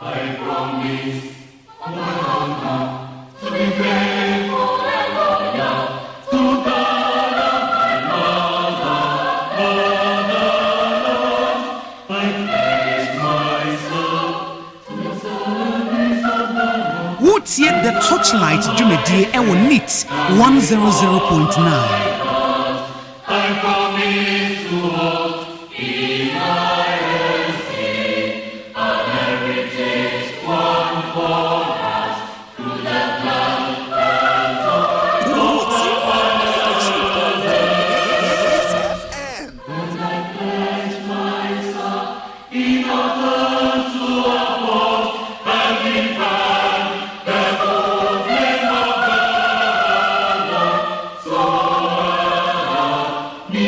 I promise on my honor to be faithful and loyal to God and my mother. I pledge myself to the service of the Lord. What's yet the Torchlight Jumedi Ewo Neat 100.9. I promise to hold in my esteem a heritage won for us through the blood and sword of our fathers. And I pledge myself in order to uphold and defend the good name of God. So help me.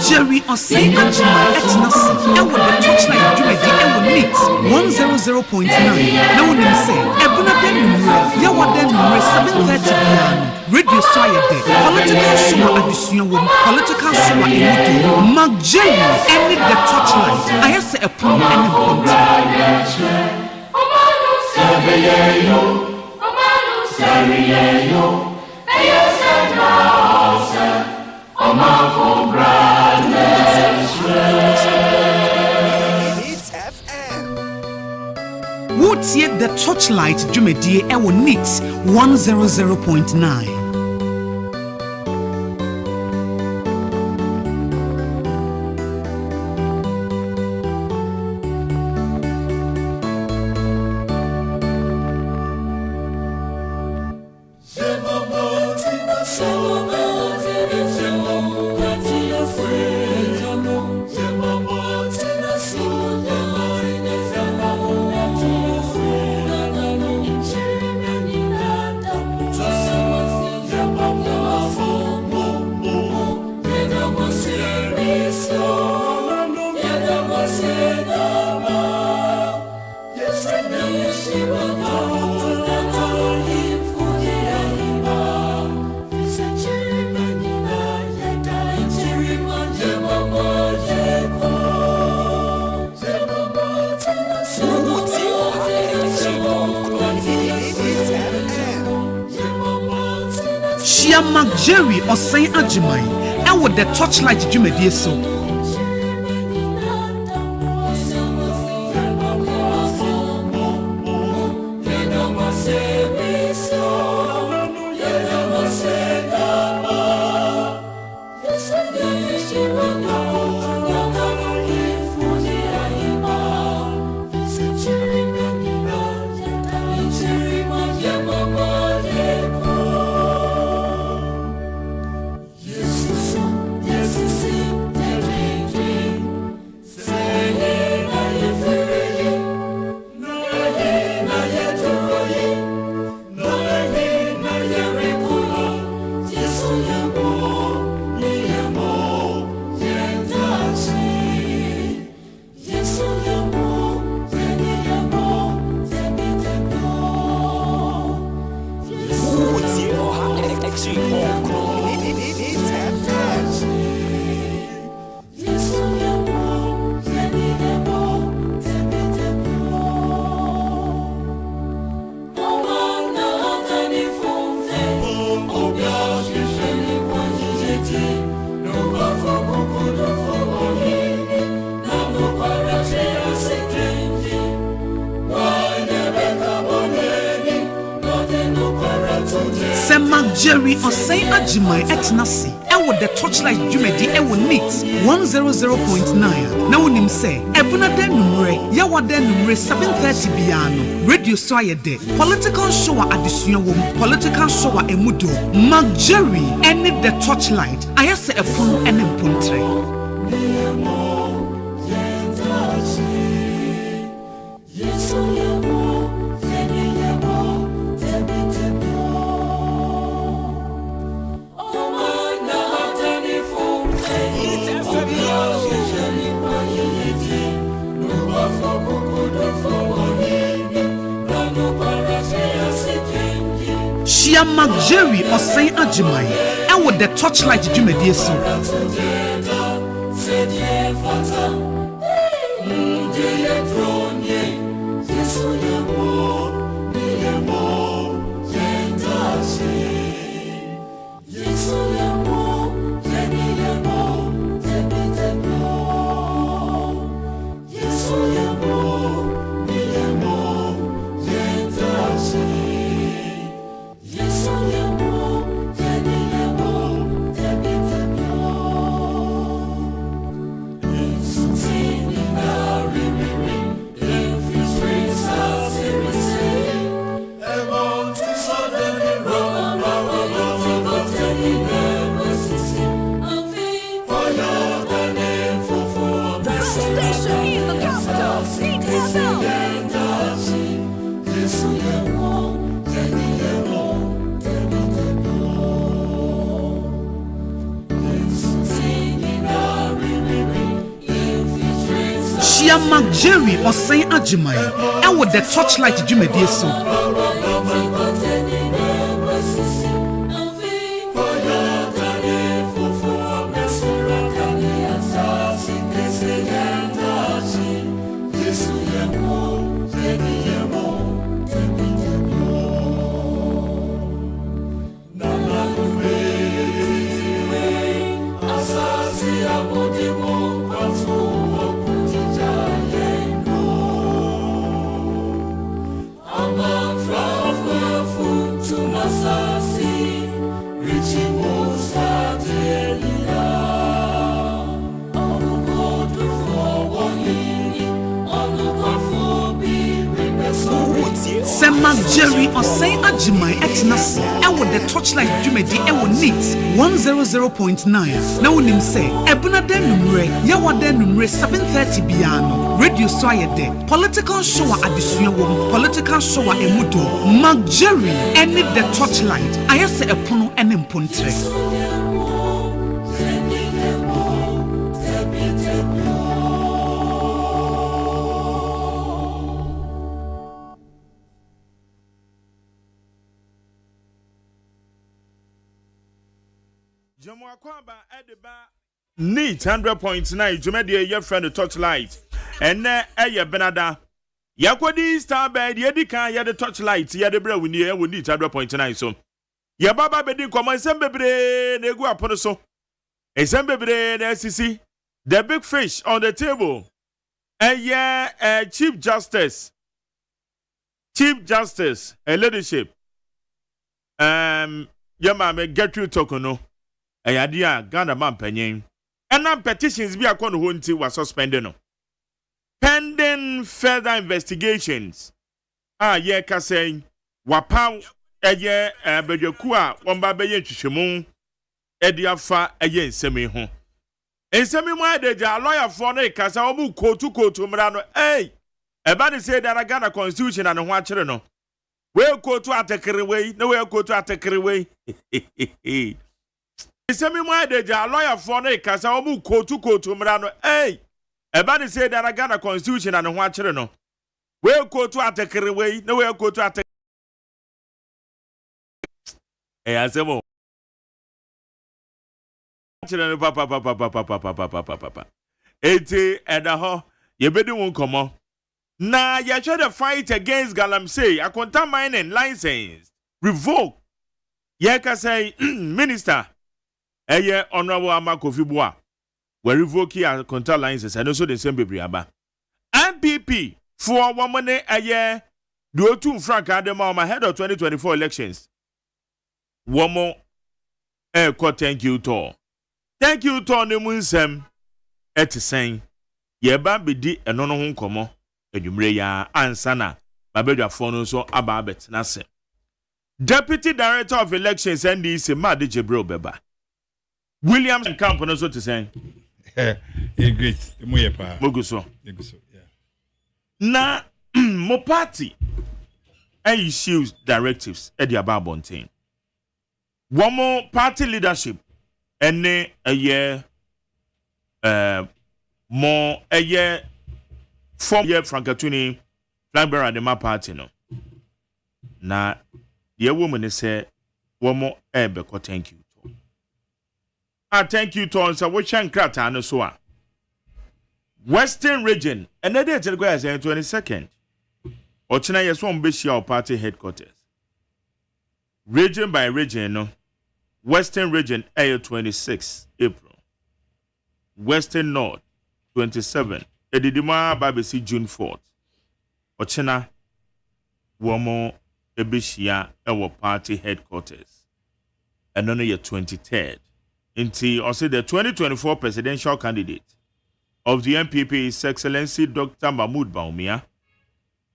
Jerry OSEI AGYEMAN etnasi ewo the Torchlight Jumedi ewo Neat 100.9 na wonim say ebuna den numre ya waden numre 7:30 p.m. radio Friday political show addition wo political show emudu Jerry and the Torchlight ayese epon and What's yet the Torchlight Jumedi Ewo Neat 100.9. Jerry OSEI AGYEMAN ewo the Torchlight Jumedi so. Sema Jerry OSEI AGYEMAN etnasi ewo the Torchlight Jumedi ewo NEAT 100.9 na wonim se ebuna den numre ya waden numre 7:30 biano radio so ayede political show adesua wom political show emudo Mag Jerry ene the Torchlight ayase epon ene mpontre Shia Mag Jerry OSEI AGYEMAN ewo the Torchlight Jumedi so Shia Mag Jerry OSEI AGYEMAN ewo the Torchlight Jumedi so Sema Jerry OSEI AGYEMAN etnasi ewo the Torchlight Jumedi ewo NEAT 100.9 na wonim se ebuna den numre ya waden numre 7:30 biano radio so ayede political show adesua wom political show emudo Mag Jerry ene the Torchlight ayase epono ene mpontre NEAT 100.9 Jumedi your friend the Torchlight and eye benada yakwadi star bed yedika ya the Torchlight ya the bra we need 100.9 so ya baba bedi komo ensembere na egu apono so ensembere na sisi the big fish on the table Chief Justice a leadership yama me get you tokono ayadia Ghana man panyin and petitions be akon ho nti was suspended no pending further investigations ye ka say wapa bedwaku a womba be ye twhwemu afa nsemi ho nsemi mu adeja lawyer for no ka say omu kotu mra no eba de say that Ghana constitution and ho akere no we kotu atekere we no we kotu atekere we Semi mu adeja lawyer for no kasa omu kotu mra no eba de say that Ghana constitution and ho akere no we kotu atekere we no we kotu atekere asemo akere no papa eti edaho ye bedi won komo na ye try the fight against Galamsey akonta mining license revoke ye ka say minister honorable Amakofi Boa we revoke your contact licenses and also the same baby aba MPP for woman do two frank adema on my head of 2024 elections womo thank you tour ne mu nsɛm ɛte yɛba bedi ɛno no ho nkɔmɔ adwumre ya ansa na babedwafo no so aba abetena se Deputy Director of Elections NDC Made Jibril Beba Williams Camp no so te sɛn great mo ye pa moguso yeah na mo party issues directives e dia ba bonten womo party leadership ene eye mo eye form ye Frankatuni Flagbearer de ma party no na ye woman say womo beko thank you to thank you to so we chan krata no so a Western region another day go as 22nd ochina yes one be share party headquarters region by region no Western region 26 April Western North 27 edidima babesi June 4th ochina womo ebishia ewo party headquarters and on the 23rd until also the 2024 presidential candidate of the MPP His Excellency Dr. Mahmoud Baumia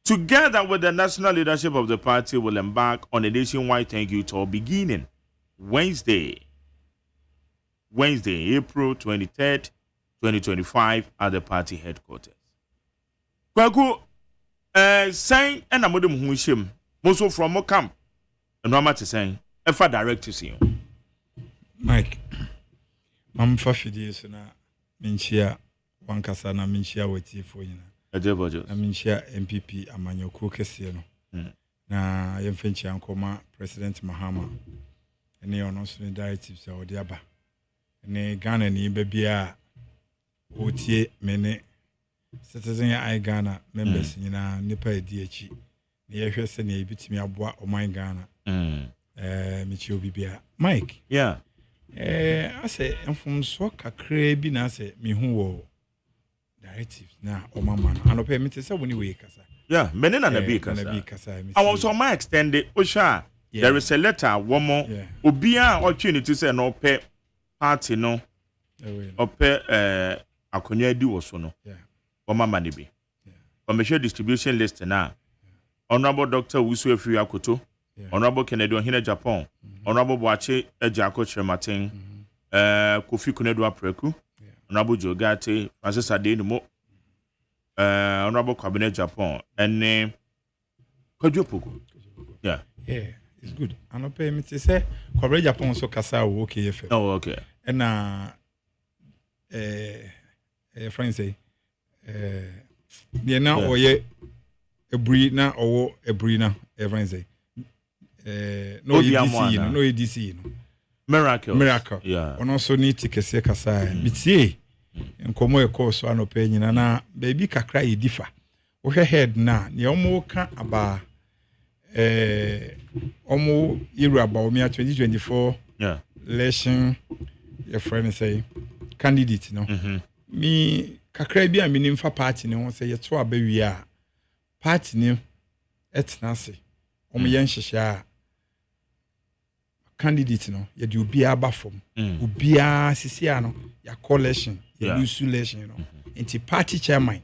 together with the national leadership of the party will embark on a nationwide thank you tour beginning Wednesday April 23rd 2025 at the party headquarters kwaku sign and amodem hu him most from mo camp and no matter saying efa directives you Mike mam fa fidie so na minchia wankasa na minchia watifo nyina Ajebojo na minchia MPP amanyoko kese no na yemfenchi ankoma President Mahama ene ono so ne directives a odi aba ne Ghana ni bebia otie mene citizen ya Ghana members nyina nipa edi achi ne yehwe se ne ebitimi aboa oman Ghana michi obibia Mike yeah ase mfumso kakra bi na ase mihu wo directives na omama no anope mete se woni we kasa yeah menena na bi kasa I was on my extended osha there is a letter womo obia otwe ne ti se no pe party no ope akonya di wo so no omama ne bi commercial distribution list na Honorable Dr. Wusu Efiri Akoto Honorable Kennedy Ohene Japan Honorable Boache Ejako Chirematin Kofi Kunedu Apreku Honorable Jogate Francis Adenimo Honorable Cabinet Japan and Kodjopoko yeah it's good anope me te say Cabinet Japan so kasa wo okay FM oh okay and friend say na oye ebri na owo ebri na friend say no EDC no EDC no miracle yeah ono so ni tikese kasa mitie nkomo ekoso anope nyina na baby kakra edifa wo head na ne omo ka aba omo iru aba omi 2024 yeah election your friend say candidate no mi kakra bi a mi nimfa party ne ho say yeto aba wi a party ne etna se omo yen hyehyɛ candidate no ye di obi aba fom obi a sisia no ya collection ya election no enti party chairman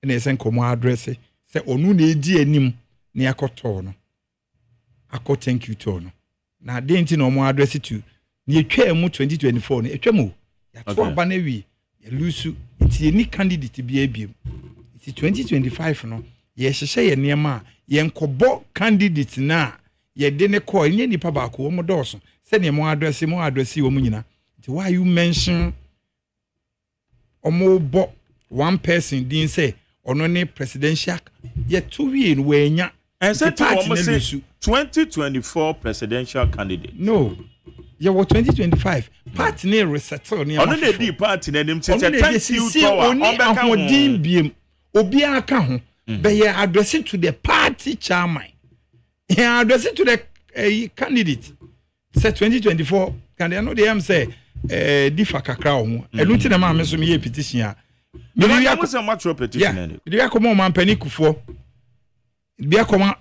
na esen komo address say onu na edi anim na yakoto no akọ thank you to no na de enti na omo address to na etwa mu 2024 no etwa mu ya to aba na wi ya lusu enti ni candidate bi abiem enti 2025 no ye hyehye ye niam ye nkobo candidate na ye de ne call nye nipa ba ko mo doso se ne mo address wo mu nyina enti why you mention omo bo one person din say ono ne presidential ye to wi no we nya and say 2024 presidential candidate no ye wo 2025 party ne resettle ne ono ne di party na nim tete thank you power obeka ho din biem obi aka ho be ye address to the party chairman. He addressed to the candidate. Say 2024 candidate. No, they am say differ kakra ho. Enu ti na ma me so me petition a. Me ya ko say match petition na. They come man pani kufo. They come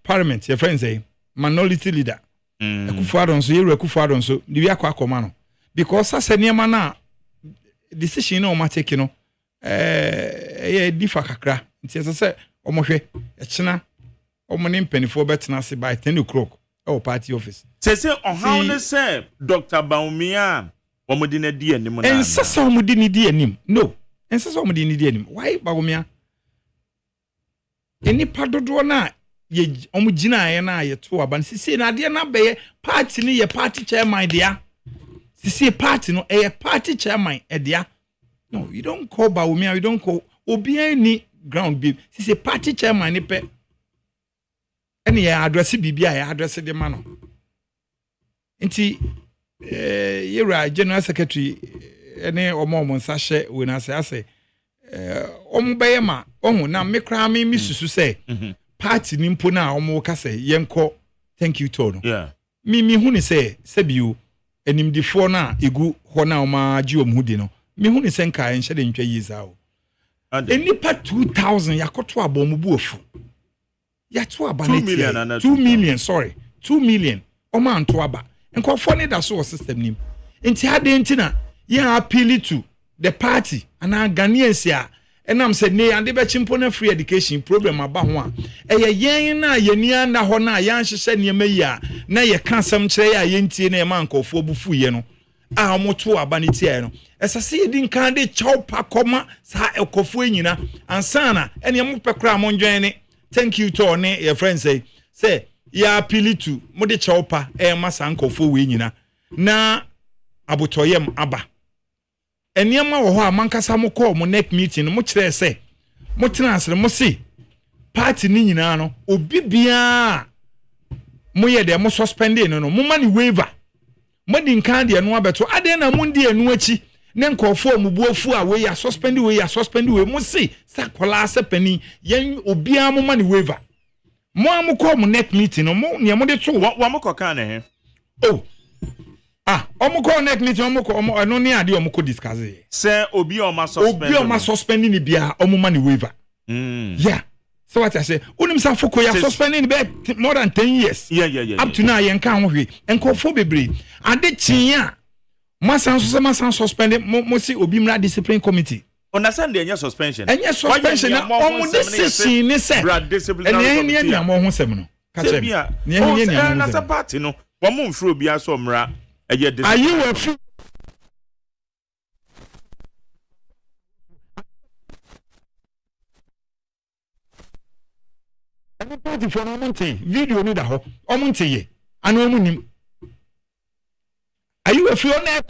parliament. Your friend say minority leader Akufo-Addo so yere Akufo-Addo so di wi akoma no because asa niema na decision na o ma take no difa kakra nti se omohwe ekina omone mpanifo betena se by 10 o'clock our party office say how ne say Dr. Baumia omodi na di anim na ensasa omodi ni di anim no ensasa omodi ni di anim why Baumia eni padodo na ye omugina ye na ye to aba sisi na de na be party ni ye party chairman dia sisi party no party chairman dia no you don't call Baumia you don't call obi any ground be sisi party chairman ni pe eni ye address bibia ye address de ma no nti yera general secretary ene omo nsa hye we na say omo beye ma ohu na mekra me susu say party ni mpo na omo ka say yenko thank you to no yeah mi hu ni say sebiu enimdifo na egu ho na oma agi omhudi no mi hu ni say nka enhye de ntwa yiza o enipa 2000 yakoto abom bu ofu yato aba na 2 million sorry 2 million omo anto aba nkofo ne da so system nim enti ade enti na ya appeal to the party ana Ghanaians a enam se ne ande be chimpo na free education program aba ho a yen na yenia na ho na yan hyehye ne mayi a na ye ka sam kire ya yentie na ma nkofo bufu ye no a moto aba ne tie no esase yedi nkan de chawpa koma sa ekofo enyina ansana ene mo pekra mo ndwen ne thank you to ne your friend say ya appeal to mo de chawpa masa nkofo we nyina na abotoyem aba eniema wo ho a mankasa mo call mo next meeting mo kire se mo transfer mo si party ni nyina no obi bia mo ye de mo suspend no mo mani waiver mo di nkan de no abeto ade na mo ndi anu achi ne nkofo mo buafu a we ya suspend we mo si sakola sepani yen obi a mo mani waiver mo am call mo next meeting no mo ne mo de to wa mo koka na he oh omo ko next meeting omo ko omo no ni ade omo ko discuss say obi o ma suspend ni bia omo mani waiver yeah so what I say unim sa foko ya suspending be more than 10 years yeah up to now yen kan ho hwe enkofo bebre ade chinya masan suspend mo si obi mra discipline committee understand enya suspension na omo decision ni say ene amo ho sem no ka che na sa party no wo mo mfro obi aso mra are you a free any party for no monte video ni da ho omonte ye anu omunim are you a free on air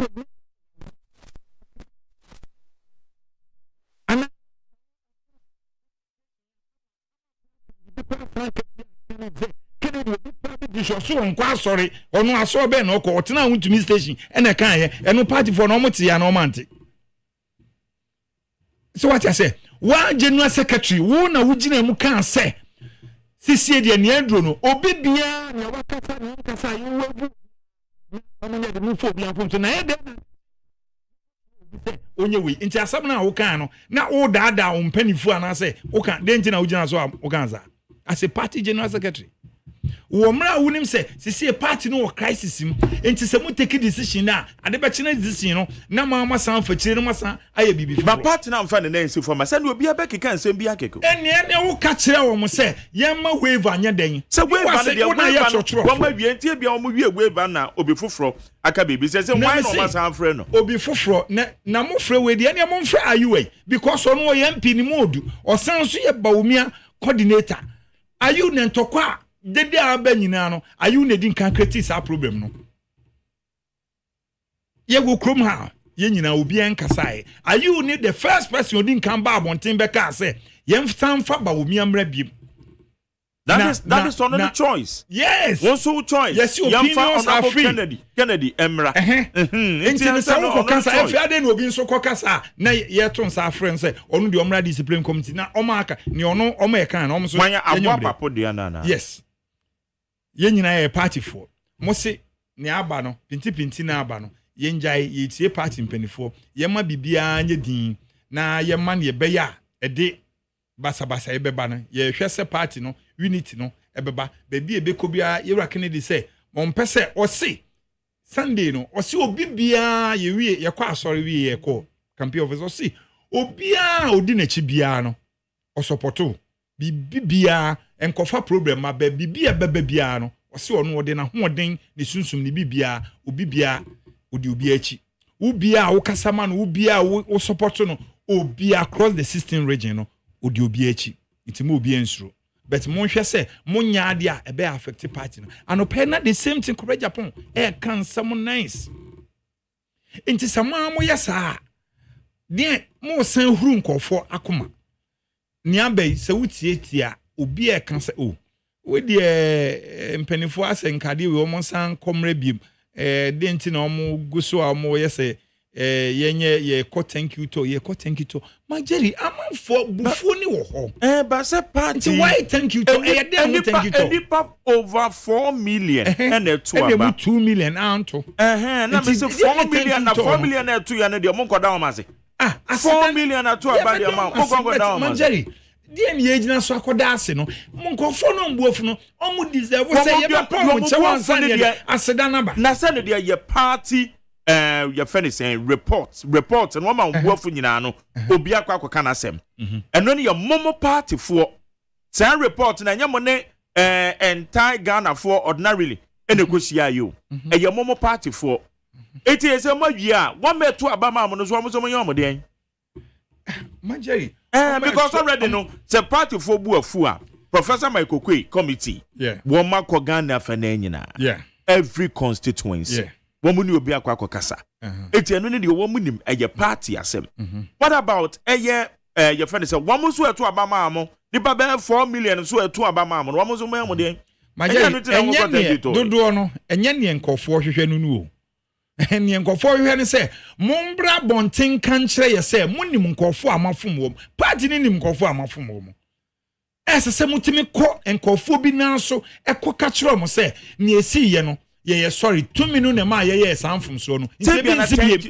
ana so nkwa sorry onu aso be na ko otena huntumi station ena kan ye eno party for no mote ya no mante so what I say one general secretary wo na wugina mu kan say sisi de ne andro no obi bia na wakasa na nkasa yi wagu omunya de mu fo bia fo na ye de onye we nti asam na wo kan no na wo daada wo mpanifu ana say wo kan de nti na wugina so wo kan za as a party general secretary wo mra wunim se sisi party no crisis im enti se mu take decision na ade be china decision no na ma san fa chire no san aye bibi ba party na mfa ne nansi for ma se no obi abeki kan se bi akeko ene wo ka chire wo mo se yemma waiver anya den se waiver de wo ma wie enti bia wo wie waiver na obi foforo aka bibi se why no ma san frɛ no obi foforo na mo frɛ we de ene mo mfrɛ ayuwe because ono ye mp ni modu o san so ye Baumia coordinator ayu ne ntokwa dede aba nyina no ayu ne din kan create sa problem no ye go krom ha ye nyina obi en kasae ayu ne the first person din kan ba abonten be ka say ye mfan fa Baumia mra biem that is only choice yes one so choice yes opinions are free Kennedy emra enti say wo kasa efi ade na obi nso kokasa na ye to nsa friend say onu de omra discipline committee na omaka ni ono omo e kan na omo so manya abwa papo de na yes ye nyina ye party for mo se ne aba no pinti na aba no ye njai ye tie party mpanifo ye ma bibia anye din na ye ma ne be ya ede basa ye beba no ye hwese party no unity no ebeba baby ebeko bia yewura Kennedy say mo mpese osi Sunday no osi obi bia ye wie ye kwa asori wie ye ko campaign office osi obia odi na chi bia no o supporto bibia enkofa problem ma bibia beba bia no osi ono ode na hoden ne sunsum ne bibia obibia odi obi achi ubia wo kasama no ubia wo support no obia across the 16 region no odi obi achi itimo obi ensuro but mon hwe se mon nyaade a ebe affect party no anope na the same thing ko Japan can some nice inti sama mo yesa de mo san huru nkofo akoma ni abai se wutietia obi kan se o we de mpanifo asenkade we mo san komre biem de nti na mo guso a mo yese yenye ye ko thank you to Majeri amanfo bufu ni wo ho ba se party why thank you to thank you to any pap over 4 million and a 2 about 2 million anto na me say 4 million na 4 million na 2 ya na de mo nkoda o ma se 4 million na 2 about the amount mo go down Majeri die ni ejina so akoda ase no monkofo no mbuofu no omu deserve say ye ba pon che wan san de aseda naba na se ne de ye party your friend is saying report and one man mbuofu nyina no obi akwa kana sem eno ne ye momo party for say report na nyamo ne entire Ghana for ordinarily ene kosia yo ye momo party for eti ese ma wi a one me to abama mo no so mo so mo yom den Majeri because already no say party for buafu a Professor Michael Kwei committee one ma ko Ghana fa na nyina every constituency womuni obi akwa kasa eti eno ne de womunim eye party asem what about your friend say womu so eto abama amo nipa be 4 million so eto abama amo womu so mo de enye dodo no enye ne nkofo hwehwe no nu o enye nkofo hwehwe ne say mombra bonten kan kire ye say monim nkofo amafom wo party ne nim nkofo amafom wo ese se mutimi ko nkofo bi nan so ekoka kire mo say ne esi ye no yeah sorry 2 minutes na ma yeah sanfum so no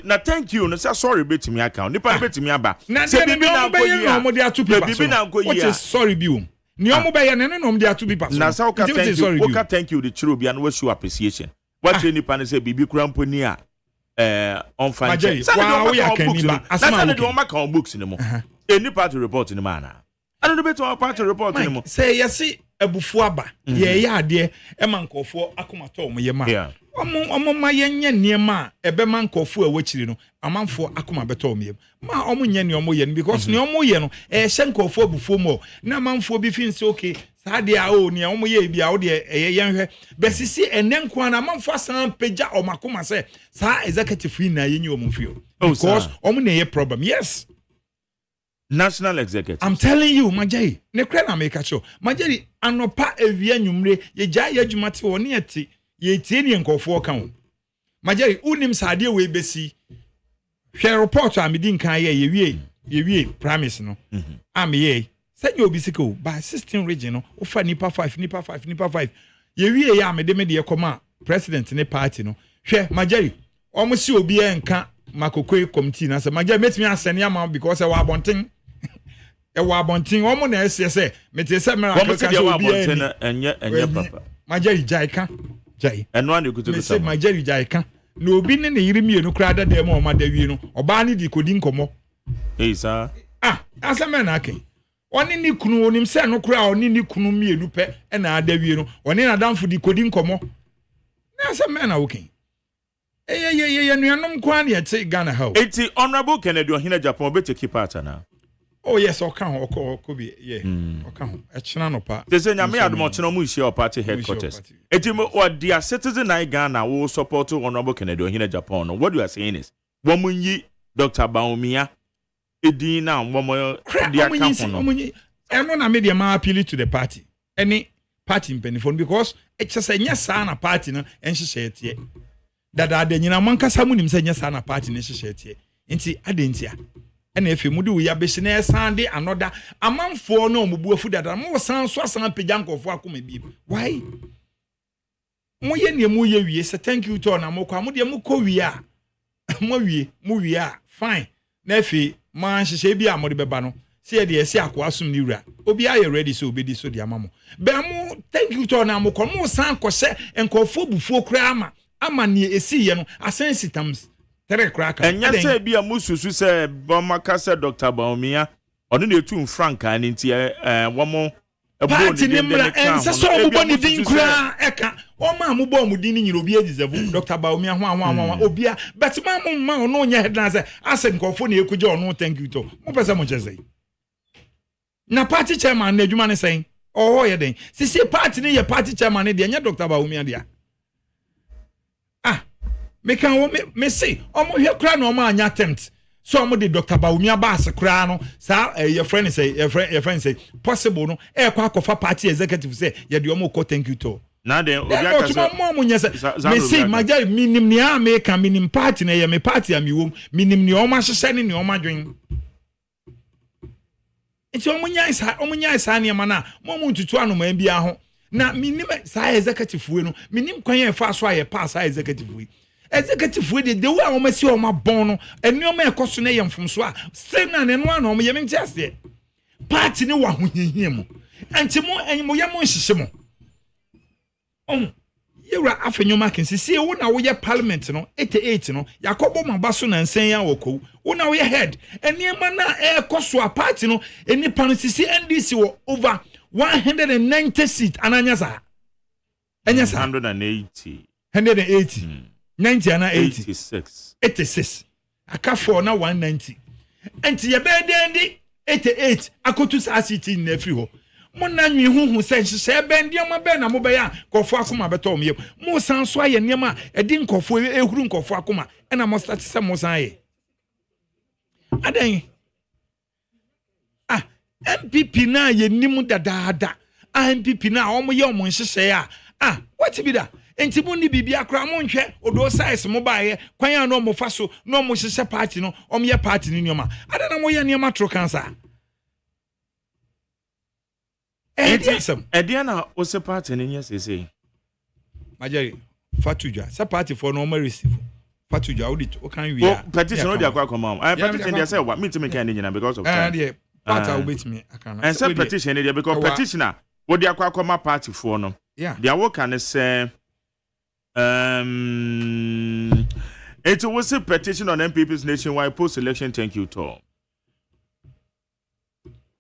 na thank you no say sorry betimi account nipa betimi aba say bibi na ko yi no mo de atu pipa so what is sorry bi o ni o mo be ye no mo de atu pipa so na say thank you the chiro bia no we show appreciation what nipa na say bibi kurampo ni a on fan check say na de o maka on books ni mo any party report ni ma na anu be to party report ni mo say yes ebufu aba ye ya ade e mankofo akomato mo ye ma omo ma ye nya niema ebe mankofo a wachiri no amanfo akoma beto mo ye ma omo nya ne omo ye because ne omo ye no hye nkofo abufu mo na amanfo bi fin say okay sa de a o ne omo ye bia o de ye hwe besisi enenko na amanfo asan peja omakoma say sa executive na ye nyi omo fio because omo ne ye problem yes national executive I'm telling you Majai ne kra na make sure Majai anopa evia nwumre ye gya ye adwumate wo ne yete ye tie ne nkofo kan Majai unim sade we besi hwe report amedi nkan ye wie promise no ye say obi siko by 16 region no ofa nipa 5 ye wie ya amede me de koma president ne party no hwe Majai omo si obi enka makokoi committee na say Majai metimi asene ama because e wa abonten ewa abontin omo na ese se mete se mera ka so obi enye papa Majari jaika jai eno an ekuto me se Majari jaika na obi ne yiri mienu kra da dem o ma da wi no oba ne di kodi nkomo sir asema na akin oni ni kunu onim se no kra oni ni kunu mienu pe na ada wi no oni na damfo di kodi nkomo na asema na okin ye nuanom kwa na ye Ghana how eti honorable Kennedy Ohina Japan be take part na oh yes okay be yeah okay echina no pa they say nyame adom chena mu isi party headquarters eti o dia citizen in Ghana wo support honorable Kennedy Ohina Japan no what you are saying is womunyi Dr. Baumia edin na womo dia camp no eno na media ma appeal to the party any party penifon because it's just nya sa na party no enhyehyɛ tie dada nyina mankasa munim sɛ nya sa na party no hyehyɛ tie nti adentia ena efe mu de wo ya behye na esande anoda amanfo no omubuafu dada mo san so asan pagya nkofo akoma bi why mo ye ne mo ye wie say thank you to na mo kwa mo de mo kɔ wie a mo wie a fine na efe man hyehyɛ bi a mo de beba no see the esi akwasum ni wura obi aye ready so obedi so de amamo be mo thank you to na mo komo san ko se enkofo bufuo kra ama ne esi ye no asen sitams tere kra ka enya se bia mususu se bomaka se Dr. Baumia ono na etu franka ni nti womo party ni mra ense so obo ni din kra eka o ma mo bo mo din ni nyiro obi agizevu Dr. Baumia ho obia but ma ono nya headline se asen enkofo na ekuje ono thank you to mo pese mo cheze na party chairman na adwuma ne sen oh ye den sisi party ni ye party chairman ne de nya Dr. Baumia dia me kan me say omo hwe kra na omo anya attempt so omo de Dr. Baumia bass kra no sa your friend say possible no kwa akofa party executive say ye de omo ko thank you to na den obi aka say mo nyese me say maja minim ni me kan minim party na ye me party am wom minim ni omo ahye ne omo adwen enti omo nya isa ne ma na mo ntutu anoma bia ho na minim sa executive we no minim kwan ye fa so aye pass executive we executive we the way o masi o ma bon no enioma ekoso na ye mfomso a se na ne no ana o ye menti ase party ni wa ho hihie mu enti mo ye mo nhihye mo yewra afenyoma kensi sie wo na wo ye parliament no 88 no yakobo mabaso na nsen ya woko wo na wo ye head eniema na ekoso a party no enipa no sisi NDC wo over 190 seat ananya sa enya sa 180 90 ana 86 aka for na 190 enti ye be dendi 88 akotu sa city na free ho mo na nwi huhu se be ndi ma be na mo be ya kofo akoma beto mo mo san so aye niam a edi nkofo ehuru nkofo akoma e na mo start se mo san aye adan MPP na ye nimu dadaada MPP na omo ye omo nhihye a what be that enti mo ni bibia kra mo nhwe odo size mo baaye kwan ya no mo fa so no mo hyehyɛ party no omo ye party ni nioma ada na mo ye nioma tro cancer Ediana na ose party ni nyesese majari fatujwa sa party for no mo receive fatujwa audit o kan wi petition no dey akwa come petition dey say what me to make any nyina because of time party will beat me akana and say petition dey because petitioner wo dey akwa come party for no they are work and say it was a petition on MPP's nationwide post-election thank you tour.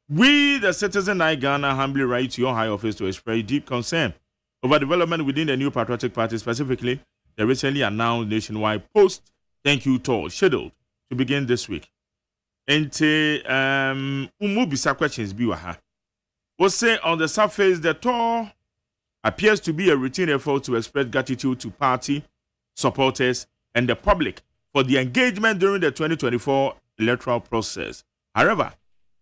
We, the citizen of Ghana, humbly write to your high office to express deep concern over development within the new Patriotic Party, specifically the recently announced nationwide post-thank you tour scheduled to begin this week. And umubisa questions biwaha. We'll say on the surface, the tour appears to be a routine effort to express gratitude to party supporters and the public for the engagement during the 2024 electoral process. However,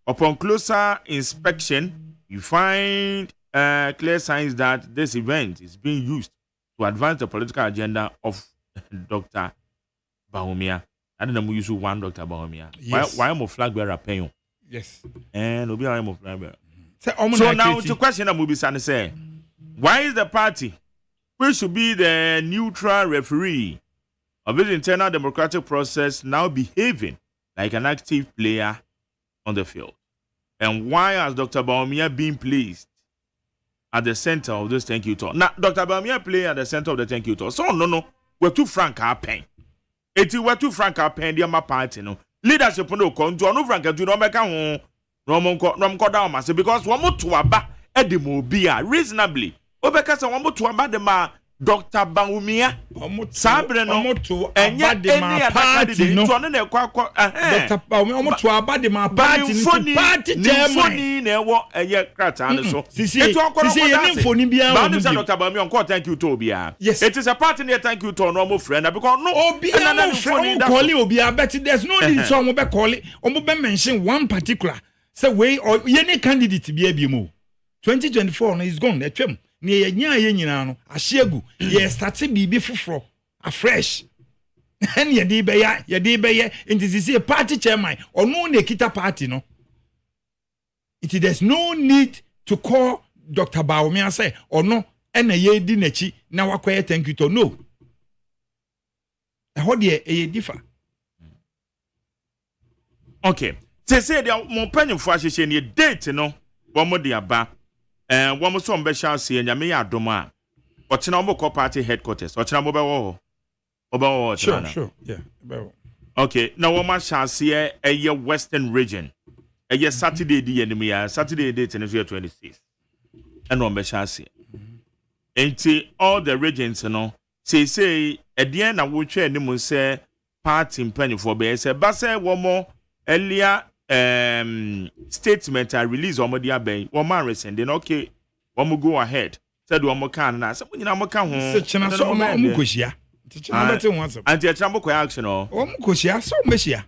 upon closer inspection, you find clear signs that this event is being used to advance the political agenda of Dr. Baumia. I don't know use one Dr. Baumia. Yes. Why am I flag bearer paying? Yes. And Obi I am a flag bearer. So now the question that Mubi San say, why is the party, which should be the neutral referee of this internal democratic process, now behaving like an active player on the field? And why has Dr. Baumia been placed at the center of this thank you tour? Now, Dr. Baumia play at the center of the thank you tour. So, no, we're too frank our pain. We're too frank our pain, dear my party, no. Leadership no control, no frank, do not make a home, no down, master, because one more to aba, Edimobia, reasonably. Obeka se wamo to aba de ma Dr. Baumia sabre no to aba de ma party no to na kwa Dr. Baumia omo to aba de ma party ni party chairman na ewo eye krata ne so sisi ye mfoni bia ba no Dr. Baumia onko thank you to obia yes it is a party near thank you to no mo friend because no obia no friend call obia but there's no need so omo be call omo be mention one particular say we or any candidate bia bi mo 2024 no is gone etwem ni ye nya ye nyina no ahyegu ye start bibi foforo afresh and ye dey be ye into this party chairman or no na kita party no there's no need to call Dr. Baumia say or no and ye di nachi na wakoye thank you to no how dey e differ. Okay, say they mo penny for ahye ne date no wo mo de aba wo mo so mbehya se nyame ya adom a ochina mo ko party headquarters ochina mo be wo Sure. Yeah. Okay, now wo ma chance e western region. Saturday di enemy Saturday date in 26. And wo mbehya se. Enti all the regions say at the end na wo twa anim say party penny for be say ba say wo mo earlier statement I release omo dia ben wo man resend okay wo mo go ahead said wo mo kan na say nyina mo ka ho se chena so omo koshia chena bete ho asem anti chena mo ko action o omo koshia so mehia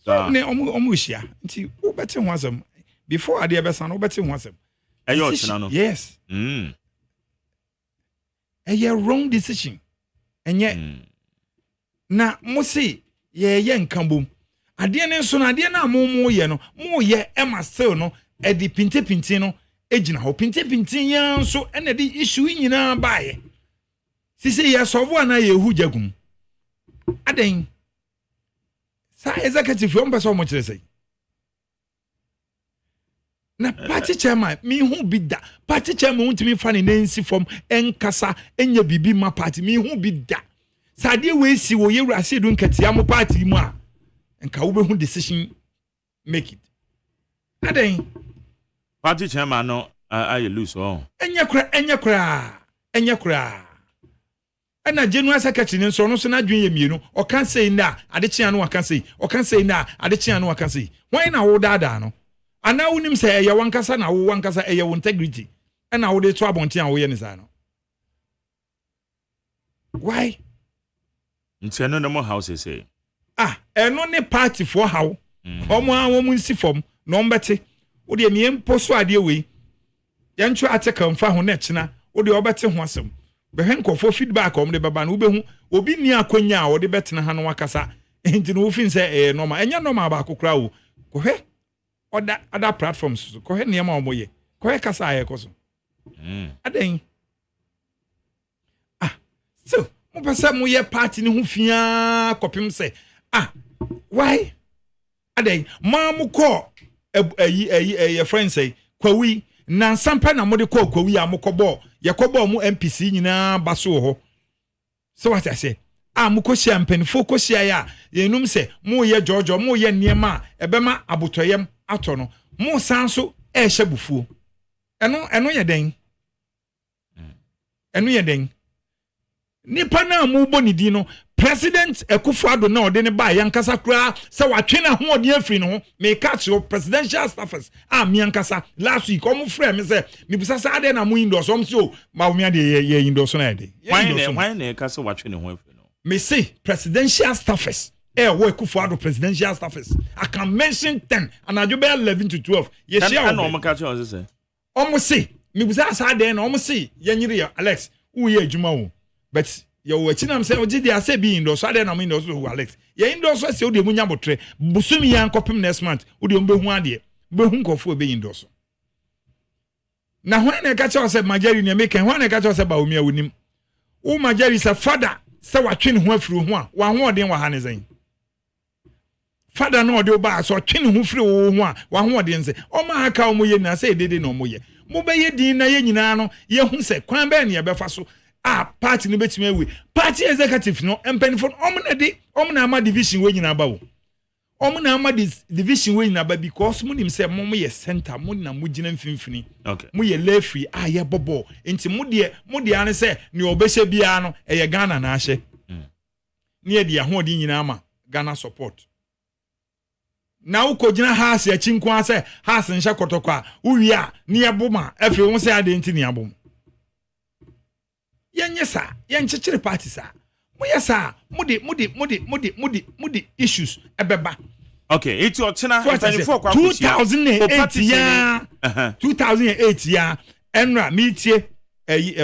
so ne omo hia nti wo bete ho asem before ade be san wo bete ho asem eyo chena no yes wrong decision enye na mo se ye nkambom ade ne nso na ade na mo ye no mo ye ema still no e di pinte no ejina ho pinte yan so ena di issue nyina baaye sisi ye solve na ye hu jagum aden sa executive yo mpesa mo kire sei na party chairman mi hu bi da party chairman untimi fa ne nansi form enkasa enya bibi ma party mi hu bi da sa de we si wo ye wura se du nkatia mo party mu a enka wo be hu decision make it aden party chairman no I lose oh enya kura ana general secretary nso no so na dwen ye mienu o kan say na ade chia no kan say o kan say na ade chia no kan say wan na wo dada no ana wonim say eye wankasa na wo wankasa eye wo integrity ana wo de to abonten a wo ye ne sa no why nteno no mo house say eno ne party for how omo awom nsi fom no mbete wo de me mposo ade we yanchu ateka mfa ho na china wo de obete ho asem behwen kofo feedback om de baba no wo behu obi ni akonya a wo de betena ha no wakasa enti no wo fin say normal enya normal ba kokura wo kohwe other platforms so kohwe niam a omoye kohwe kasa aye koso aden so mo pesa mo ye party ni ho fia kopim say why aden ma mo ko ayi friend say kwawi na sampa na mo de ko kwawi a mo kobo ye kobo mo MPC nyina baso ho so what I say mo ko hia mpanifo ko hia ya ye num say mo ye jojo mo ye niema ebema abotoyem ato no mo sanso hye bufuo eno ye den nipa na mo boni di no president Akufo-Addo na ode ne ba yankasa kura se watwe na ho ode afri no me catch your presidential staffers me yankasa last week omo frɛ me se me busa sa ade na mo endorse om so ma wo me ade ye endorse na ade why na kasa watwe ne ho afri no me say presidential staffers wo Akufo-Addo presidential staffers I can mention 10 and I do be 11 to 12 ye share na omo catch us say omo say me busa sa ade na omo say ye nyire Alex wo ye adwuma wo but yo wachinam say ogidi ase bi endorse ade na mo endorse wo Alex ye endorse say odi munya botre busumi yan kopim next month odi ombehu ade behu nkofo be endorse na hwan na ka cha say majari ne make hwan na ka cha say ba omi awunim wo majari say father say watwe ne ho afiri ho a wa ho ode wa ha ne zan father na ode ba so twe ne ho firi wo ho a wa ho ode nse o ma aka o mo ye na say dede na o mo ye mo be ye din na ye nyina no ye hu say kwan ba ne ye befa so party no betime we party executive no empenifo omna ama division we nyina ba wo omna ama division we nyina ba because munim say mo ye center mo na mo gina mfimfini okay mo ye lefree ye bobo enti mo de ane say ne obehye bia no ye Ghana na ahye ne ye de ahodi nyina ama Ghana support na uko gina house ya chinkwa say house nhya kotokwa uwi a ne ye boma afi wo say ade enti ne abom yenye sa yenchechire party sa mo yesa mudi issues ebeba okay it's your china 2008 ya 2008 ya enra meetie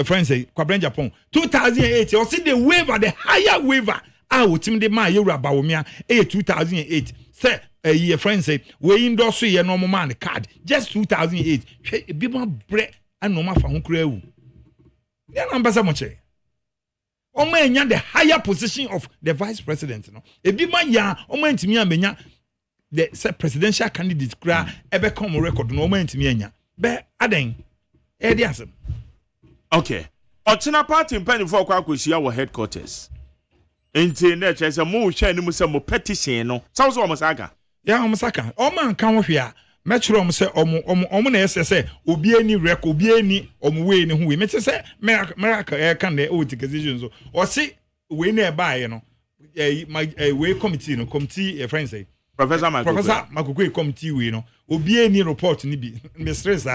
friends kwabren Japan 2008 o see the waiver the higher waiver wotim de ma yewura bawomia 2008 say friends we endorse ye no man card just 2008 hwe bi ma bre anoma fa ho kura ewu ya na mbasa moche omo enya the higher position of the vice president no ebi ma ya omo ntimi amenya the presidential candidate kra ebe come record no moment me anya be aden e dey asem okay Ochina party mpani for kwa kwishia wo headquarters enti na che se mo hwa ni mu se mo petition no sawo mo saka ya o saka o man kan wo hwe a metro om se om na ese se obi ani record obi ani om we ni hu we mete se miracle e kan na o decision so o se we na e baaye no we committee your friends say Professor Makukwe committee we no obi any report ni bi me stress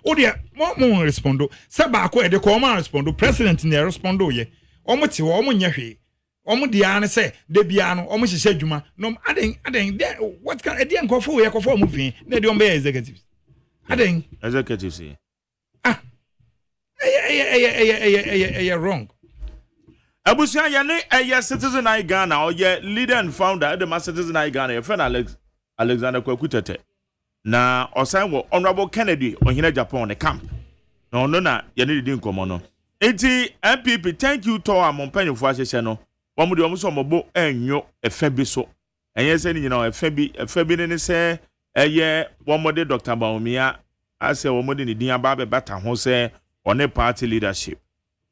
o de mo respondo se ba ko e de ko ma respondo president ni respondo ye omo ti wo omo nya hwe omo de an se de bia no omo hihye adwuma no aden what can e de nkofo we kofo omo fi na de omo be executives aden executives wrong Abusia yane citizen I Ghana or ye leader and founder the citizen I Ghana your friend Alexander Kwakutete na osan wo honorable Kennedy ohina Japan the camp no na ye ne di nkomo no enti MPP thank you to amompanifo ahyehyɛ no wɔn de wɔn so wɔbo enyo efa bi so enye sɛ ni nyina efa bi ne sɛ eye wɔn de Dr. Baumia ase wɔn de ne din aba be bata ho sɛ one party leadership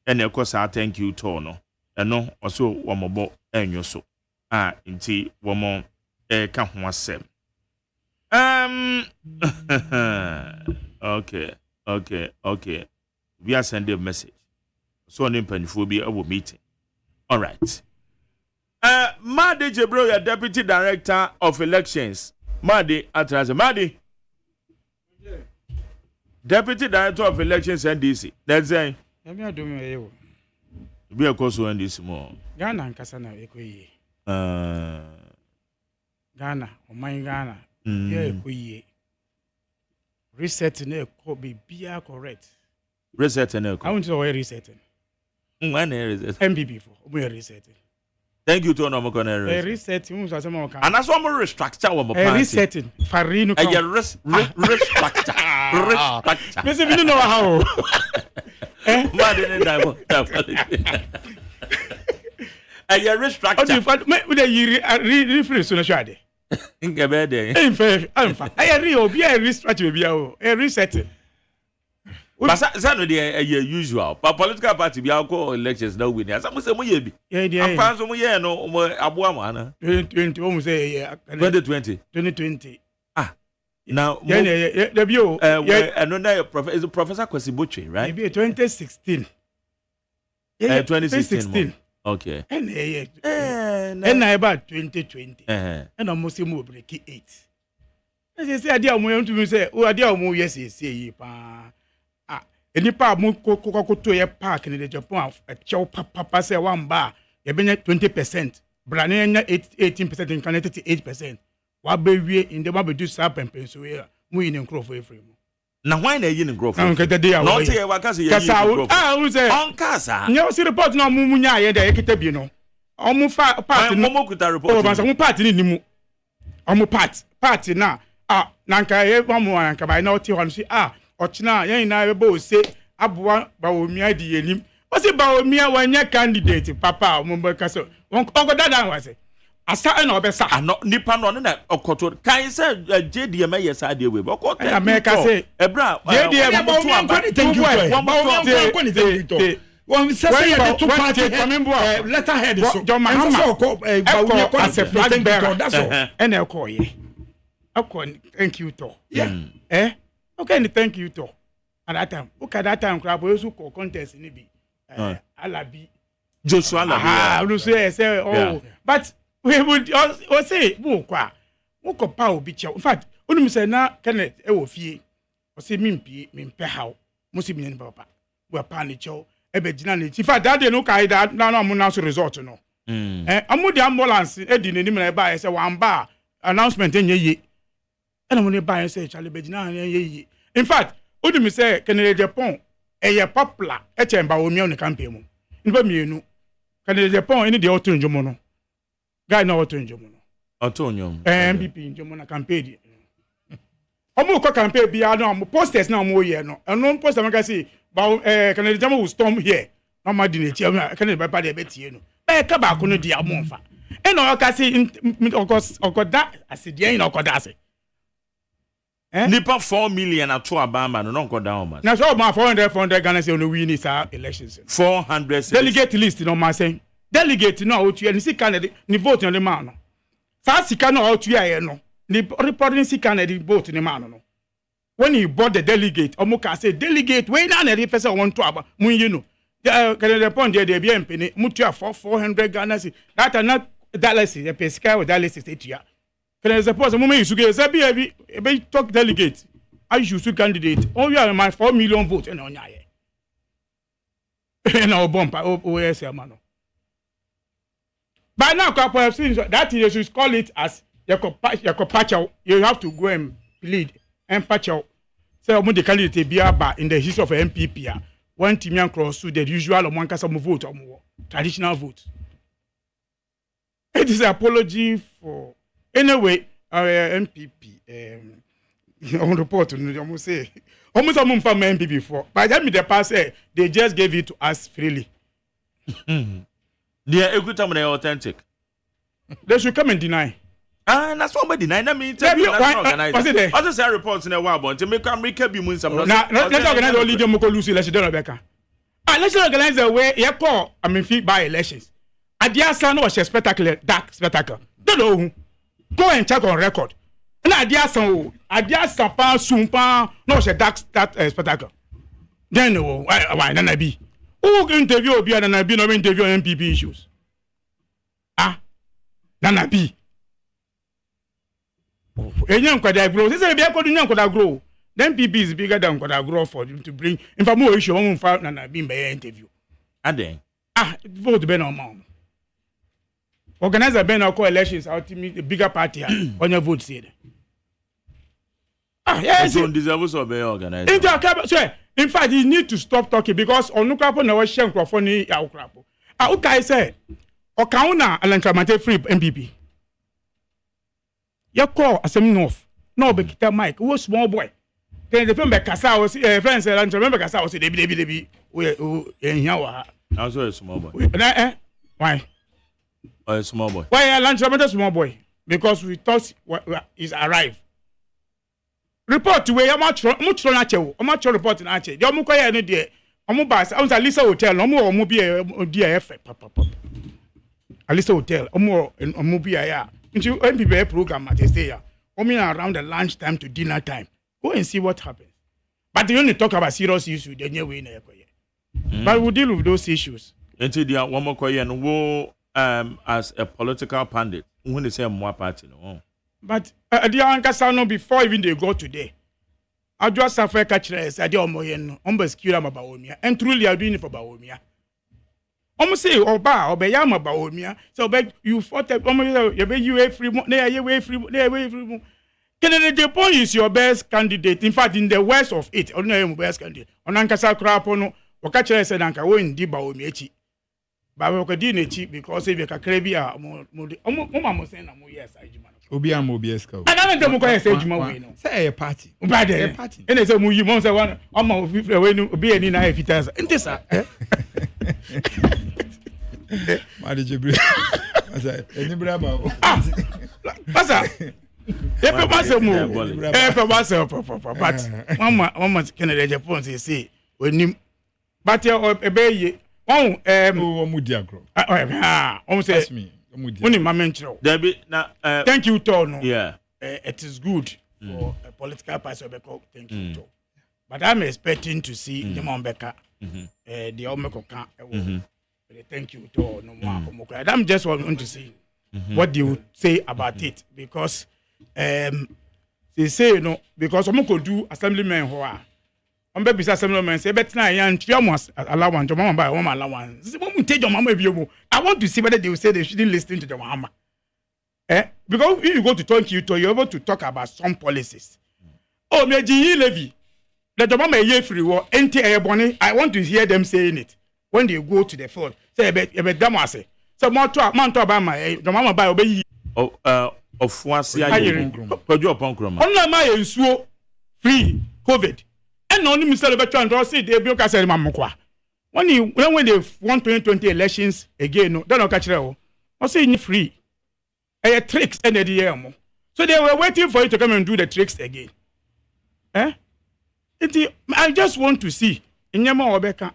ene ekosa thank you to no eno oso womobo enyo so nti womo ka ho asem okay we are sending a message so on impanifo bi our meeting all right Madi Jebro your deputy director of elections Madi atraze Madi deputy director of elections NDC that's saying be a course on this more. Ghana and Kasana Equay. Ghana, or my Ghana, Equay. Resetting a could be correct. Resetting a I want to wear resetting. When is it? MPP for we are resetting. Thank you to Nomocan. Resetting was some more. And that's one more restructure of a resetting. Farino, restructure. Listen, we don't know how. Your restructure. With a refresh on a shade. In Gabede. In fact, I real be a restructure, a resetting. But Saturday a usual. But political party be alcohol elections no winning. Some say we be. I'm fans of year no Abuamana. 2020 almost a year. 2020. Now, the view, another Professor Kwesibuchi, right? Maybe 2016. 2016. Okay. And I about 2020. And I'm Muslim will break 8. As I say, I dear want to say, oh, I dear more, yes, say, any part Moko to a park in the Japan, a chow papa say 1 bar, you've been at 20%, Branania 18% and connected to 8%. What baby in the Babu do sap and pencil, we in Crawford frame. Now, why are you in growth? Not here, I was on Casa. You see the pot no Mumunya, the Ekitabino. Almost party, no more could I report about some party in the almost party now. Nanka, one more, and I know to see, Ochina, and I both say, Abua, Baumia, the Elim. What's it about me when you're candidate, Papa, Mumba Castle? Won't go that was it. I started no besa. I'm not nipping on that. Okoto. Can you say JD may yes idea we? Okoto. America say Ebra. JD thank you. One say two party letterhead so. John Mahama as a flag bearer. That's all. And I call you. Thank you to. Yeah. Okay, thank you to. At that time, okay, that time crab we also contest in be. Alabi. Joshua Alabi. Say oh, but we would say, Mokwa, Moko Pow Beach. In fact, only say na Kenneth Ewofie, or say Mimpi, Mimpehow, Musimin Papa, were panicho, Ebedinani. In fact, that they look at that now, I'm not resort to know. I'm with the ambulance, Eddie, and buy say one bar announcement in ye. And I'm only buy and say Charlie Bedina. In fact, only say Kennedy Japan, a popular, a chamber with me on the campaign. In Bermuda, Kennedy Japan, any the auto in Jomono. Guy no auto in Jomono. Antonio. MPP in Jomona campaign. Omo campaign be no posters now more year no. And non poster make say Canada will storm here. No ma dinner can be by the bet you know. Ka ba ko no dia monfa. And no ka say okoda asede na okoda ase. Nipa 4 million ato abamba no nko down man. Na so ma 400 Ghana say no win is elections. 400 delegate list no ma say. Delegate no otu ni sika na ni vote no ma no. Sa sika no otu ya no. Ni reporting sika na di vote ni ma no. When he bought the delegate, omo ka say delegate we na na person want to aba mun you know. The point there be empene mutu 400 Ghana say that are not dollars the pesca with dollars is etia. Can I suppose mo me isuge say be talk delegate. I use candidate. Oh you are my 4 million vote and onya ye. Na bomb OSEI man. By now, couple have seen that you should call it as your you have to go and plead and patch out. So, the candidate be about in the history of MPP. One team cross to the usual one custom vote or more traditional vote. It is an apology for anyway. Our MPP. On report, almost say almost a month from MPP before. By the time the past, they just gave it to us freely. They are equitable and authentic. They should come and deny. That's what deny. That means other say reports in a while, but to make America be mun some. Now, let's organize only the Moko Lucy election. Let's organize a way. You call. I mean, feed by elections. Adiasa no was a spectacular, dark spectacle. Don't know. Go and check on record. And Adiasa pan sumpa no was a dark spectacle. Then why none be? Who interview Obi and I be no interview MPP issues? Nana be. Young could grow. This is a be according to grow. Then MPP is bigger than could grow for him to bring. In fact, more issue on file Nana be by interview. And then vote Ben on mom. Organize a Ben or coalitions ultimately the bigger party on your vote said. Yes, so deserves to be organized. In fact, you need to stop talking because on Nukapo na washem crofoni ya ukrapo. Okay said, Okauna alantamate free MPP. You call Assembly North. No, be kita Mike. Who small boy. Then the friend Kasa was friends and remember Kasa was debi we in here. Also a small boy. Why? A small boy. Why alantamate small boy? Because we thought he's arrived. Report to where much na chewo o much report na che de o mu koye no de o mu ba sa Alisa hotel no o mu bi e papa Alisa hotel o mu bi ya nti MPP program at stay ya o mean around the lunch time to dinner time go and see what happens but you only talk about serious issues then you win koye but we deal with those issues until dia one more koye no wo as a political pundit when they say more party no. But the Ankasa no before even they go today. I just suffer catchers at the Omoyen, secure Baomia, and truly are doing it for Baomia. Almost say, Oba, Obayama Baomia, so beg you fought you a free, they away free. Kennedy, the point is your best candidate. In fact, in the worst of it, only your best candidate. On Ankasa Crapono, or catchers and Anka win the Baomiachi. Baokadine because if you can crabia, almost saying, yes, I do. Obi am Obiesco. And I don't know say Juma we no. Say a party. Bad a party. And say you must say one am we no be any na fitas. Ente sa. Mari Jibril. Asa eni braba. Pasa. Epe mase mo. Epe mase but mama Kennedy Japan say onim but ebe one mu diagro. Say me. Thank you, Tono. Yeah. It is good for a political party. Thank you, Tono. But I'm expecting to see the Mombeka, the Omekoka. Thank you, Tono. I'm just wanting to see what they would say about it because they say, you know, because Omoko do assemblymen who are. On baby assemblymen say, but now you almost allowance to mama by one allowance. I want to see whether they will say they shouldn't listen to the mama. Because if you go to talk to you're able to talk about some policies. Oh, me G levy. The mama ye free war anti-airborne. I want to hear them saying it when they go to the field. Say a bit damase. So more to about my the mama by obey. Of once ya produce upon chroma. Only my ensure free COVID. And only Mr. Bertrand Rossi, they be okay, say, Mamma. When they want 2020 elections again, no, don't catch it. I say, free. tricks and the so they were waiting for you to come and do the tricks again. I just want to see in your mouth, Becca.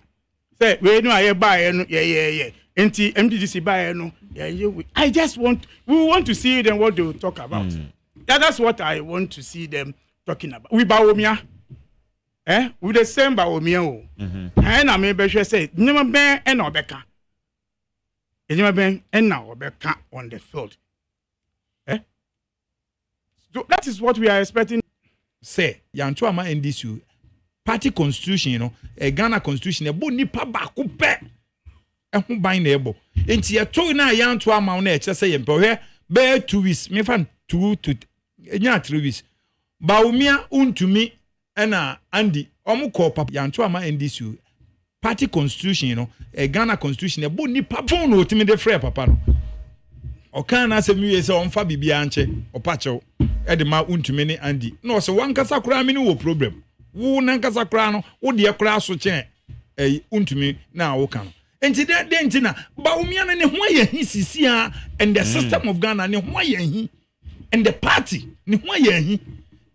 Say, we know I buy, yeah. MDDC buy, no, yeah. We want to see them what they will talk about. That's what I want to see them talking about. We Baomia, with the same Baomia, and I may say, never bear and Obeka. Never bear and now Obeka on the field. So that is what we are expecting. Say, Yantuama NDC party constitution, a Ghana constitution, a bonipa bakupe, and who bind the able. Into your two na Yantuama on it, just say, bear 2 weeks, me fan 2 to 3 weeks. Baumia to me, and Andy, Omuko Papa Yantuama NDC party constitution, a Ghana constitution, a bonipa bono to me the frere papa. O can as a mu on Fabi Bianche or Pacho, Edema untumene Andy. No, so one casacra no problem. Woo Nankasacrano, or dear class or chair, a untumi now can. And to that dentina, Baumian and why he see and the system of Ghana and why he and the party, why he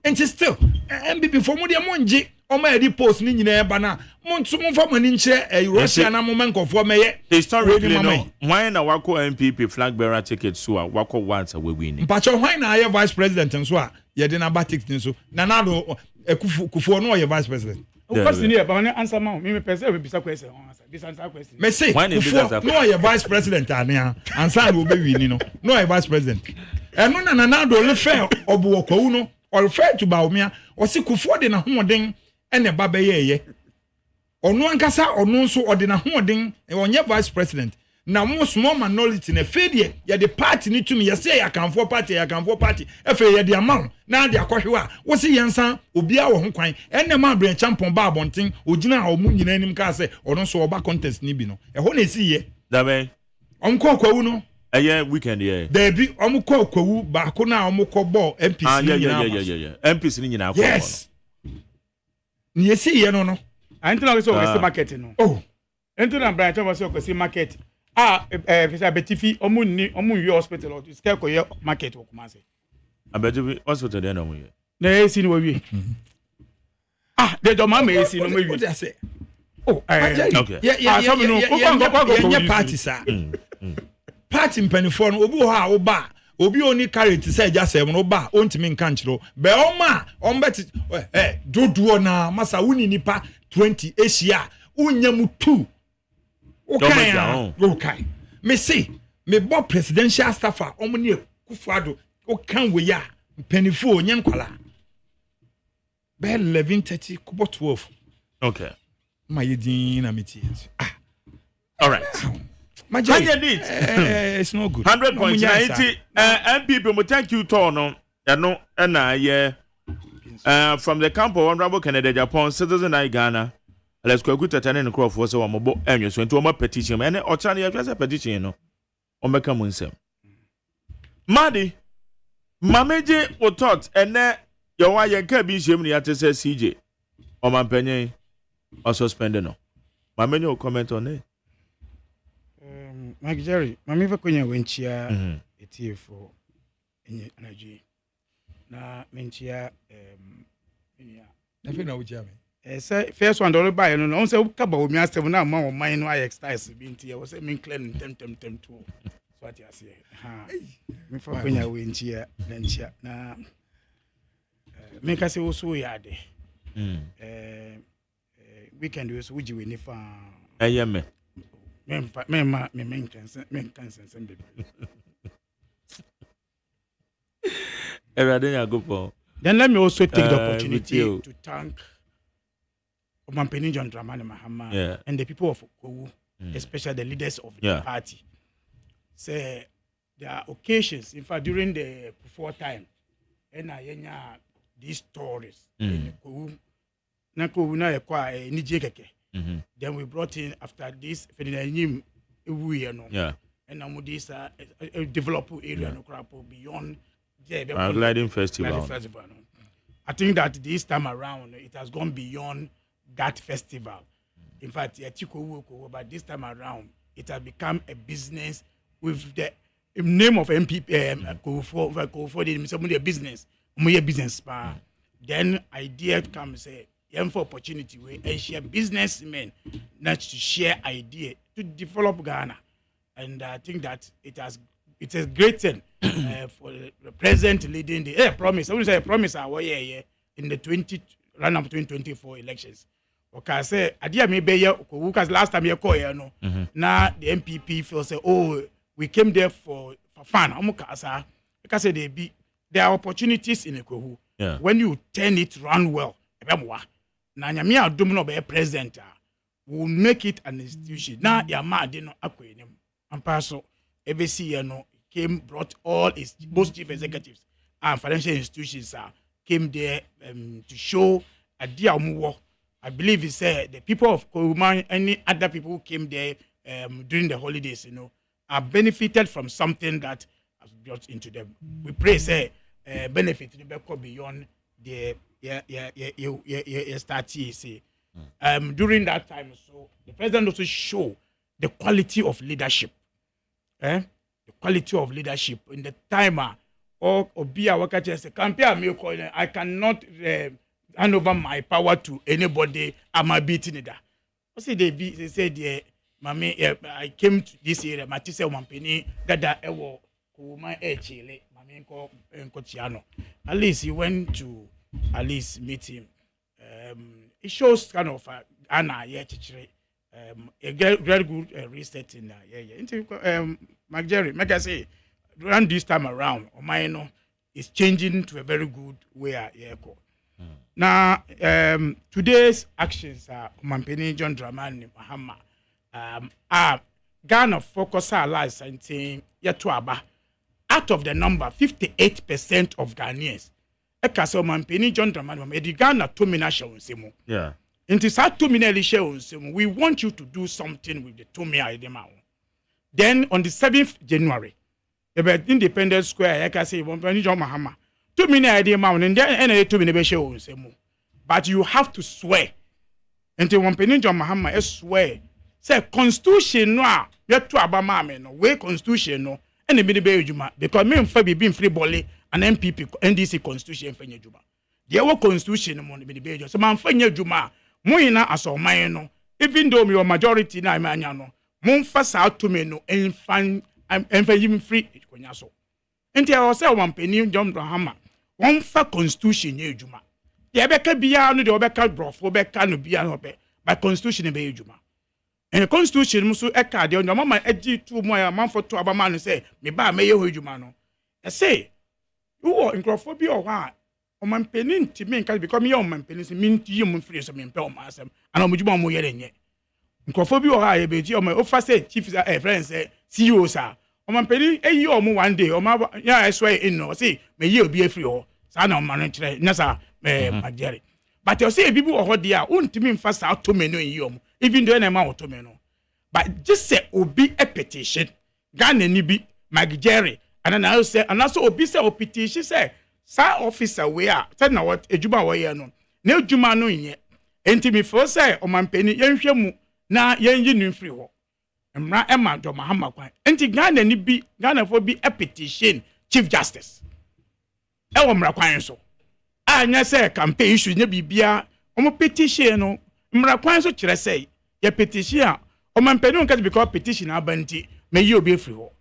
and still, and before Modia Monji, or my post Nina Bana, Monsum from an inch a Russian moment for me. Historically, no. Why na Wako MPP flag bearer ticket so Wako once we win. But why na your vice president and so ye didn't batik so Nanado Kufu no your vice president. Question here, but answer me person will be question. This answer question. Me say Kufu no your vice president and son will be winning no your vice president. And no Nanado le fair obu no or fair to Baumia or see Kufu de na hoden and a baba ye. Or no ankasa or no so or de na hoden on your vice president. Now most small minority in a failure, ya the party need to me. You say I can for party. If you the amount now they are quite what's the yansan? Ubia or Hong and the man bring champion bar bonting, Ujina or Moon in any case or no so back contest nibino. A honey see ye. That way, Uncle Uno. A year weekend, yeah. There be Omuko Kou, Bakuna, Omuko Bo, MPC. Yeah. MPC in our yes. You see, you know. I don't know so marketing. Oh, into the branch of us market. Betifi, Omun hospital or Skelko market or Kumasi. I bet you hospital then on we. They see no way. The Domame see no way. What I say? Oh, okay. Yeah, party, sir. Party in Penifon, Obuha, Oba, Obi only carry to say just a Oba, on to mean country. Beoma, on bet do na Massa Wuni Nipa 20 Asia, Unyamu 2. Okay. Me say, me bo presidential staffer, omni Kufado, o can we ya, penifo, nyankwala. Be 11:30, kubo 12. Okay. My yedin amity. All right. My it's no good. 100.90. MPP, we thank you, Tono. From the camp of Honorable Canada, Japan, citizen I Ghana. Let's go to the and crop for so I'm and so into my petition and or Charlie address a petition no on become himself. Maddy Mameje or thought and there your wire can be shimmy at CJ or my penny or suspended no. My menu comment on it. Mike Jerry, Mammy Vacunia went here it's here for energy. Na menchia nothing know which I mean. First one don't buy no no say kaba me ask na ma o man no exercise bi ntia wo say me clean tem to so what you say me for kwenya we ntia na ntia na me ka say wo so ya de weekend we so wuji we ni fa me kan sense be everything I go for. Then let me also take the opportunity to thank Omampeni John Dramani Mahama and the people of Okowu, especially the leaders of the party. Say there are occasions, in fact, during the before time, and these stories in Okowu, then we brought in after this, and this develop area beyond the gliding festival. I think that this time around it has gone beyond that festival. In fact, but this time around it has become a business with the in name of MPP go for the business, business then idea comes say for opportunity where and share businessmen not to share idea to develop Ghana, and I think that it's a great thing for the president leading the promise. I would say a promise in the run up 2024 elections. Okay, I say idea may be because last time you call now the MPP feels say we came there for fun. Because there are opportunities in Ekwehu. Yeah. When you turn it run well, na nyame adom no be president will make it an institution. Now your man did not akwenim. Ampaso ebesi no brought all its most chief executives and financial institutions came there to show a dear more. I believe it's the people of Koruman, any other people who came there during the holidays, are benefited from something that has brought into them. We pray, benefit beyond the start say. During that time, so the president also show the quality of leadership. The quality of leadership in the timer or be a worker just compare me. I cannot hand over my power to anybody. I'm a beating it. They said, Mammy, I came to this area, Matisse Wampini, Gada Ewo, Kuma Chile, Mammy Cochiano. At least he went to at least meet him. It shows kind of Anna, a very good reset in Mark Jerry, make I say, around this time around, Omaino is changing to a very good way. Now, today's actions are Mampeni John Dramani Mahama. Ghana focus our lives and saying, out of the number, 58% of Ghanaians. Ekaso Mampeni John Dramani, Ghana 2 million shares. Yeah. It is at 2 million shares. We want you to do something with the 2 million. Then on the 7th January, the Independence Square, I can say, Mampeni John Mahama. 2 million idea amount and then 2 million shares. But you have to swear. Until Mampeni John Mahama swear. Say constitution no yet to abama no way constitution no and the be juma because me mfa be free volley and MPP NDC constitution fanya juma there wo constitution mo be be so man fanya juma mo ina asoman no even though me majority na anya no mo mfa sa to me no enfan yim free konya so enti I say Mampeni John Mahama won fa constitution ye juma ye beka bia no de obeka brofo beka no bia no be by constitution be juma. And the constitution musu eka de on mama agi tu mo ya manfo to abama no say me ba me ye hoedwuma no e say wo nkrofobia o ha o Mampeni ntimi nka because me ye o Mampeni se me nti yim free so me mpe o ma asem ana mo djuma mo ye renye nkrofobia o ha ye be ji o ma o fa say chief friends CEO sa o Mampeni eyi o mo one day o ma ya swear in no say me ye obi free ho sa na o ma no kire nya sa magere but you say people o ho dia o ntimi mfa sa to me no yi o even though I'm out to me no. But just say obi a petition. Ghana ni bi Jerry. And then I say and also obi say o petition say sa officer we are tell na what ejuma we here no. Na ejuma no yen. Enti me for say o Mampeni yenhwe mu na yenyi nu free ho. Mra Emma do Mahama kwan. Enti Ghana for bi a petition Chief Justice. E wo mra kwan so. Anya say campaign issue nya bibia o petition no mra kwan so kire say ya petition o Mampeni on because petition abanti may you be free ho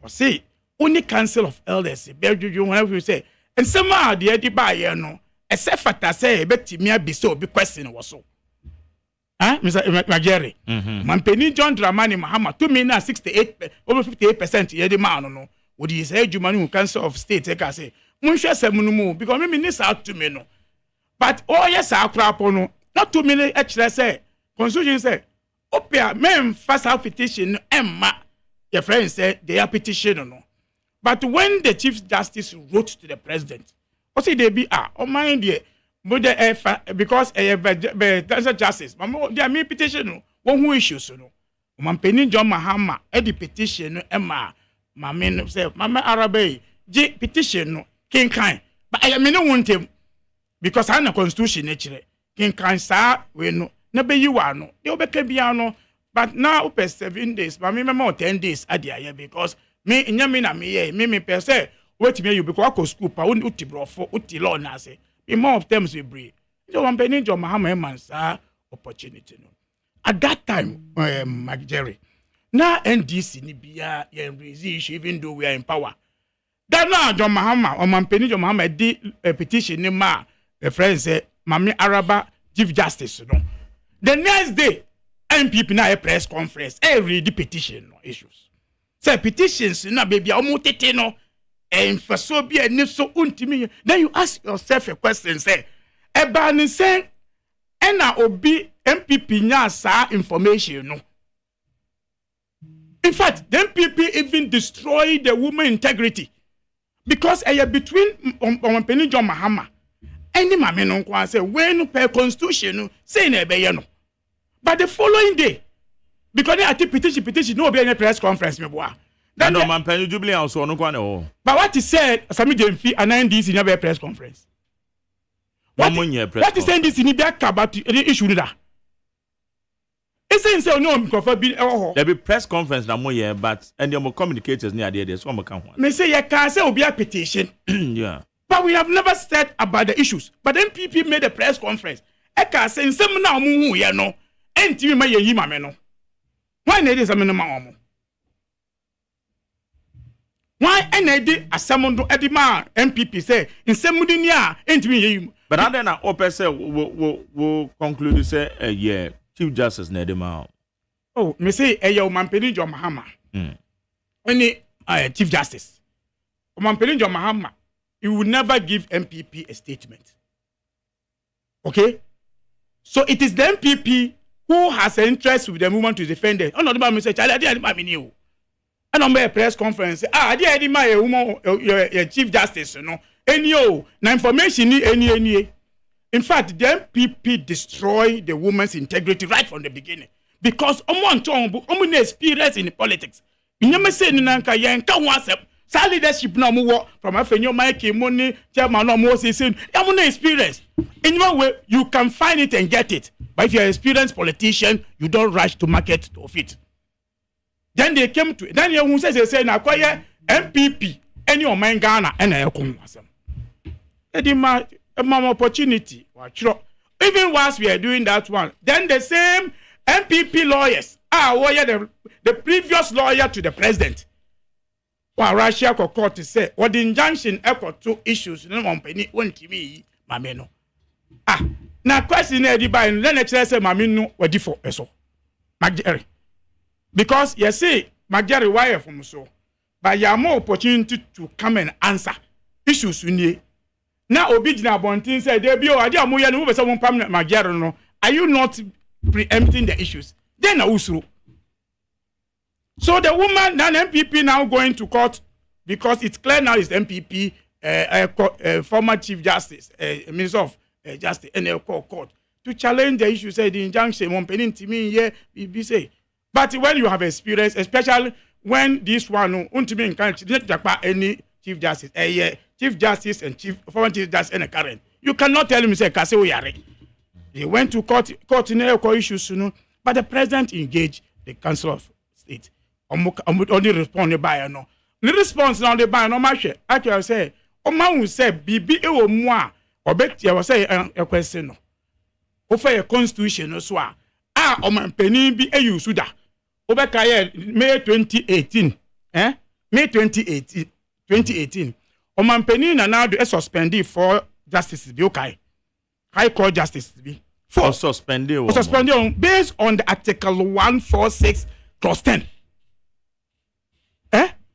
o say only council of elders be dwudwu whenever you say and some are the edi ba ye no except fata say betimi abise obi question wo so Mr. Magere Mampeni John Dramani Mahama 268 over 58% ye di man no wo di say adwuma council of state e ka say munhwe sam no mu because me ni sa to me no but oh yes akrapo no not 2 million actually say constitution say opia men first petition emma your friend said they are petition no but when the chief justice wrote to the president what say they be oh mind there but because that's a justice mama they are me petition no one who issues no Mampeni John Mahama the petition no emma mama say mama arabe J petition no king kind but I mean no want him because I na constitution naturally king kan sa we no na be yi wa no de obeka bia no but now up 7 days but me 10 days adia because me nyame na me per se wait me you because I school pa uti brofo uti law na say in more of terms we breed so one penny John Mahama man sa opportunity no at that time Mike Jerry na NDC ni bia yen resist even though we are in power that now John Mahama or man penny John Mahama di petition ni ma the friend say Mami Araba Chief Justice no the next day MPP na a press conference read the petition no issues say petitions na baby omotete no and for so be a so untimi then you ask yourself a question say eba ni say na obi MPP nya sa information no in fact the MPP even destroy the woman integrity because between Omanpeni John Mahama any mame no kwa say when per constitution no say na ebe ye no but the following day because they petition no be any press conference me boa then no man pen jubilee house no kwa na but what he said Sami Jemfi and NDC never press conference what he said this in be about the issue that it's say no mkofa bi there be press conference na mo ye but and your communicators near there so mo kan ho me say you can say obi a petition yeah but we have never said about the issues but then people made a press conference e can say nsem na omo hu ye no enti me ye mame no why na dey some no ma omo why na dey asem do edima MPP say nsem di ni a enti me ye but and then na open say we conclude say yeah Chief Justice na edima oh me say Omanpeni John Mahama any Chief Justice Omanpeni John Mahama he will never give MPP a statement okay so it is the MPP who has an interest with the movement to defend it. Oh, no, the say, "Charlie, I didn't mean you." And on a press conference, I didn't my woman, your Chief Justice, you know, any na information any. In fact, the MPP destroy the woman's integrity right from the beginning because omo experience in politics. You never say ni nanka yanka wasep. Sa leadership na mo from afenyo Mike money chairman no mo say no experience. In one way, you can find it and get it. But if you're an experienced politician, you don't rush to market of it. Then they came to it. Then you say na kwaya MPP any of my Ghana and I come wasem. A opportunity. Even whilst we are doing that one, then the same MPP lawyers the previous lawyer to the president. While Russia court to say what the injunction equal to issues no Omanpeni won't me mameno. Now question the by then say mamino wadi for eso. Magere. Because you see Magere wire from so. But you have more opportunity to come and answer issues we now Obijina Bontin said there be adi amuya no be some pam Magere no. Are you not preempting the issues? Then usuru. So the woman, now MPP now going to court because it's clear now is MPP, former Chief Justice, Minister of Justice, and they'll call court to challenge the issue. Say the injunction, Omanpeni to me, yeah, be say. But when you have experience, especially when this one, ultimately can't any Chief Justice, Chief Justice and former Chief Justice and a current, you cannot tell him say Kase Oyare. They went to court in issues, but the president engaged the Council of State. Only respond by no. The response now the by no match. Actually, say, man will say, Bibi ewo moi, or bet you say a question no. Offer a constitution no so. Omanpeni be a usuda. Obekaya May 2018. May 2018. Omanpeni na now do suspended for justice be okay. High Court justice be. For suspended. Based on the Article 146 clause 10.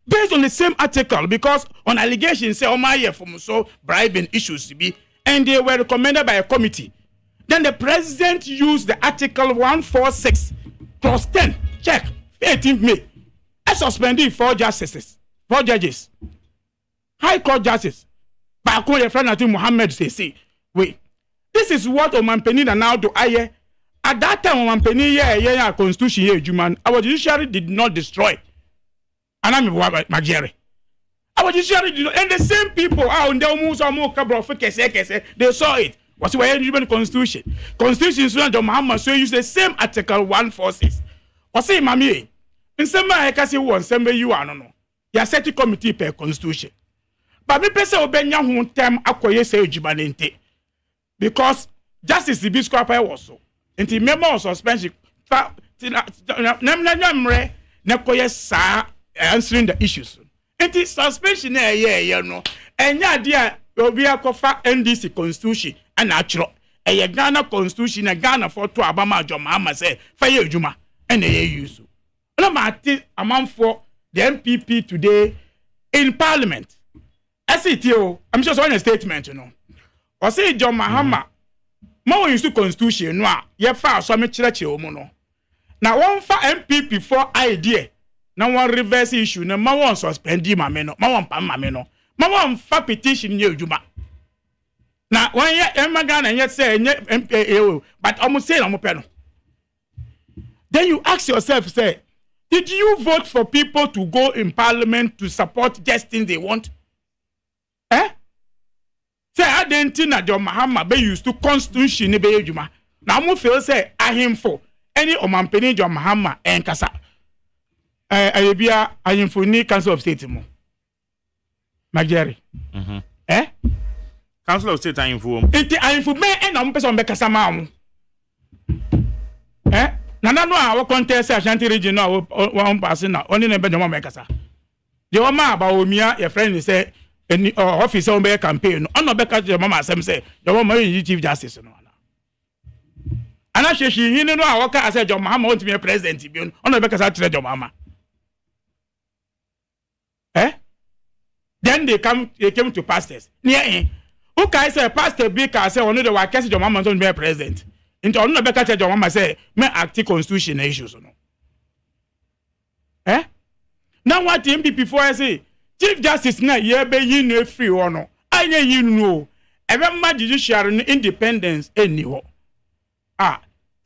Based on the same article, because on allegations say Omaye from so bribing issues to be, and they were recommended by a committee. Then the president used the Article 146 clause 10. Check 18th May. I suspended 4 judges. High Court justice. But your friend Muhammad say, wait, this is what Omanpeni now do aye. At that time, Omanpeni constitution Agyeman, our judiciary did not destroy. And I'm Magere. Our judiciary did not, and the same people are on the they saw it. Was why you constitution. Constitution is not John Mahama, so use the same Article 146. Was say, Mammy, in some way I can say one, some way you are no. ya set committee per constitution but me pese obenya ho tem akoye say adwumanente because justice be square was so enti member of suspension namre na koye sa answering the issues enti suspension na ye no enya ade a obi akofa NDC constitution ana achro eye Ghana constitution na Ghana for to abama adwoma ama say fa ye adwuma ena ye use na ma ati amanfo the MPP today in parliament SETO I'm just on a statement you know o say John Mahama ma won use constitution no a ye fa so me kire omu no na won fa MPP for idea na won reverse issue na ma won suspend ma me no ma won pam ma me no ma won fa petition nye adwuma na won ye emaga na ye say nye but almost say na mo pe no then you ask yourself say did you vote for people to go in parliament to support just things they want? Say I didn't na John Mahama be used to constitution be adwuma. Na mo feel say ahemfo any omampeni John Mahama enkasa. Ayebia ahemfo ni Council of State mo. Magere. Council of State ahemfo. Enti ahemfo me na mo pese on be kasa ma mo. Nana no a contest Ashanti region no one person na only na be John Mahama kasa. The Oma about Omia your friend say any officer on be campaign no be catch John Mahama asem say John Mahama is chief justice no ana. Ana sheshi hini no a waka say John Mahama want to be president bi no be kasa tire John Mahama. Then they came to pastors. Near who can say pastor be ka say only the wa kase John Mahama want to be president. Into on no be catch John Mahama say me active constitution issues no. Now what the MPP for say Chief Justice na ye be yin no free ho no. Anye yin no. Ebe ma judiciary independence eni ho.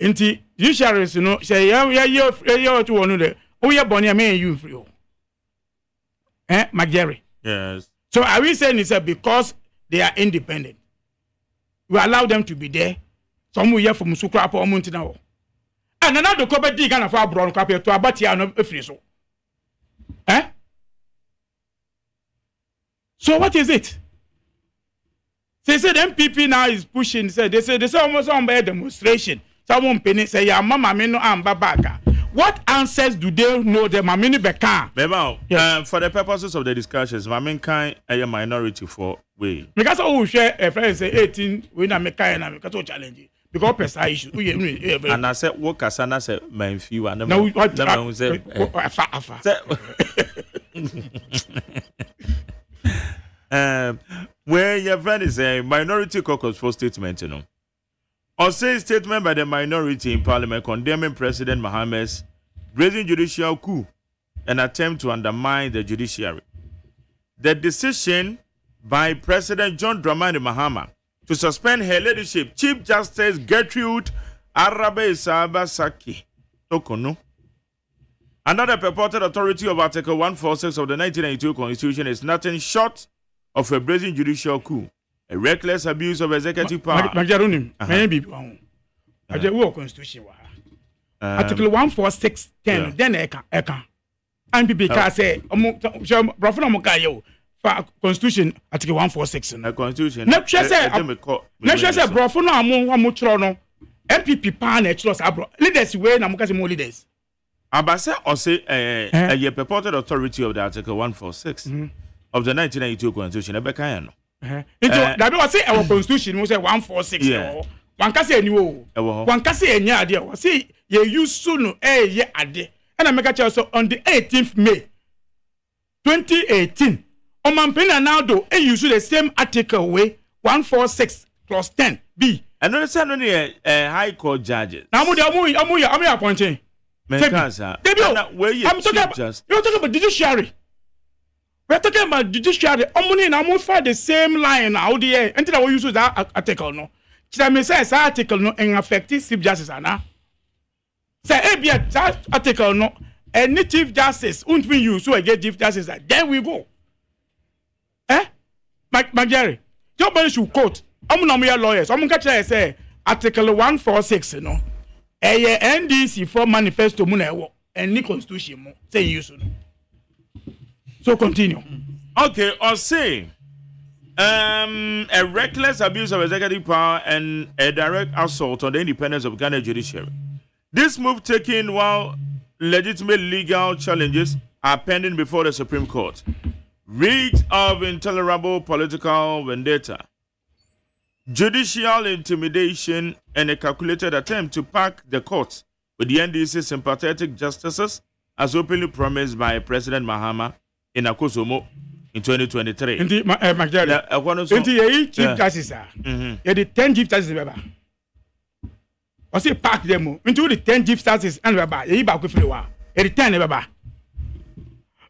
Enti judiciary no say ye to one de. O ye boni am yin free ho. Magere. Yes. So are we saying is because they are independent we allow them to be there? Some we hear from Sukra po omunti na ho. And another ko be di Ghana for abroad ko to abatia no free so. So what is it? They said MPP now is pushing. They say almost on by demonstration. Someone penny say ya mama me no amba baga. What answers do they know the mamini beka? Beba, for the purposes of the discussions, mamin kind a minority for way. Because we share a friend say 18 we na make and make to challenge because pesa issue. And I said work as I said my few and now what say where your friend is a minority caucus for statement, you know. Or say statement by the minority in parliament condemning President Mahama's brazen judicial coup and attempt to undermine the judiciary. The decision by President John Dramani Mahama to suspend her leadership, Chief Justice Gertrude Arabe Saba Saki Tokono. Another purported authority of Article 146 of the 1992 Constitution is nothing short of a brazen judicial coup, a reckless abuse of executive power. Maybe Constitution. Article 146 10 then eka. And people can say Constitution Article 146 no. Constitution. Next say brofo no amu chro no. MPP pa na chro sa bro. Leaders we na mo ka say more leaders. Abase or say a purported authority of the Article 146 of the 1992 Constitution. Ebeka no. That be what say our Constitution we say 146 no. One ka say aniwo. One ka say enya ade. We say ye use sunu ye ade. And I make a tell so on the 18th May 2018 Omampena now do use the same article way 146 plus 10 B. And no say no high court judges. Now I'm appointing. I'm talking about judiciary. We're talking about judiciary. Omuni na mo find the same line out there. Until we use that article no. Chira me say that article no en affect Chief Justice ana. Say that article no any Chief Justice won't be used so get Chief Justice. There we go. Magere. Nobody should quote. I'm lawyers. I'm catch say article 146 no. NDC for manifesto mu na ewo any constitution mo say use no. So continue. Okay, or say a reckless abuse of executive power and a direct assault on the independence of Ghana judiciary. This move taken while legitimate legal challenges are pending before the Supreme Court. Reeks of intolerable political vendetta, judicial intimidation, and a calculated attempt to pack the courts with the NDC sympathetic justices, as openly promised by President Mahama in Akosomo in 2023. Chief Justice, the 10 Chief Justices, I say pack them into the 10 Chief Justices and Baba, the 10 Baba.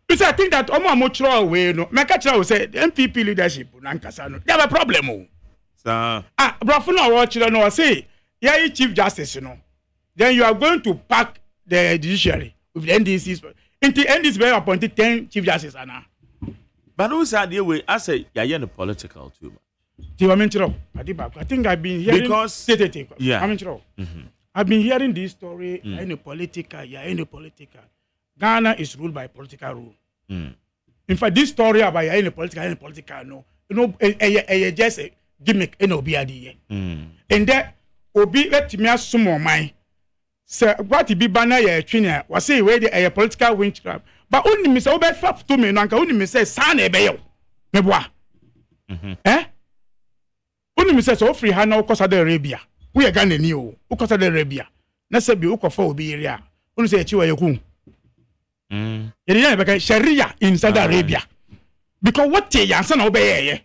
Because I think that Omo Mochro way no, Makacha will say the MPP leadership, they have a problem. Brafuna watch no say, yeah, Chief Justice, you know. Then you are going to pack the judiciary with the NDCs. Into NDCs very appointed 10 Chief Justices, Anna. But who said the way I say, you're political too much. I think I've been hearing because I've been hearing this story in the political, Ghana is ruled by political rule. In fact, this story about in the political, no, you know, just a gimmick in OBID. And that Obi let me ask some more mine. Sir, what be banner ya trainer was say where the political witchcraft. But only Miss Obed flap to me, and only Miss San Ebeo. Mebois. Only Miss so free Hana Costa de Arabia. We are Ghana new, Costa de Arabia. Nasa be Ukofo be area. Only say you are your coon. Sharia in Saudi Arabia. Because what they answer obey,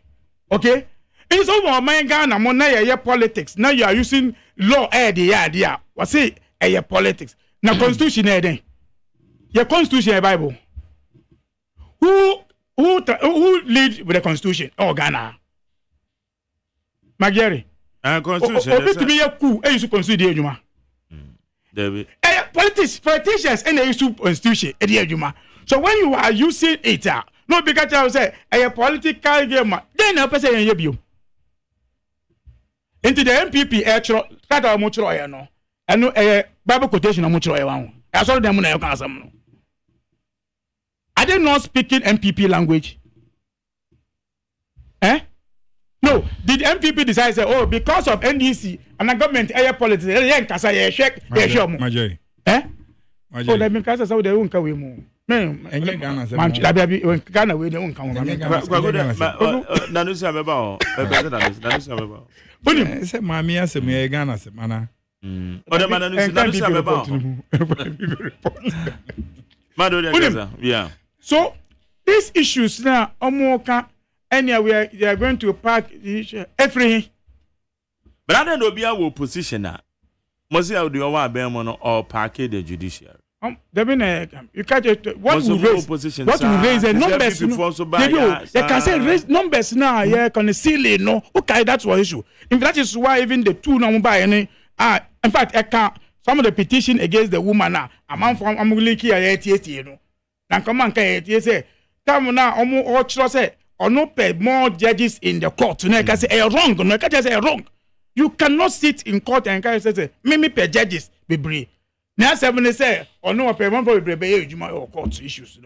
okay? It's over my Ghana, Mona, politics. Now you are using law, the idea. What's it? Politics. Now, constitution, your constitution, Bible. Who lead with the constitution? Oh, Ghana. Magere. Constitution. To be a coup, you should consider you. David. Politicians and the issue constitution. So when you are using it, no, because I say a political game, then a person in you. Into the MPP, that are much lawyer, no. And no Bible quotation of much lawyer. I saw them when I can some. Are they not speaking MPP language? No. Did MPP decide say, oh, because of NDC and the government air politics, they can say shake, Majay. Oh, they make us say they won't come with more. Ghana we don't come. Nanusi abeba. Say mami ase me Ghana se mana. Ode Nanusi abeba. Yeah. So these issues now, Omoka, anywhere they are going to pack the issue everything. But I don't know be our position now. Must you do our bemono or package the judiciary? You can't what will raise opposition. What will raise the numbers? They can say raise numbers now. Yeah, can see no. Okay, that's what issue. In fact, that is why even the two now buy any. In fact, I can some of the petition against the woman now. A man from Amuliki you know. Now come on, say come now. All say or no pay more judges in the court. No, can say wrong. No, can just say wrong. You cannot sit in court and can say me pay judges be brave. Now, 7 say, or no, pay one for the court issues.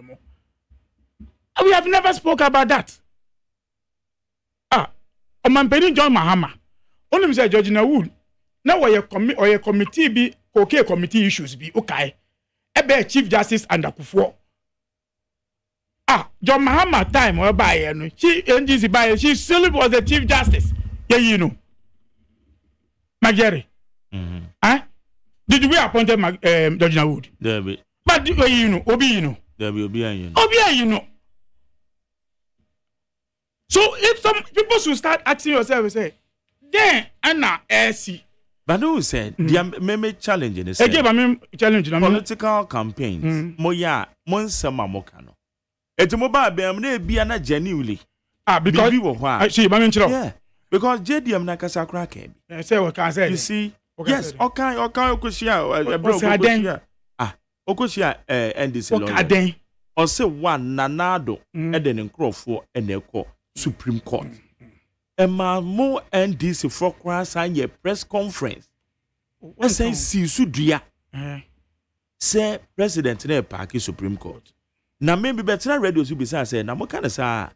We have never spoke about that. Man, Penny John Mahama. Only say Judge Wood. Now, where your committee be okay, committee issues be okay. Ebe Chief Justice and Akufo. John Mahama time whereby she NGC by she still was the Chief Justice. Yeah, you know. Magere. Did we appoint Judge Wood? But you know, Obi, you know. Obi, you know. So if some people should start asking yourself, say, then Anna AC. But who said the meme challenge in the again, challenge political campaigns. Moya, Monsama Mokano. It's a mobile beam, be an genuinely. Because I see, yeah. Because JDM Nakasa crack. Say what can say. You see. Yes, okay, Okoshia. Okoshia and this lawyer. Or say one Nanado and then in Crawford and their court, Supreme Court. And my more and this for class and your press conference. I say, see, Sudria. Say, President in a Supreme Court. Now maybe better radio should be say na mo kind of say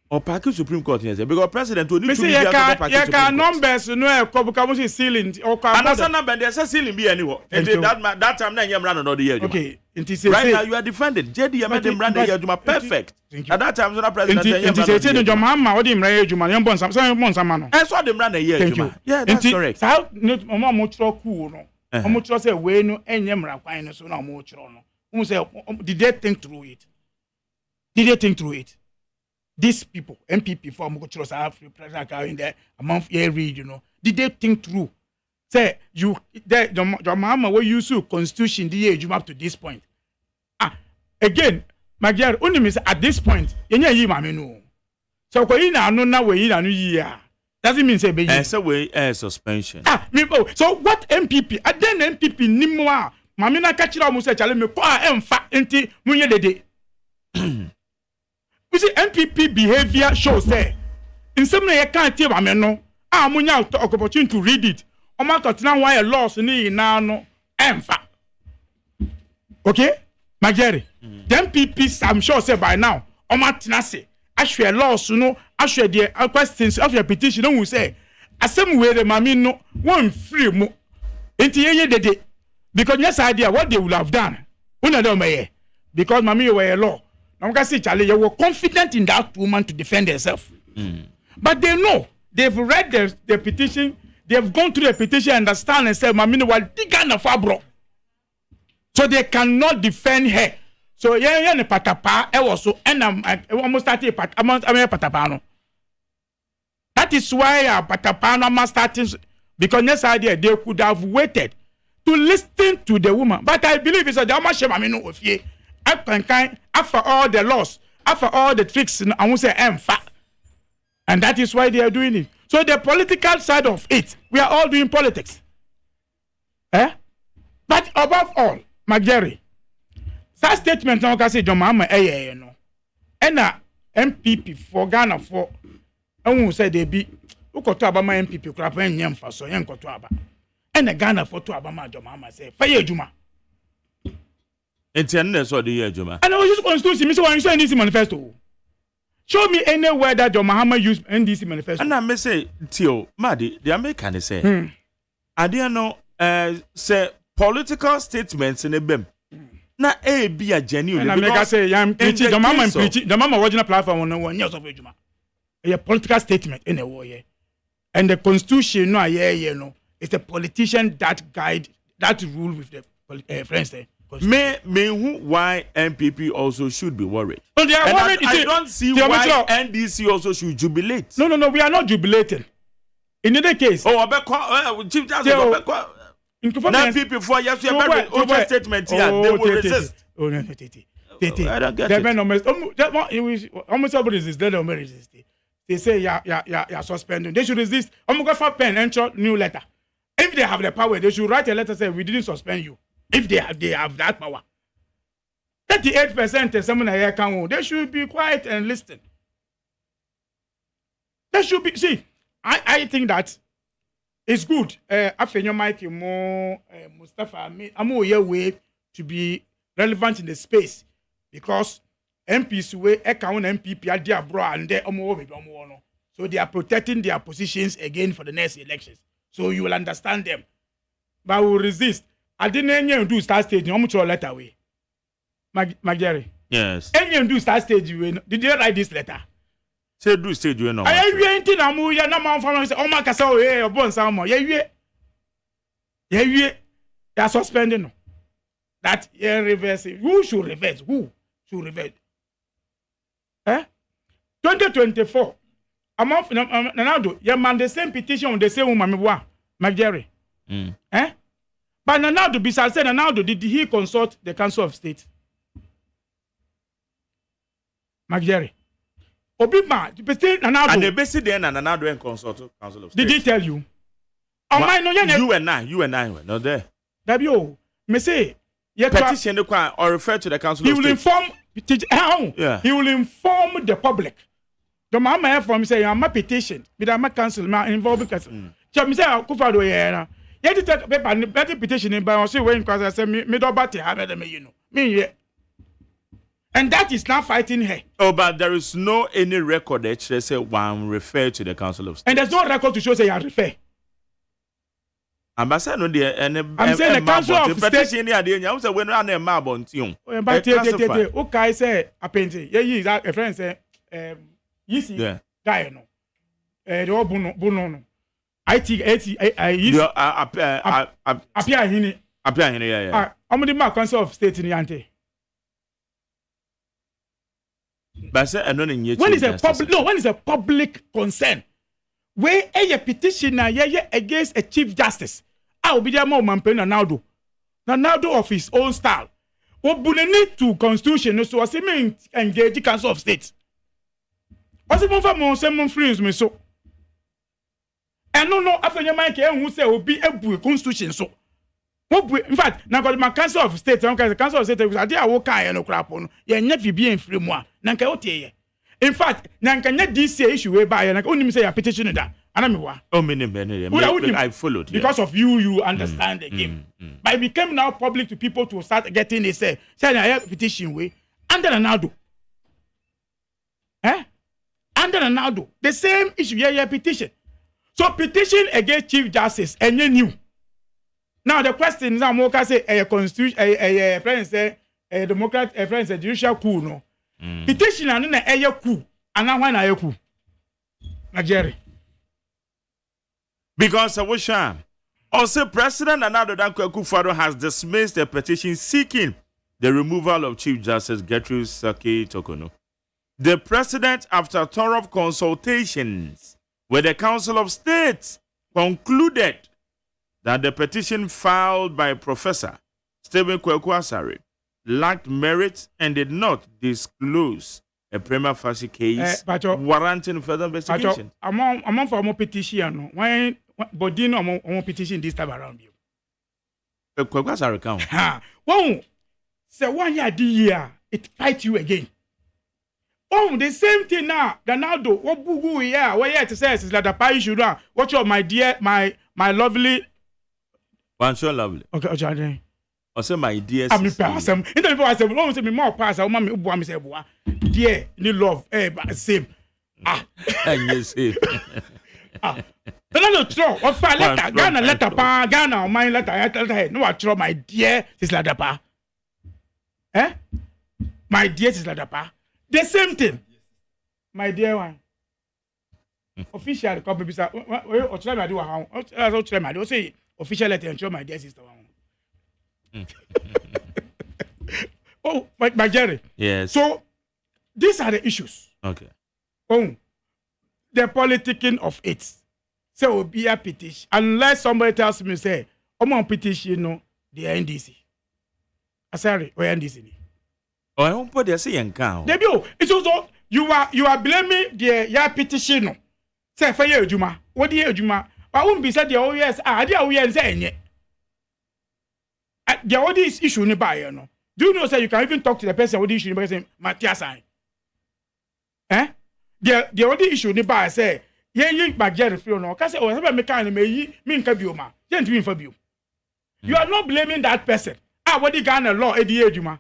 or package Supreme Court yes because president will need to be the numbers no e ko buka mo ceiling or ka and number there's a ceiling be anywhere that time na yam run another year okay right now you are defending JD you made them run the year perfect at that time so president yam run the mama o dem run ejuma yam bon sama no e so dem run the year ejuma yeah that's correct so mo chro cool no mo chro say we no enyem ra kwan no so na mo chro no mo say did they think through it these people, MPP from Mukuchros Africa in there among every did they think through? Say your mama will use your constitution the age up to this point. Again, my dear, only miss at this point, you know. So no way in year. Doesn't mean say suspension. So what MPP? And then MPP nimwa. Mamina kachira musa chale me kwa emfa enti munye dede. You see, MPP behavior shows say in some way you can't tell no. Munya opportunity to read it. Oma katina why a loss ni na no emfa. Okay? Magere. The MPP I'm sure say by now. Oma tinase. Ashwe loss no. Ashwe the questions of your petition no will say. Asem way the mami no one free mo. Enti ye dede. Because yes idea what they would have done. Una do me because mami were a law. Now, Charlie, you were confident in that woman to defend herself. But they know. They've read the petition. They've gone through the petition, understand, and said, Mamini, was digana fabro. So they cannot defend her. So, yeah, patapa, also, and I'm almost started patapano. That is why patapano must start, because next idea, they could have waited to listen to the woman. But I believe it's a Damashe Mamino of ye. After all the laws, after all the tricks, I won't say and that is why they are doing it. So the political side of it, we are all doing politics. But above all, Magere, that statement now can say John Mama no. And MPP for Ghana for I won't say they be who got to my MPP crap and yam for so young got to Abba. And the Ghana for to Abama John Mama say, Fire Juma. It's so the year, Juma. And I was just going to see Mr. NDC manifesto. Show me anywhere that John Mahama used NDC manifesto. And I may say, Tio, Maddy, the American say, I didn't know, say political statements in a BEM. Na be a genuine. And I say, I'm preaching, the Mama preaching, the Mama original platform on 1 year of Juma. A political statement in a way. And the constitution, no, it's a politician that guide, that rule with the friends there. May why MPP also should be worried. No, they are worried. I don't see why NDC also should jubilate. No, we are not jubilating. In either case. Chief Justice, NPP for yes, you have over statement here. They will resist. Oh no, I don't get it. Almost everybody resist. They don't resist. They say, yeah, suspending. They should resist. I'm going for pen and short new letter. If they have the power, they should write a letter saying we didn't suspend you. If they have that power. 38% someone here can they should be quiet and listen. They should be see. I think that it's good. After your mic more Mustafa, I'm here way to be relevant in the space because MPs way account MPP are there bro and they so they are protecting their positions again for the next elections. So you will understand them. But we will resist. I didn't do start stage. How much your letter way? Magere. Yes. Any do start stage. Did you write this letter? Say do stage you know. I ain't na ya na man from say oh my kasa o your bon samo. Yeah. They are suspending no. That reverse. Who should reverse? Who should reverse? 2024. Among Nanado, you man the same petition on the same woman Magere. But Nanado, besides Nanado, did he consult the Council of State? Magere. Obima, Nanado. And the basic then Nanado and consult Council of State. Did he tell you? You and I were not there. W. Me say, petition or refer to the Council of State. He will inform. Yeah. He will inform the public. The mama from say I'm a petition, but I'm a council, my involved council. So me say Kufado yeah. You take paper and better petition in by say when cause I say me do bati have them you know. Me yeah. And that is now fighting her. Oh, but there is no any record that says one refer to the Council of State. And there's no record to show say you refer. I'm saying no dear, and I'm saying the Council of State. Petition the idea. I'm saying when I am about you. But okay, say a painting. Yeah, a friend say, yeah, guy no. The all bono. Appear hini. Yeah. I'm the Council of State in the ante. But say when is a public when is a public concern where a petition against a chief justice will be there more man of his own style what need to constitution so as mean engage the Council of State what's it for more some friends me so and no after your mind who say will be a constitution so in fact, now got my Council of State, the Council of State, I did a walk no crap on, ye never be in free moi, Nanka. In fact, Nanka this issue whereby I only say a petition that, and I'm one. Oh, I followed because of you understand the game. But it became now public to people to start getting they say I have petition way, under Ronaldo. Under Ronaldo, the same issue, petition. So petition against Chief Justice, and you knew. Now the question is, I'm going to say a constitution, a friend say a Democrat, a friend say judicial coup no. Petition and then a coup, and now when I coup, Nigeria. Because I wish also President Nana Akufo-Addo has dismissed a petition seeking the removal of Chief Justice Gertrude Saki Tokono. The President, after thorough consultations with the Council of State, concluded that the petition filed by Professor Stephen Kwaku Asare lacked merit and did not disclose a prima facie case warranting further investigation. I'm for more petition. When Bodino more petition this time around you. Kwaku Asare count. Well, so 1 year, it fight you again. Oh, the same thing now. Ronaldo, what boo yeah, what yeah to say is that the pie should watch out, my dear, my lovely. One so lovely. Okay, I say my dear. I'm passing. Interview I said, "Won't say me more pass." I want me to say, "Boy, dear, you love, same." Yes, same. No, throw. What file letter? Ghana letter, pa. Ghana or mine letter. No, I throw my dear. This letter, pa. My dear, this letter, pa. The same thing. My dear one. Official copy. Bisa. Or try my do how? Or try my do say. Official letter and show my dear sister. Oh, my Jerry. Yes. So these are the issues. Okay. Oh, the politicking of it. So will be a petition unless somebody tells me say, "I'm on petition no the NDC." Sorry, or NDC. Oh, I won't put the saying count. It's also you are blaming the petition no. Say for you, Juma. What do you Juma? I won't be said the OES. I did saying it. The all this issue in the no. Do you know say you can even talk to the person with the issue by saying Matthias? The all the issue in the say, yeah, back Jerry feel no. Cause oh, I make kind of me interview ma. You are not blaming that person. What the Ghana law edi Juma.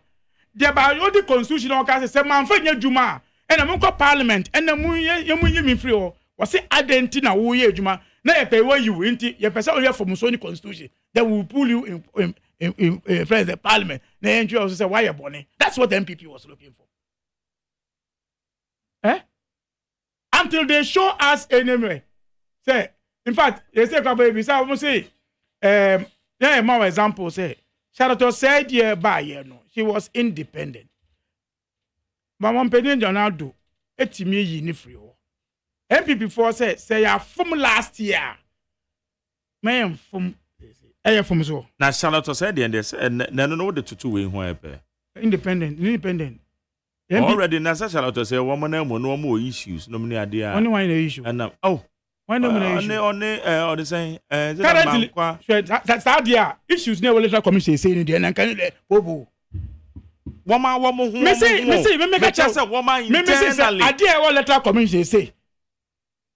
The by all the constitutional case say man for Juma. And I'm go parliament and the mu free o. Was say identity na wo ye Juma. Now you pay where you inti your person here from Musoni constitution that will pull you in friends the parliament. Now you also say why you born. That's what the MPP was looking for. Until they show us anyway. Say, in fact, they say baby, say almost say yeah, more example say Charlotte said by no, she was independent. But one penny Ronaldo, etimi yi ni free. MPP for say ya from last year. Man from from so. Now Charlotte said and they said no the tutu we ho epe. Independent. Already na Charlotte say woman no more issues no many idea. Only one issue. And why no issue? On the saying currently that's that issues never electoral commission say in the and can bobo. Woman me say me make a woman internally. Idea what electoral commission say.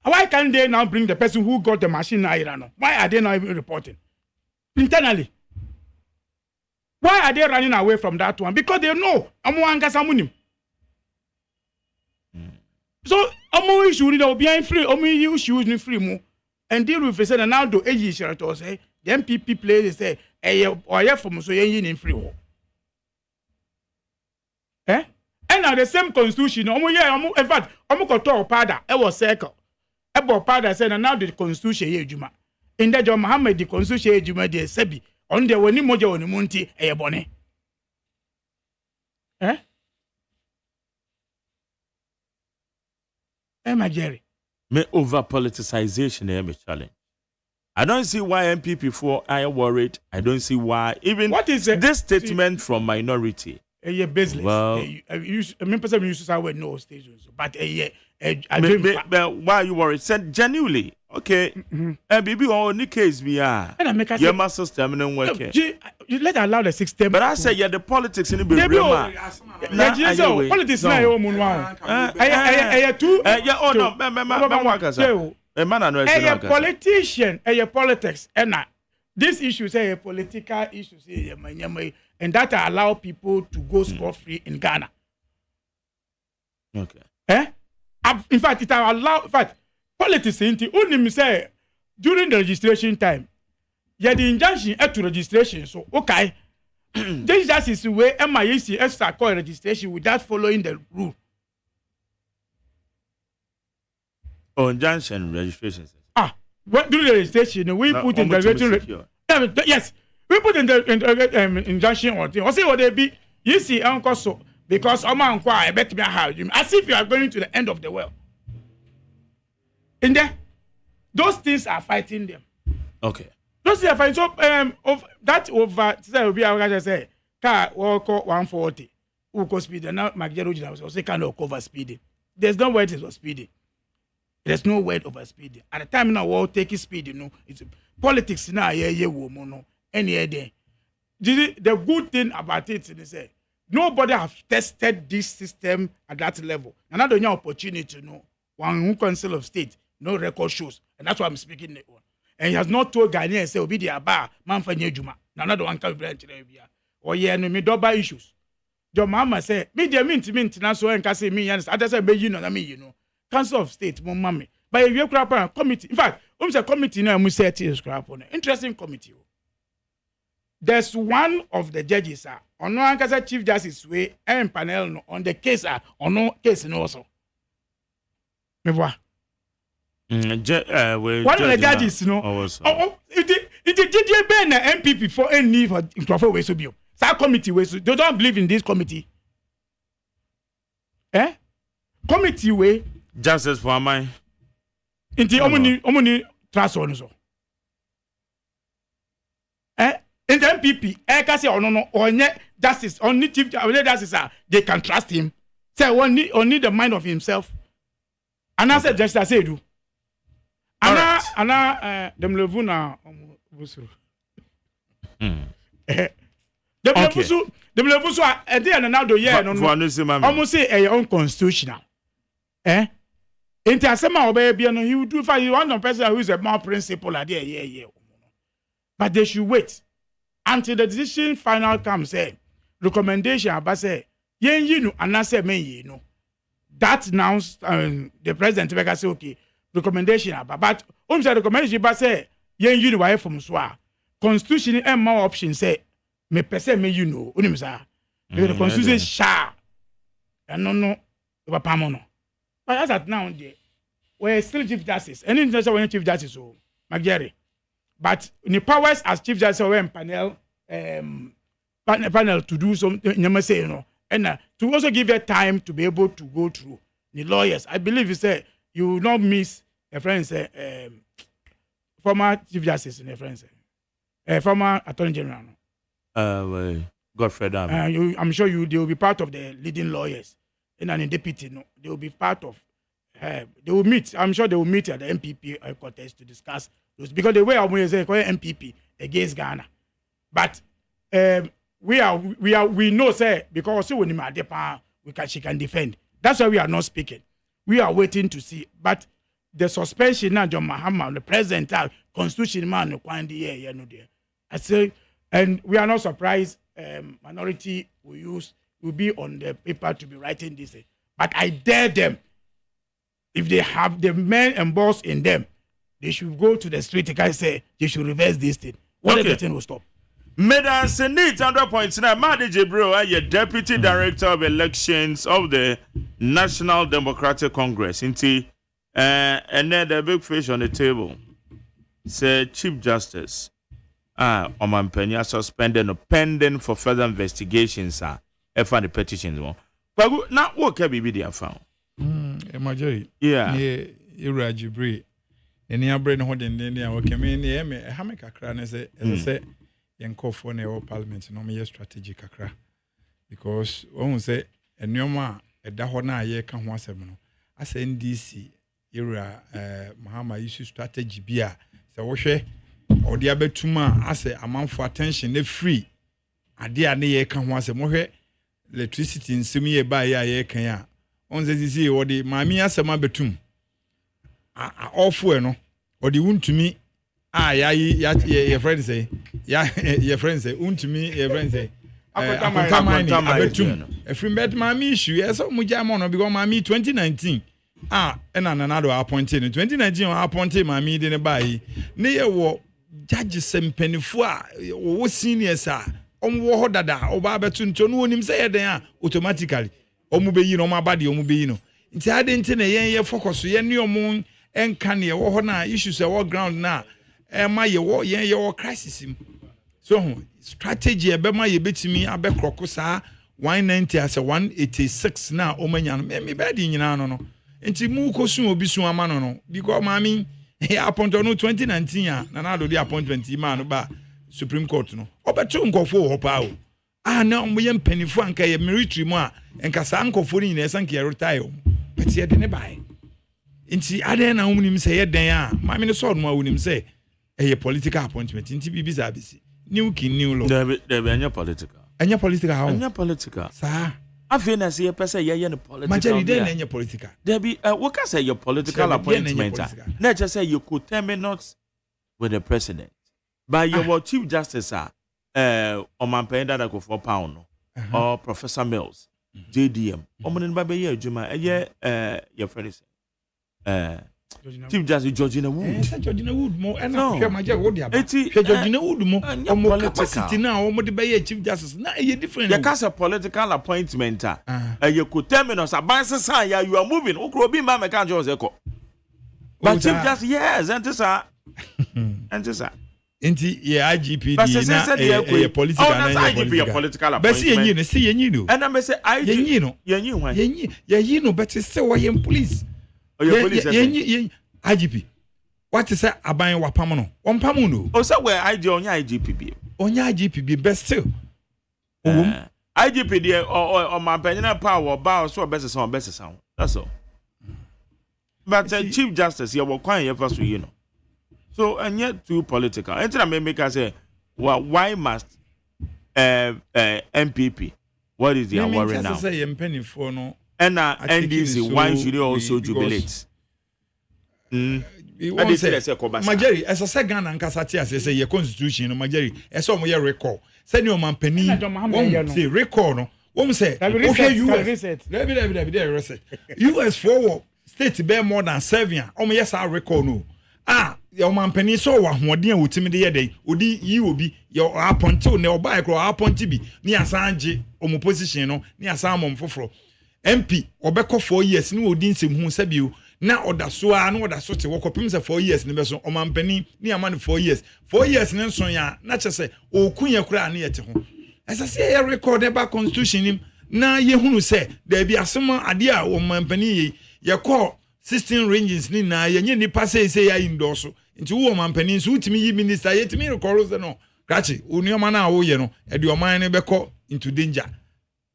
Why can't they now bring the person who got the machine now? Why are they not even reporting? Internally. Why are they running away from that one? Because they know. So omo issue ni obi an free omo issue ni free mu and deal with say now do eji share to say the MPP play say oye from so yen ni free ho. And now the same constitution omo in fact omo ko to pada e was circle. E bo pada say now the constitution ye adwuma. In that John Muhammad the constitution ye adwuma dey sebi on the woni moja woni munti e bone. Jerry. Me over politicization me challenge. I don't see why MPP for are worried. I don't see why even what is this statement from minority. Yeah, business. Well, I mean, person use to say no stations, but why are you worried? Said genuinely. Okay. Baby, on the case we are. And I make your master system and work. You let allow the system. But I say yeah, the politics in the baby. Politics now. A politician, a politics, and this issue say a political issue, and that allow people to go scot free in Ghana. Okay. In fact, it allow. In fact, politics only say during the registration time, yeah, the injunction to registration. So okay, this just is the way MIC extra call registration without following the rule. Injunction registration. During the registration, we put in the registration. Yes, we put in the injunction or thing. Or say what they be. You see, Uncle so because Oman I bet me how as if you are going to the end of the world. In there, those things are fighting them. Okay. Those things are fighting. So that will be our say car walk 140. Who go speed now? Magdalene was say kind of cover speeding. There's no way it was speeding. There's no word over speed. At the time now, we'll take speed, it's politics now, woman, any day. The good thing about it is that nobody have tested this system at that level. And I don't have opportunity to know one council of state, no record shows. And that's why I'm speaking that one. And he has not told Ghanaians say, Obi the Aba, man for Juma. Now, another one can branch or me double issues. Your mama say, me, dear mint, now so and can say me, and I just say, you know. Council of State, my mommy. But if you crap on committee, in fact, a committee now, we say it is crap on it. Interesting committee. There's one of the judges, on no Ankasa Chief Justice way and panel on the case, or no case no also. Me voir. One of the judges, it did Ben MPP for any for Crawford way so be. That committee way so they don't believe in this committee. Committee way. Justice for my. Inti omuni trust on so. In the MPP, can say no onye justice only chief justice they can trust him. Say only the mind of himself. And I said justice say do. Ana dem levu na busu. Dem levu so e dey na do year no. Almost say unconstitutional. Into asema obey no, he will do for you one person who is a more principle at there. But they should wait until the decision final comes. Say recommendation about say yen you know and say men you know. That now the president will say okay recommendation about but say recommendation about say yen you know why from so constitution and more option say me person me you know unim say the constitution sha and no pamono. But as at now, we're still Chief Justice. Any international Chief Justice, so Magere. But the powers as Chief Justice or panel to do something, and to also give her time to be able to go through the lawyers. I believe you say you will not miss a friend say former Chief Justice in a friend say former Attorney General. Godfrey I'm sure they will be part of the leading lawyers. And a deputy, they will be part of. They will meet. I'm sure they will meet at the MPP headquarters to discuss those because the way I'm going to say MPP against Ghana, but we know say because she can defend. That's why we are not speaking. We are waiting to see. But the suspension now, John Mahama, the president, constitution man, I say, and we are not surprised. Minority will be on the paper to be writing this. But I dare them. if they have the men and boss in them, they should go to the street and say they should reverse this thing. Everything will stop. Medan Senate 100.9 Madi Jibril, your Deputy Director of Elections of the National Democratic Congress. And then the big fish on the table. Say Chief Justice Oman Penya suspended pending for further investigations. If the petitions won. But now what can be the found? Majority. Yeah. Ira Jibril. And your brain holding the Hamaka Kran say Yankofo ne parliament no me strategic kakra because one say enoma eda ho na ye ka ho asem no asa NDC era Mahama issue strategy bia se wo hwe odi abetuma asa amanfo attention na free ade a ne ye ka ho asem wo hwe electricity nsem ye ba ye kan a on say sisi odi maami asem abetum a ofo no odi wuntumi your friend say your friend say untumi your friend say abetum efrim bet mami issue yes muja mo no because mami 2019 nanado appointed in 2019 appointed mami de ne bai ne ye wo judge sempenifo a wo seniors a omwo ho dada oba betu nto no onim say yeden a automatically omu beyi no mabade omu beyi no nti ade nti ne ye focus ye ne omu enka ne wo ho na issues e wo ground na ma ye wo crisis so strategy be ma ye betimi abekroko saa 190 as 186 na o manya no me be di nyina no nti mu kosu obi su ama no because mami appoint no 2019 na do the appointment ma no ba Supreme Court no obeto nkofo ho pa o na mo ye mpanifo anka ye military mu a enka saa nkofo ni na esanka ye retire o but ye de ne bai nti ade na umunim se ye den a mami no so no awunim se a political appointment in TBB service. New king, new law. There be any political. Any political how? Any political. Sir. I feel as a person, yeah, political. Majority then any political. There be what can say your political appointment. Not just say you could terminate with the president. But your Chief Justice, Oman Penda that go £4 or Professor Mills, JDM. Oman Baby, Juma, your friend Chief Justice Georgina Wood. Georgina Wood more and no. Georgina Wood more capacity now. Omo de be Chief Justice. Na e different. You cast a political appointment. You could terminus. Abansa you are moving. Okrobi ma me kan jo zeko. But Chief Justice yes, and this and this Inti ye IGP na e political na political appointment. But see yenyi no. And I say yenyi no. Yenyi no but say why police. IGP. What is that? Aban wapamono. Wampamuno. Oh, so where IG on IGP? On IGP, best still. IGP there or my penina power bow so best sound. That's all. But Chief Justice, you were quiet first, you know. So and yet too political. And then I may make us say, well, why must MPP? What is their worry now? Say penny for no. And NDC, why should you also jubilate? Majeri, as a second and Cassatia says, your constitution, Majeri, as some way recall. Send your man penny, say recall. No, one say, okay, US forward state bear more than 7. Yes, I recall. No, your man penny so what dear with me the other day, would you will be your appoint to no bike or appoint to be near Sanji, opposition, near Salmon for. MP obeko 4 years ni odin sem hu sabiu na oda so a na oda so te wokopim se 4 years ni beso omampani ni amani 4 years ni nso ya na chese okunya kura na yete ho esase ye record eba constitution nim na ye hunu se da bi asema ade a omampani ye call 16 ranges ni na ye nye nipa se ya indoso nti wo omampani nso utimi yi minister ye timi record se no kachi unioma na wo ye no e de oman ne beko into danger.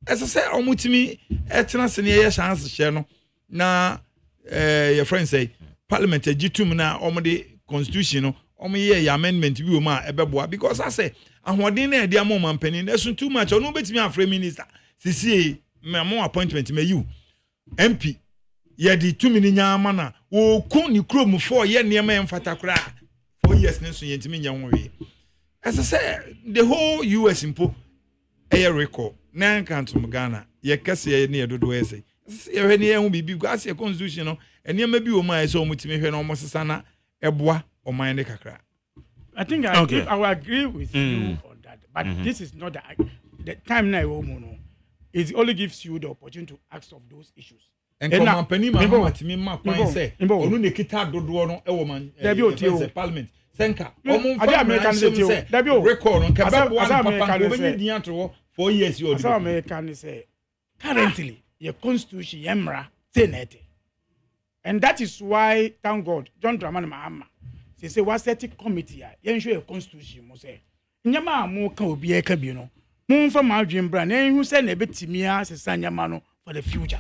As I say, omutimi etna sene ye chance share no na your friend say parliament agitum na omde constitution no omoye amendment bi o ma ebeboa because I say ahoden na e dia mo mampani na so too much onu betimi afre minister sisi me mo appointment me you MP ye di 2 mini nyama na wo ku ni krom 4 ye ne ma emfata kra 4 years ne so yentimi nya ho we as I say the whole US impo a record nan kantum Ghana ye kase ye ne dodo ese ye hwe ne hu bibi gu ase constitution no enema bi o ma so omutimi hwe na omosesa na eboa oman ne kakra. I think I will agree with you on that, but this is not the time now. It only gives you the opportunity to ask of those issues. And company ma matimi ma kwan say onu ne kita dodo no e wo man parliament senka omo fa American say record on kaba one papa go be di anto 4 years you so American say currently your constitution yemra say net. And that is why, thank God, John Dramani Mahama say what set committee yen show a constitution mo say nyama mo ka obi e ka bi no mo fa ma adwen bra na hu say na betimi asesa nyama no for the future.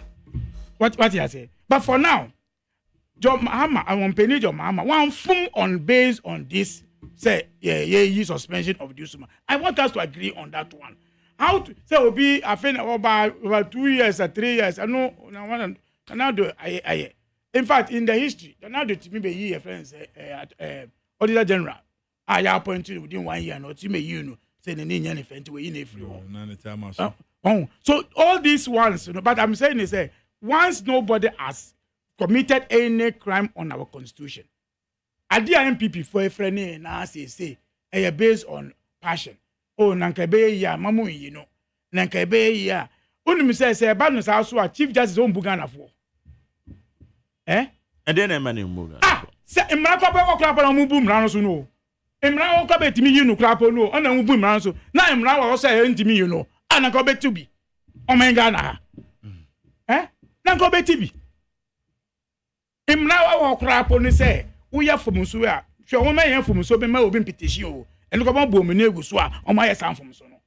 What you say? But for now, John Mahama, I want penny John Mahama one form on based on this say suspension of this woman. I want us to agree on that one. How to say obi afin about 2 years or 3 years. I know now do I in fact, in the history, now that me be your friends, Auditor General, I appointed within 1 year, not to me, you know, saying an Indian event we in a free so all these ones, but I'm saying is, once nobody has committed any crime on our constitution, I dear MPP for a friend and I say, based on passion. Oh, Nankabe ya, Mamu, you know, Nankabe ya. Only say, Banus also Chief Justice on Bugana for. And then a man in Muga. Say, Imraka clap on Mubum Ranoso, no. Imra Okabe to me, you know, clap on no, and then Mubum Ranoso. Now Imra also saying to me, you know, and I go back to be. Oh my God, now go back to be. Imra clap on the say, we are from Musua, show woman from Musobe, my open petition, and go on boom in Negusua, on my son from Sono.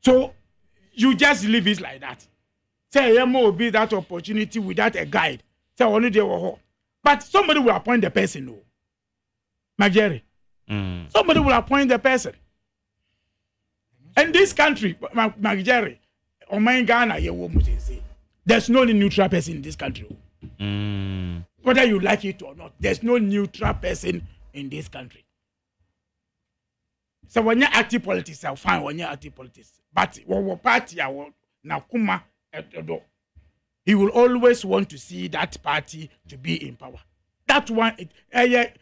So you just leave it like that. Say, there will be that opportunity without a guide. Say, only they were home. But somebody will appoint the person, no. Jerry. Somebody will appoint the person. And this country, Jerry, or my Ghana, you will say, there's no neutral person in this country. Whether you like it or not, there's no neutral person in this country. So when you're active politics, I'll find when you're active politics. But when party, I will now come. He will always want to see that party to be in power. That one, idea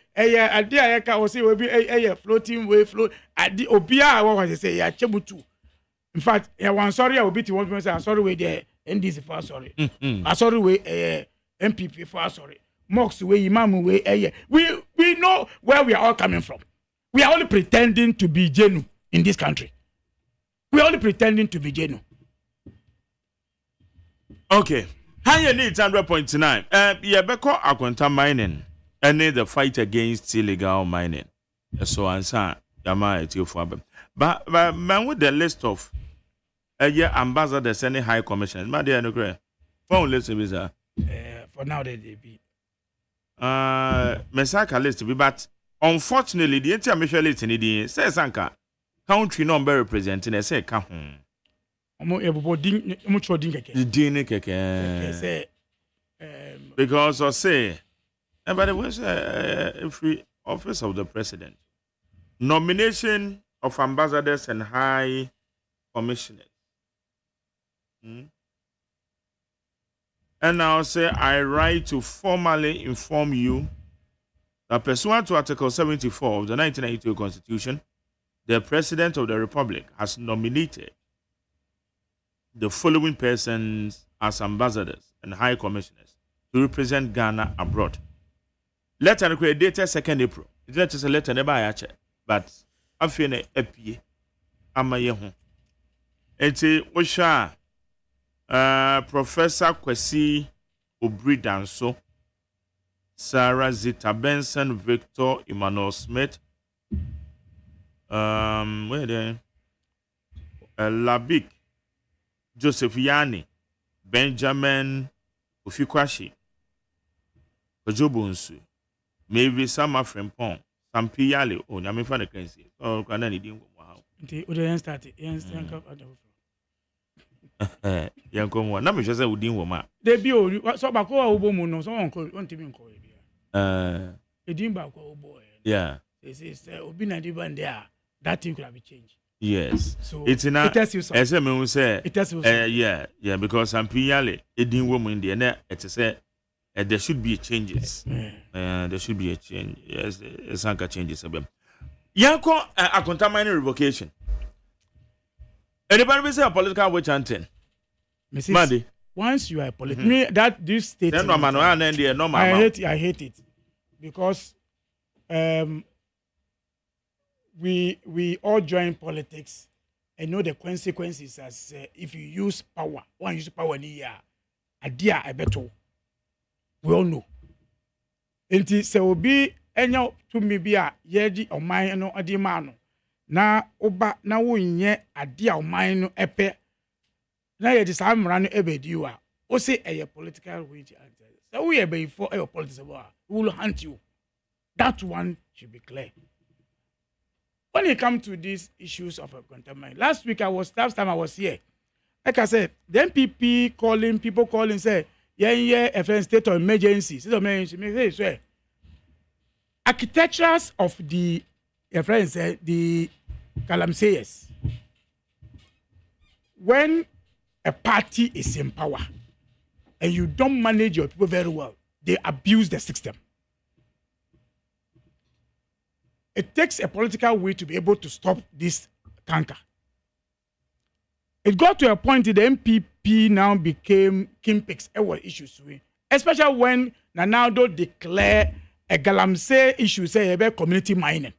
will say will be a floating way float. Obia, what was I say? Yeah, Chebutu. In fact, I'm sorry, I will be to one person. I'm sorry, with the NDC for sorry. I'm sorry, with MPP for sorry. Mox way, Imam way. We know where we are all coming from. We are only pretending to be genuine in this country. We are only pretending to be genuine. Okay. How you need 100.9? Yeah, because Akwanta mining and the fight against illegal mining. So answer Yama at you for but man with the list of ambassadors and high commissioners, my dear, no great. Phone list is for now they be. Mesaka list be, but unfortunately, the international list in the says Sanka country number representing a say come. Because I say, but it was a free office of the president, nomination of ambassadors and high commissioners. And now say, I write to formally inform you that pursuant to Article 74 of the 1992 Constitution, the President of the Republic has nominated the following persons as ambassadors and high commissioners to represent Ghana abroad. Letter dated 2nd April. It is a letter never I check, but I feel a PA. I'm a young. It's a Osha Professor Kwesi Obridanso, Sarah Zita Benson, Victor Emmanuel Smith, where there? Labik. Joseph Yani, Benjamin Ofikwashi, Ojobunsu, maybe some Frimpon, some Piali, or Yamifa the Crazy. Oh, can I need you? Wow. The started. Young come one. Now, just a woodin woman. They be so back over Obomo, so uncle, want to be called. A dimba boy. Yeah. They say, Obina Diban there, that thing could have been changed. Yes, so it's in it tells you something. As a say, it tells you something. Yeah, because some Piale, a dean woman in the net, it's a say, there should be changes. There should be a change. Yes, some changes. Yanko a contaminated revocation. Anybody say a political witch hunting? Mrs. Once you are a politician, that this statement. I hate it because we all join politics and know the consequences as if you use power. One use power in a year, a dear I bet all. We all know. And so will be any to me be a yedi or mine no adimano. Na oba na wo nye ade a man no epe na ye dis amra no ebediwa o say a political wage so we be for a politics we will hunt you. That one should be clear. When it comes to these issues of a contaminant, last time I was here, like I said, the MPP people calling say a state of emergency. Say architectures of the the Galamseyers. When a party is in power and you don't manage your people very well, they abuse the system. It takes a political will to be able to stop this canker. It got to a point that the MPP now became kingpicks issues, especially when Nanado declared a Galamsey issue, say about community mining.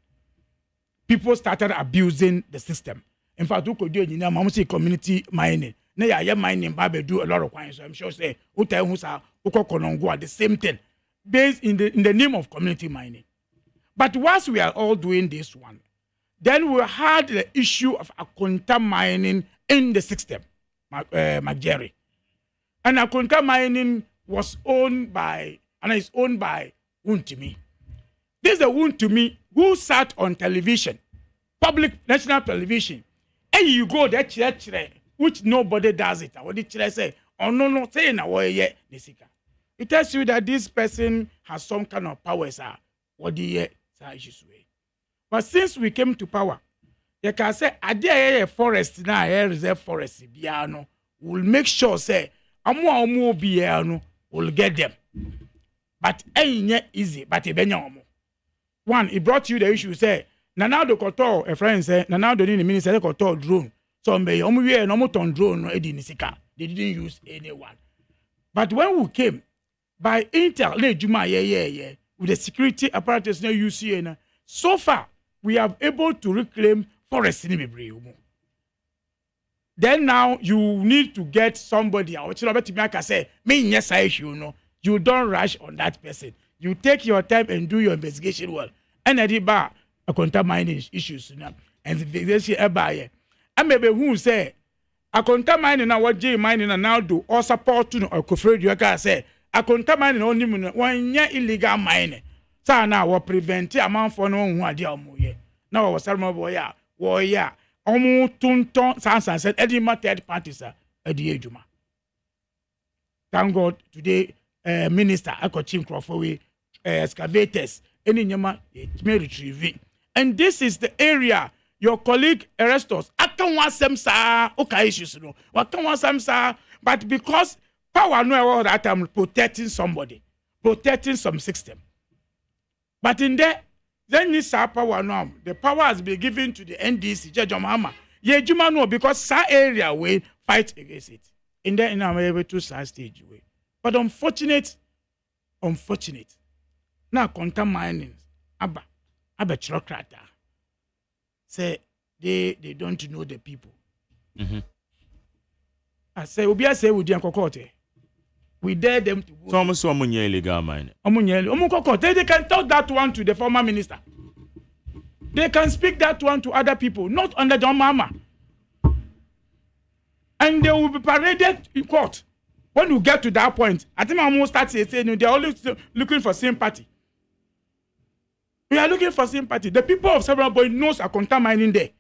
People started abusing the system. In fact, who could do it? Community mining. Now, yeah, mining, Babe do a lot of crimes. So I'm sure say, the same thing, based in the name of community mining. But once we are all doing this one, then we had the issue of Akonta mining in the system, McJerry. And Akonta mining was owned by, and is owned by Wuntumi. This is the Wuntumi who sat on television, public national television, and you go there, which nobody does it. What did say? Oh no, say na way Nisika. It tells you that this person has some kind of powers. What do you issues way? But since we came to power, you can say, a forest now, a reserve forest, biano, will make sure say, amu biano will get them. But ain't easy, but a one, it brought you the issue, say, now the koto, a friend say, now the minister koto drone. So may no drone no edinisika. They didn't use anyone. But when we came, by Intel, Juma, with the security apparatus now you see, so far we are able to reclaim forests in Ibebre. Then now you need to get somebody. I say, me yes, I issue no. You don't rush on that person. You take your time and do your investigation well. And at the bar, a contaminating issues now. And the investigation about I maybe who say a contaminating now what J mining and now do or support to or Kofred you say a contaminating only one year illegal mining. So now what prevent a man for no one dear moye. Now I was some boy, warrior, almost 2 tons, and said Eddie third parties at the Ejuma. Thank God today, Minister Akochin Crawford, excavators, any nyama may retrieve. And this is the area your colleague Erastus, I can't want some sir, okay, issues, no, what can want some sir, but because power no that I'm protecting somebody, protecting some system. But in there, then this power now, the power has been given to the NDC, Judge Omama. Yeah, you know, because that area will fight against it. In there, I'm able to stage way. But unfortunate. Now, contact mining, Abba bureaucrat. Say they don't know the people. Mm-hmm. I say, Obia say we didn't cocote. We dare them to go. Some illegal mining. They can talk that one to the former minister. They can speak that one to other people, not under John Mama. And they will be paraded in court. When you get to that point, I think I'm going to start saying they're always looking for sympathy. We are looking for sympathy. The people of Samurai Boy knows are contaminating there.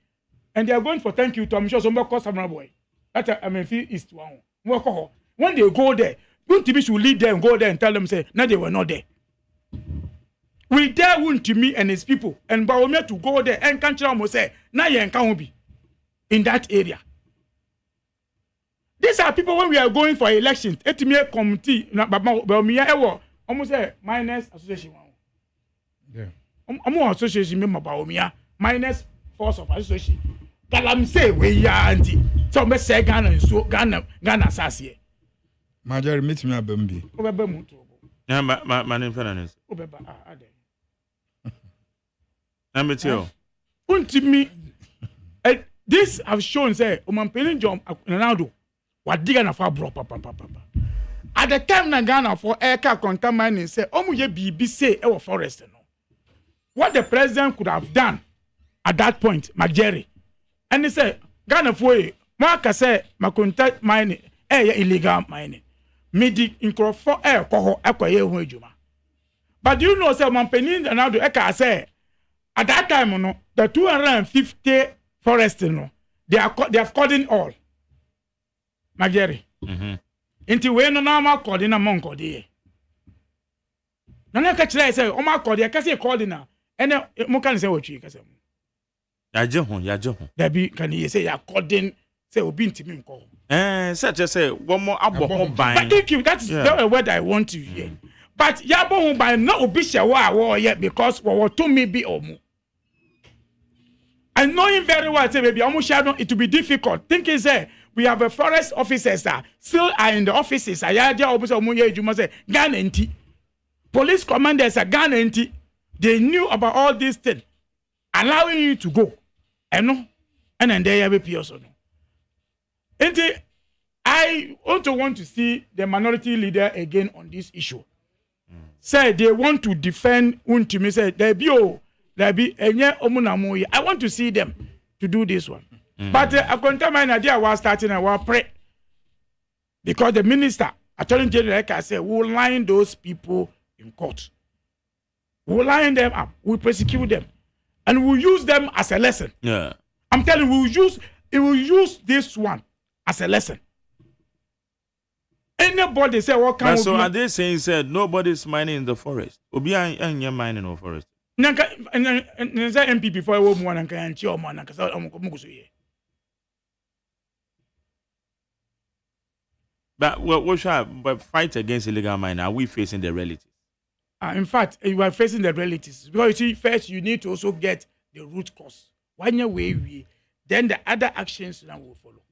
And they are going for thank you to I'm sure somebody call Samurai Boy. That's East one. When they go there, Wuntimi should lead them, go there and tell them, say, no, they were not there. We dare Wuntimi and his people, and Baomia to go there and Kanchram say, now you can't be in that area. These are people when we are going for elections. Etimie committee, almost say minus association. Yeah. Almost association member Baomia minus force of association. Galamsey we ya anti. So me say Ghana so Ghana sasiye. Major meet me abembi. Obebe mu to. Yeah, my name Fernandez. Obeba ade. I'm with you. Untimi this have shown say Omampelin John Ronaldo what diga na for bro papa. At the time na Ghana for aircar contamination say omuye bibi say e forest no. What the president could have done at that point, Majeri. And he said, Ghana for Marka say makunta mining illegal mining. Midi inkrofo koho ekwaye hu ejuma. But you know say Omampelin Ronaldo eka say at that time no the 250 forests no they have called in all. Majeri. Inti we no normal called in among called here. Nana kachira say o ma called here kasi called in na ene mo kan say wotwi kasa mu. Ya je ho. There be can you say ya called in say obi ntimi nko. Such as say one more abo ban. But thank you, that's the word I want to hear. But ya bo ho ban na obi shewa wo yet because wo to me be omu. I know him very well say maybe almost shadow it will be difficult. Think is say we have a forest officers that still are in the offices. Ayadia officer omunye ejuma say Ghana enti. Police commanders are Ghana enti. They knew about all these things, allowing you to go. And then they have a PSO. No. Enti, I also want to see the minority leader again on this issue. Say they want to defend Untimi. Say there be enye omunamoye. I want to see them to do this one. But I contact my idea was starting and was pray because the minister, Attorney General, like I said, will line those people in court. We'll line them up. We'll prosecute them, and we'll use them as a lesson. Yeah, I'm telling you, we'll use this one as a lesson. Anybody say what kind? So are they saying said nobody's mining in the forest? Obi an mining in the forest. Nanka MP before I won't want to can't your man because I'm But what should but fight against illegal mining? Are we facing the realities? In fact, you are facing the realities because you see, first you need to also get the root cause. When you way, then the other actions now will follow.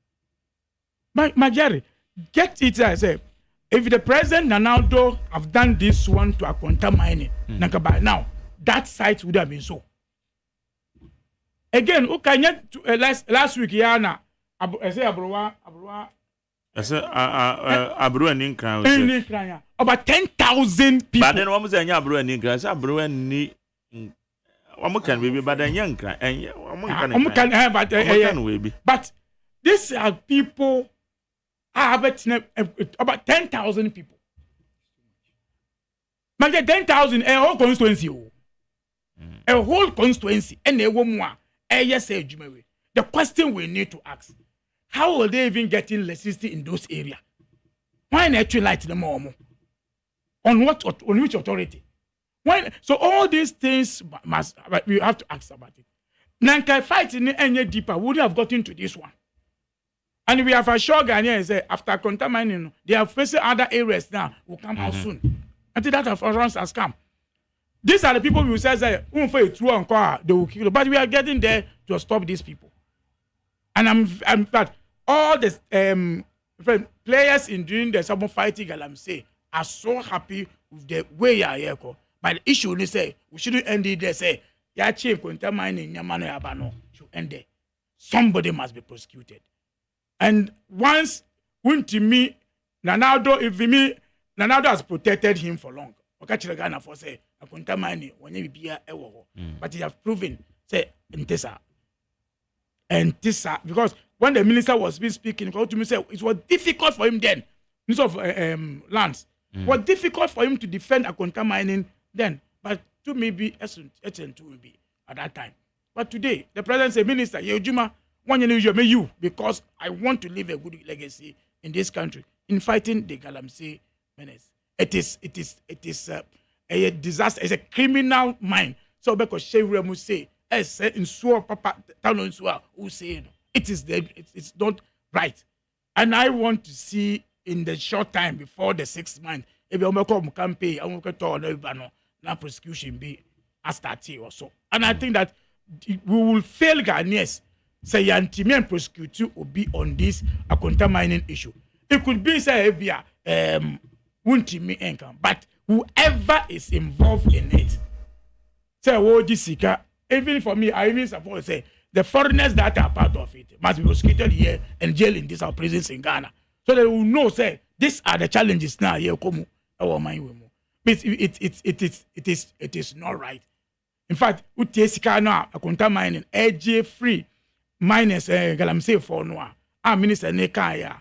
Majari, get it. I say, if the president Ronaldo have done this one to Akonta mining, by now that site would have been so. Again, okay, last week, Yana, I say Abroa. I said, Abru and Inkran. About 10,000 people. But then one was a Abru and Inkran. Abru and Ni. One can be, but a young cry. And one can have, but these are people. I have about 10,000 people. But 10,000 a whole constituency. A whole constituency. And a woman. Yes, the question we need to ask. How will they even get in electricity in those areas? Why not light them more? On which authority? Why? So all these things we have to ask about it. Nankai fighting any deeper would have gotten to this one. And we have assured Ghanaians say after contaminating, they are facing other areas now will come out soon. Until that assurance has come. These are the people who say they will kill. But we are getting there to stop these people. And I'm fact, all the players in doing the summer fighting, Galamsey, are so happy with the way you are here. But the issue they say we shouldn't end it there. Say ya chief contaminating Yamano Yabano should end there. Somebody must be prosecuted. And once to me, Ronaldo has protected him for long. Ghana for say a contaminating when you be a but he has proven say Ntesa. And this, because when the minister was speaking, to me say it was difficult for him then, Minister of Lands, it was difficult for him to defend Akonta mining then, but to maybe SN2 will be at that time. But today, the president said, Minister, Yejuma, you because I want to leave a good legacy in this country in fighting the Galamsey menace. It is a disaster. It's a criminal mine. So because Shehu must say. Papa who say it's not right, and I want to see in the short time before the 6 months if you come campaign, I'm going to na prosecution be started or so. And I think that we will fail Ghanaians. Say anti-men prosecute will be on this a mining issue. It could be say won't me income, but whoever is involved in it, say even for me, I even support say the foreigners that are part of it must be prosecuted here and jailed in these our prisons in Ghana, so they will know say these are the challenges now here come our mind. It is not right. In fact, utesika now a mining AJ free minus galamsey for no minister nekaya.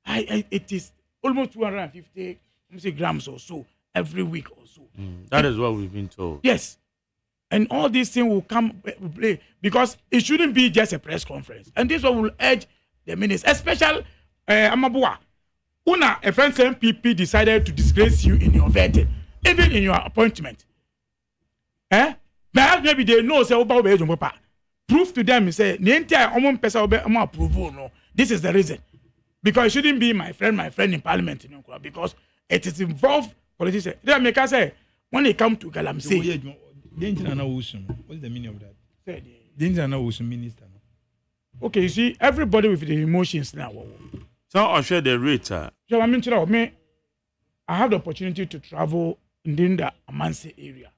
It is almost 250 grams or so every week or so. That is what we've been told. Yes. And all these things will come play because it shouldn't be just a press conference. And this one will urge the minister, especially Amabua. Una, a friend MPP decided to disgrace you in your vetting, even in your appointment. Perhaps maybe they know say prove to them say the entire approval. No, this is the reason. Because it shouldn't be my friend in parliament, because it is involved politicians. They make us say when they come to Galamsey. What's the meaning of that? Minister. Okay, you see, everybody with the emotions now. So I'll share the rate. So I mean, I have the opportunity to travel in the Amanse area.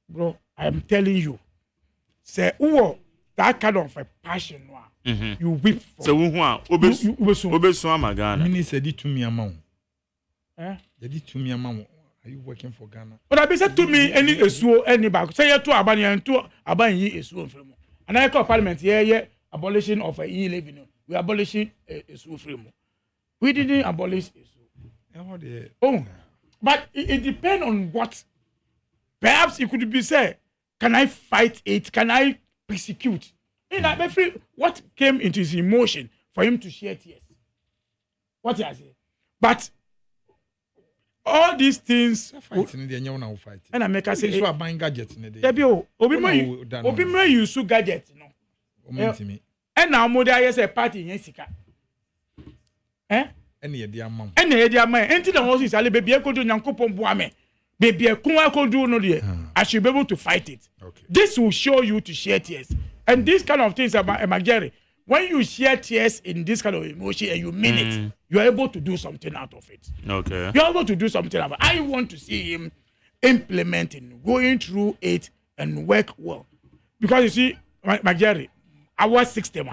Bro, I am telling you, say, that kind of a passion, you weep for. So Obesu Magana. Minister did to me amount. They did to me amount. Are you working for Ghana? But I be said to me any issue any back. Say you to Abani and to Abani issue from. And I call parliament abolition of a E11. We abolishing issue from. We didn't abolish issue. Oh, but it depends on what. Perhaps it could be said, can I fight it? Can I persecute? What came into his emotion for him to shed tears? What he has said. But all these things and I make us say buying gadgets in the day. Obi use gadgets, no. And now more there a party in Sika. Any idea, mom. Any idea, man. Anything that was Ali baby, I could do Yankopon Buame. Baby, I could do no dear. I should be able to fight it. Okay. This will show you to share tears. And these kind of things about Magere, when you share tears in this kind of emotion and you mean it, you are able to do something out of it. Okay. You are able to do something out of it. I want to see him implementing, going through it and work well. Because you see, Magere, I was 60.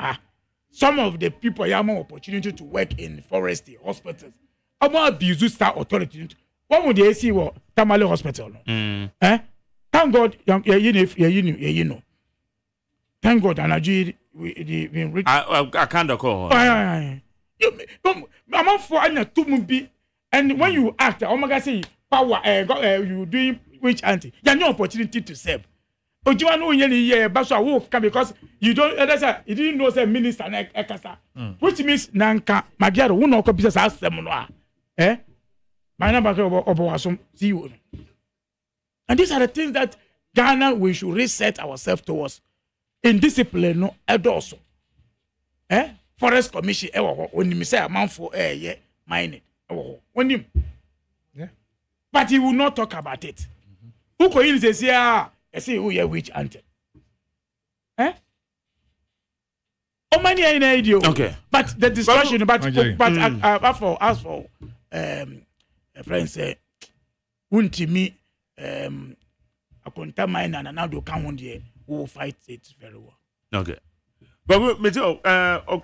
Some of the people have more opportunity to work in forestry, hospitals. I'm more abuse star authority. What would they see? What Tamale Hospital? Thank God, you know. Thank God, and I can't call. I'm not for any to and when you act, oh my God, say power, you doing which anti, you have no opportunity to serve. But you know, because you don't, you didn't know the minister, which means Nanka, Magyaro, who know business as them. My number of see you. And these are the things that Ghana we should reset ourselves towards. In discipline, no, also. Forest Commission, when you say amount for mining, when you, but he will not talk about it. Who could he say, I say, who you which ante? Oh, many idea. Okay. But the discussion, but as for a friend say, won't me a contaminant and another come on there who will fight it very well. Okay. But me too,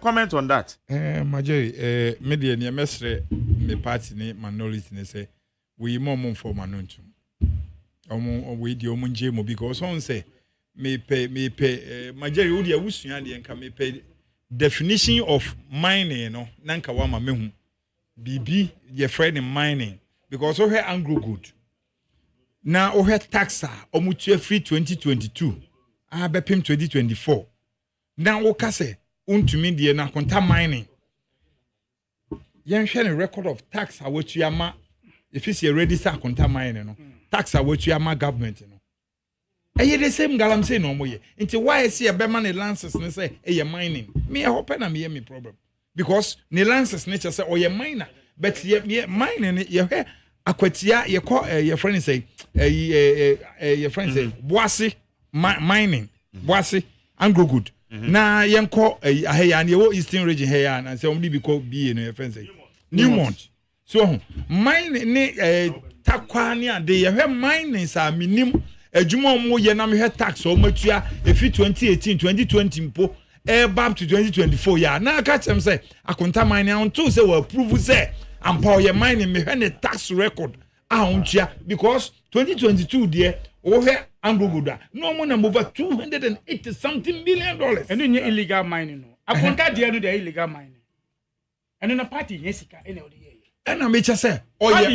comment on that. Majori, media near mestre me party ne minority ne say we more for manuntum. We the omunjemo because on say me pay Majori udi ya wusunya de nka me pay definition of mining no nanka wa ma mehu bibi ye friend in mining because o he anglo good na o he taxa omutua free 2022 abepim 2024 na wo kase untumi de na konta mining yen hwe ne record of tax awotua ma if it's already sa konta mining no tax awotua ma government no eye the same galam say no moye nti why see e be ma ne lances ne say e mining me hope na me problem because ne lances ne say o ye miner but ye mine ye akwatia ye call your friend say your friend say boase mining boase angro good na yen call aheya na ye eastern region here na say omdi bi call be no your friend say Newmont so mine ne takwa ne ade ye hwe mining sa minim adwuma mo ye na me hwe tax o matua efi 2018 2020 mpo back to 2024 ya na ka chem say akonta mining on to say we approve say ampa ye mining me hwe ne tax record ahuntua because 2022 there o hwe Angogoda no more than over 280 something million dollars and you illegal mining no akonta there no the illegal mining and in a party yesika ene o dey and I make say oye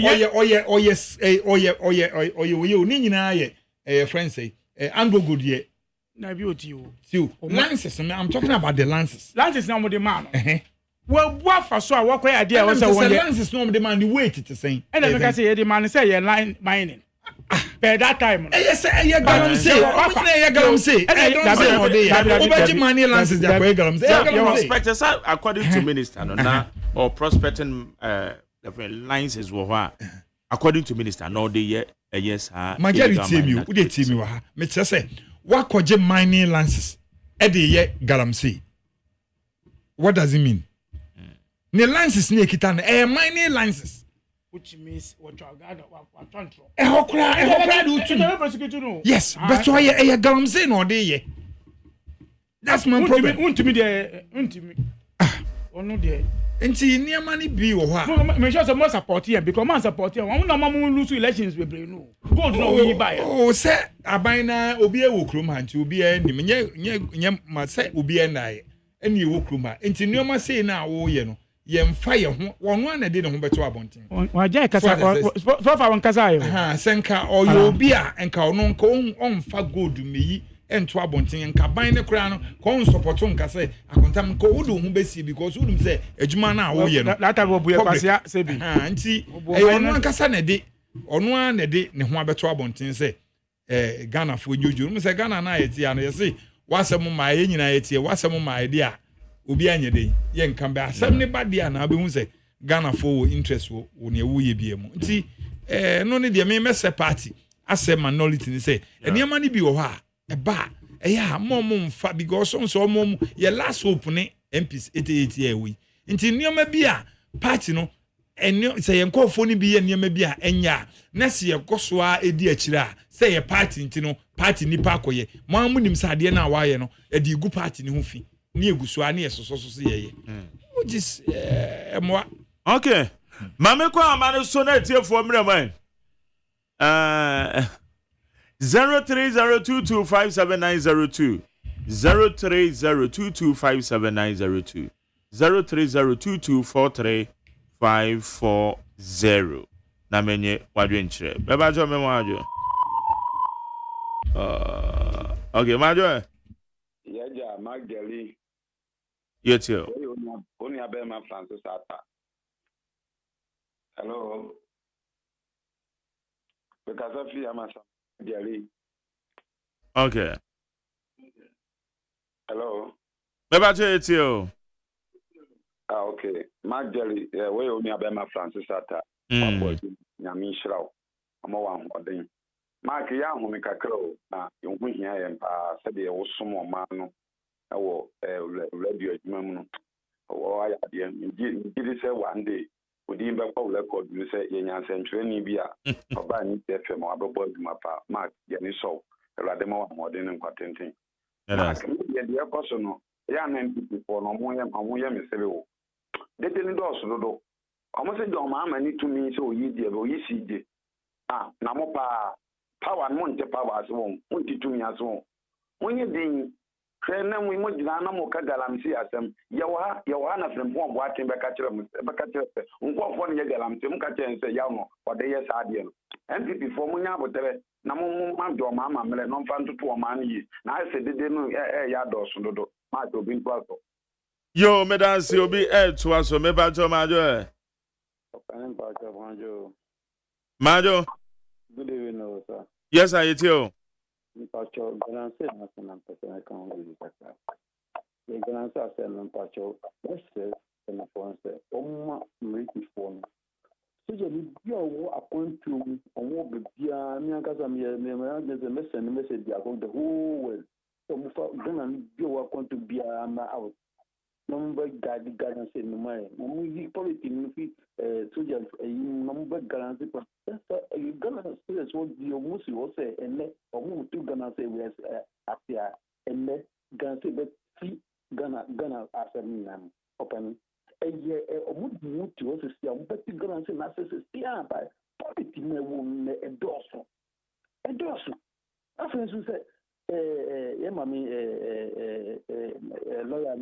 ni nyina ye friend say Angogoda ye na bi oti o see lances I'm talking about the lances na mo dey man well what for so what kwai idea was say lances no mo dey man the weight it say and I make say ye dey man say ye line mining by that time yes ye galam say obaji money lances they kwai galam say your prospectus according to minister no na or prospecting lances wo according to minister no dey yes majority me who dey tell me wa me say what koje mining lances e dey ye galam say what does it mean ne lances ne kita na mining lances which means what you got what control hokra do too yes but why e galam say no dey ye that's my problem untimi there untimi onu there nti niam ni bi wo ha me sure say more support here because man support here won na mam lose elections we bring no gold no we buy oh say aban na obi e wo krom ha nti obi e nim nye ma say obi e na ye eni e wo krom ha nti niam say na wo ye no ye mfa ye ho wono na de ne ho beto abonten wa jai kasa so fa won kasa yo ha senka oyo obi a enka ono nka on fa gold meyi ento abonten nka ban ne kura no ko on support nka say akontam ko wudu hu besi because wudum say adwuma na wo ye no lata bo buye kwasia se bi ha nti ono nkasa na de ono a na de ne ho abeto abonten say Ghana fo nyojo no say Ghana na yeti ya no ye say wasem ma ye nyina yeti wasem ma ye de a obi anye de ye nka be asem ne ba de a na be hu say Ghana fo interest wo ne wo ye bie mu nti no ne de me se party asem minority ni say eniama ni bi wo ha eba eya mom mfa because so mom ye last hope ne MPs 88 we nti nioma bi a party no enyo say ye nkofo ni bi ye nioma bi a enya na se ye goso a edi akira say ye party nti no party nipa akoye mo amunim sade na wa ye no edi gu party ni ho fi ni eguso a na ye soso ye which is emwa okay mame kwa amane so na tiefo mreman 0302257902 0302257902 0302243540 na menye wadwe nchire beba jo memo adwo okay madwo yaja magdali yetio oni abema Francis ata hello because of you amasa Jerry. Okay. Hello. Beba Jetio. Okay. Mark Jerry, we only abema Francis ata. Nyami shrao. Amo wa hoden. Mark ya hu mikakro na yonhu hia ye mpa se de wo somo ma no. Ewo radio adwuma mu no. Wo aya de ngi se one day odi mbe kwa record ni se yenya nsentwe ni bi a oba ni FM abebo adwuma pa Mark ye ni so erade ma wa modern nkwatenten Mark ye de ekoso no ya na NPP for no mo ye mesebe wo dete ni do so dodo omo se do ma amani tumi se oyi die bo yi si die na mo pa power mo nte power so won nti tumi aso won onye din na mu imojina na mo ka galamsi asem yawa na frempo bo atin be ka kire nko ne ye galamsi mu ka kire nse ya no ode ye sa ade no MPP fo mu nya botere na mo ma do ma amamre no mfa ntoto o ma yi na ase dede no ya do so dodo ma to bi nto aso yo medansi obi to aso me ba jo majo majo good evening sir yes I tell Pacho, Granse, National Person, County, the Granse, Pacho, West, and the Fonse, Oma, Ricky Phone, there's a message about the whole world. So Ghana be welcome to be out. Number guidance in my politics, soldiers, number guarantee. Ghana says what the Musi was say, and let or two Ghana say we are and let Ghana say, but see Ghana as a man open. A year or move to us, but the Ghana say, Masses, yeah, by politics, a dorsal. A dorsal. After you say, lawyer,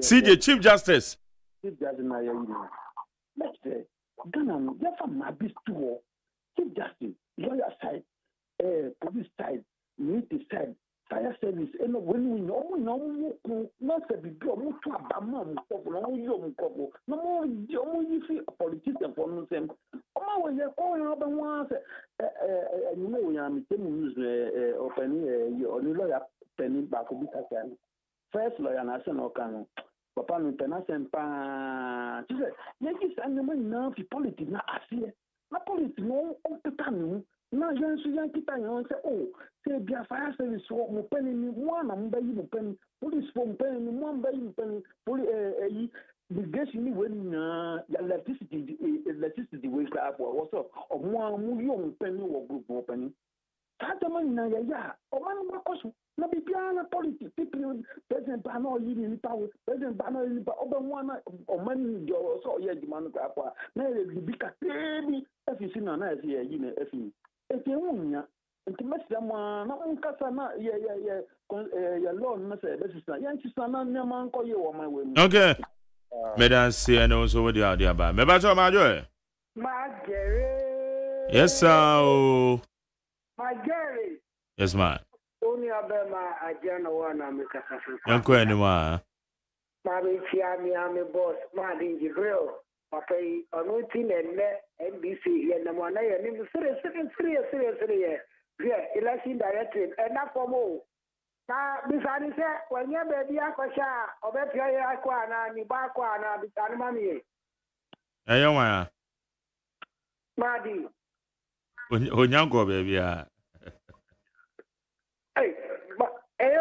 CJ Chief Justice. Chief Justice, let's say, Ghana, you're from my best tool. Chief Justice, lawyer side, police side, military side, fire service, and when we know, not a big deal, to a man, no young couple, no more, you see a politician for them. Oh, you're all over once, you know, I'm telling you, opening your lawyer, penny back of the first lawyer, national canon. Papa, no penas and pan. She said, Yankees and the money now for politics, not as here. Not politics, no, the time. Now, Yankee time, say, oh, say, be a fire service for penny, one, I'm buying penny, police from penny, one buying penny, the gas you when electricity waste up or what's up, or 1 million penny or group opening. Tataman, yeah, or one cost, not be piano politics, people, President Bano, you power, President Bano, over one or money, or so, yeah, demand up. Now, the big baby, if you see no nice here, you know, if you. If you want to mess them, not on Casana, your Lord, Mr. This is not Yankee Sana, Naman, call you on my way. Okay. Madam, see, and also what the idea about. Maybe I my joy. My Gary. Yes, sir. My Gary. Yes, man. Only about my agenda one, I'm a Uncle anymore. Mammy, I'm a boss, Martin Gibril. Papa, anointing and NBC, and the one I am serious. Yeah, election directive, and not for more. Now, besides that, when you're baby, Aquasha, or better, Aquana, Nibaqua, and Mammy. I am Marty. When you go, baby. Hey, but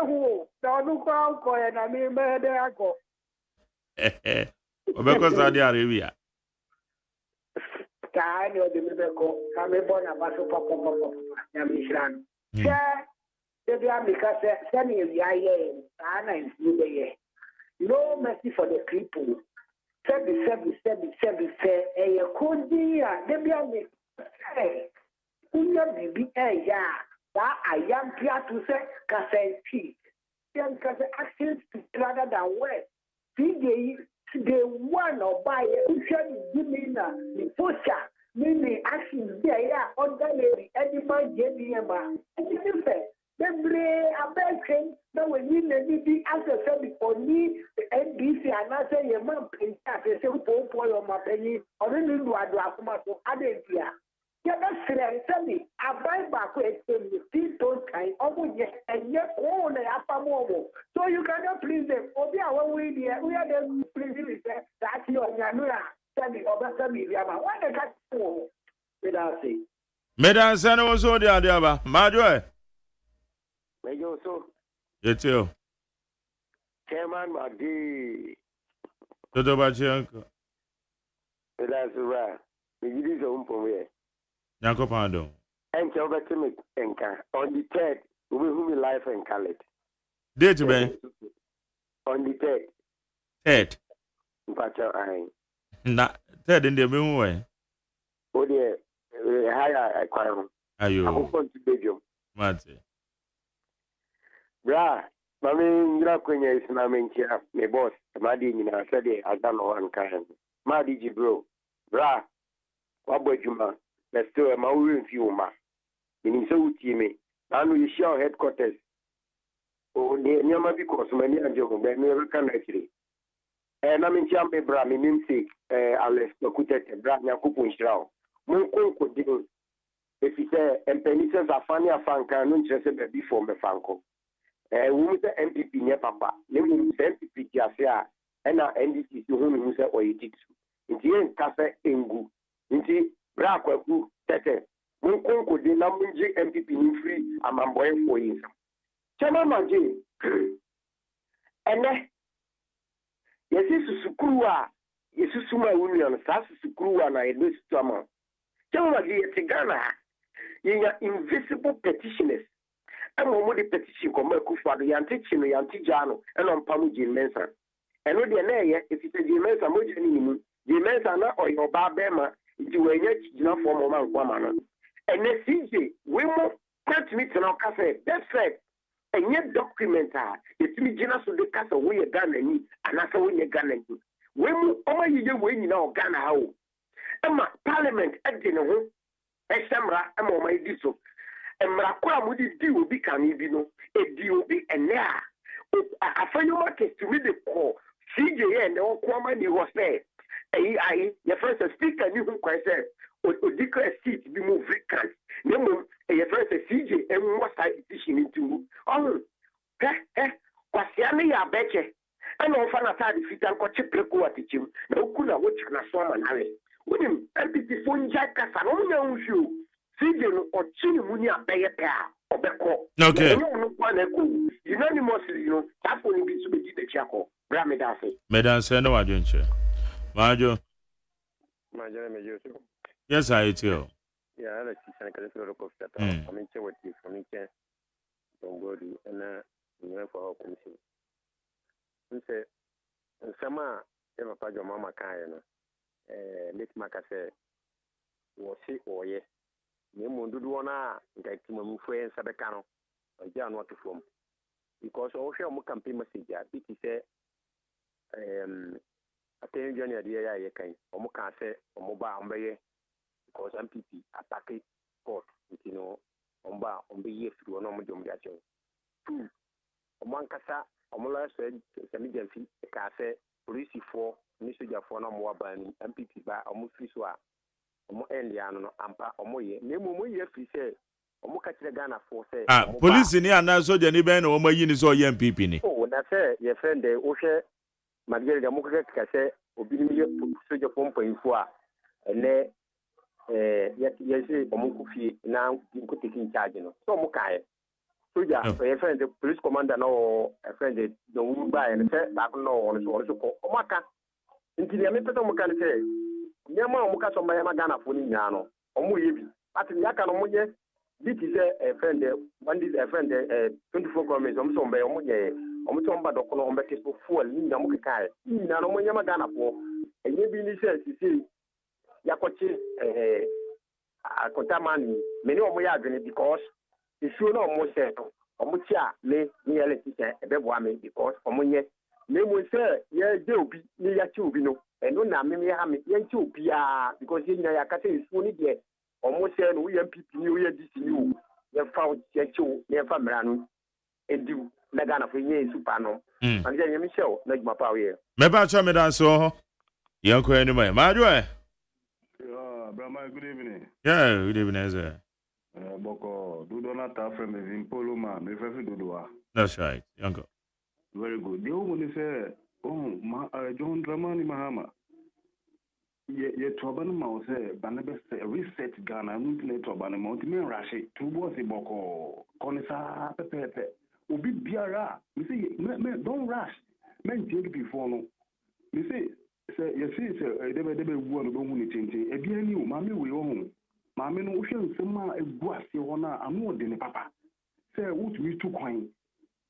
who don't look out for and I mean, there I go. Because Saudi Arabia. I know the Miracle, I'm a born a basso papa, Yamishan. Sir, the America said, send me a year, Anna and New No mercy for the people. 77, a could be the Biami. Hey, who you be a ya? That I am here to say, Cassanti. Young Cassan actions rather than where. The one or by the pusher, meaning actions there, ordinary, animal, Jemima. And this is the American, now when you need as a service for me, NBC, and I say, your mom, as a simple boy on my penny, or really do I do a idea. Yeah, that's right. Tell me, I buy back with the people kind of and yet all the upper mobile. So you cannot please them. Oh, yeah, when we are the pleasing that you are Yanura, tell me, or that's me, why the cat for? Without say. Madam Sana was all the other, my joy. Where you so? You too. Chairman, my dear. Toto Bachanko. That's right. You did your own for me. Yanko Pando. And Chobatimic Enka. On the 3rd, we will be live and call it. Date, man. On the 3rd. 3rd. Pacha I. Not 3rd in the moon way. Oh, dear. Higher acquire. Are you? I'm going to Belgium. Mate. Bra. Mammy, Graquina is Mammy, my boss. Maddy, you know, said I don't know one kind. Maddy, bro. Bra. What about you, man? Let's do a Maui few ma. In his old team, and we share headquarters. Oh, near Yama because many are joking, but never can actually. And I'm in Champe Bram, in namesake, Alice Nokutet, Bram Yakupun Shroud. Munko could do. If he said, and Penisas are funny, a fan can interested before me Franco. We the MPP near Papa, naming MPP Jasia, and our NDC to whom you say, or you did. In the end, Cafe Engu. In the Braku, Tete, Munkonko de na munje MPP ni free amamboy for yin. Chama maje. Ene yesi susukuru a yesusu ma union sa susukuru a na edo sistema. Chama maje yeti Ghana yenya invisible petitioners. Emo mo de petition ko ma kufado yanti chino yanti jano eno mpamu je mensa. Eno de na ye efite je mensa mo je ni mu. Je mensa na oyo ba bema nti wenye chijina form o ma nkwa ma no. Ene CJ we mo can't meet na kase that's right. Enye document a yetimi gina so de kasa wo ye Ghana ni anasa wo ye Ghana ni. We mu o ma yiye we nyina o Ghana ha o. Ema parliament ade ne ho esemra ema o ma di so. Emra kwa mu di obi kan bi no edi obi ene a afanyo market to me the call CJ ye ne o kwa ma ni ho say ai your first speaker ni hu kwa say o declare seat be move vacant nemo your first CJ and what side decision into oh kwasia ne ya beche and on fa na tadi fitan ko chipreko atichim na okuna wo chana so ma nawe wonim MPP fo nja kasa no nya nhwu CJ no o chini mu ni abeye pe a obeko okay no kwa na ku unanimously you know that for be to be the chiako bra me da say no adwenche majo Major Major. yes I too Yeah, I like to say that the of that. I mean, what you from me can don't go to and you for our commission. And say, and sama ever pay your mama kind. Let Maka say, was she or yes. Nemo do one get to my friends at the canal. I don't want to form because all share more campaign message. It is a Johnny idea. I can almost say, or mobile because MPP attack court, you know, on the year through a normal jumbiation. Two, one cassa, Omola said, Samijancy, a casse, police for, Mr. Jafona Moaban, MPP by almost Fiswa, Omo Endiano, Ampa, Omoye, Nemo, yes, he said, Omoka Ghana for say, police in here now, so Jenny Ben or my units or MPP. Oh, that's it, your friend, the Oshe, Margaret Moka Casse, Obini, Soldier 1.4, and there. Yes, Omukufi now taking charge. So Mukai. So yeah, a friend, the police commander, no, a friend, the woman by and said, I don't know, also call Omaka. Until the Mr. Omukan say, Yama Mukas on my Magana for Niano, Omuibi. At Yakanomoye, this is a friend, one is a friend, 24 comments, Omson by Omoye, Omutomba Dokono, Ombekis for 4, Nina Mukai, Nina Moyamagana for, and you says, you see. Yakochi akontamani many of my agony because the show no more said Omutia me nearly say a bebwame because Omunye me will say ye do be near Chubino and no Nammy Hammy Yan Chupia because in Yakate is funny yet almost said we MPP New Year this new you found Yachu near Famerano and do Nagana for ye supano and then Michelle like my power here. Maybe I so young anyway, my Brahma, good evening. Yeah, good evening, sir. Boko, do not have from the Impoloma, me fafi do. That's right, uncle. Very good. The woman say, oh, John Dramani Mahama. Ye Toban Mouse, Banabas, reset Ghana, Mutine Toban, Mountain Rashi, two boys in Boko, Conisa, Pepe, Ubi Biara. You see, don't rush. Men take before no. You see, you see, they were one of the community. A dear new mammy, we own. Mammy, no ocean, some a guas, you honor, and more than a papa. Say, what we took coin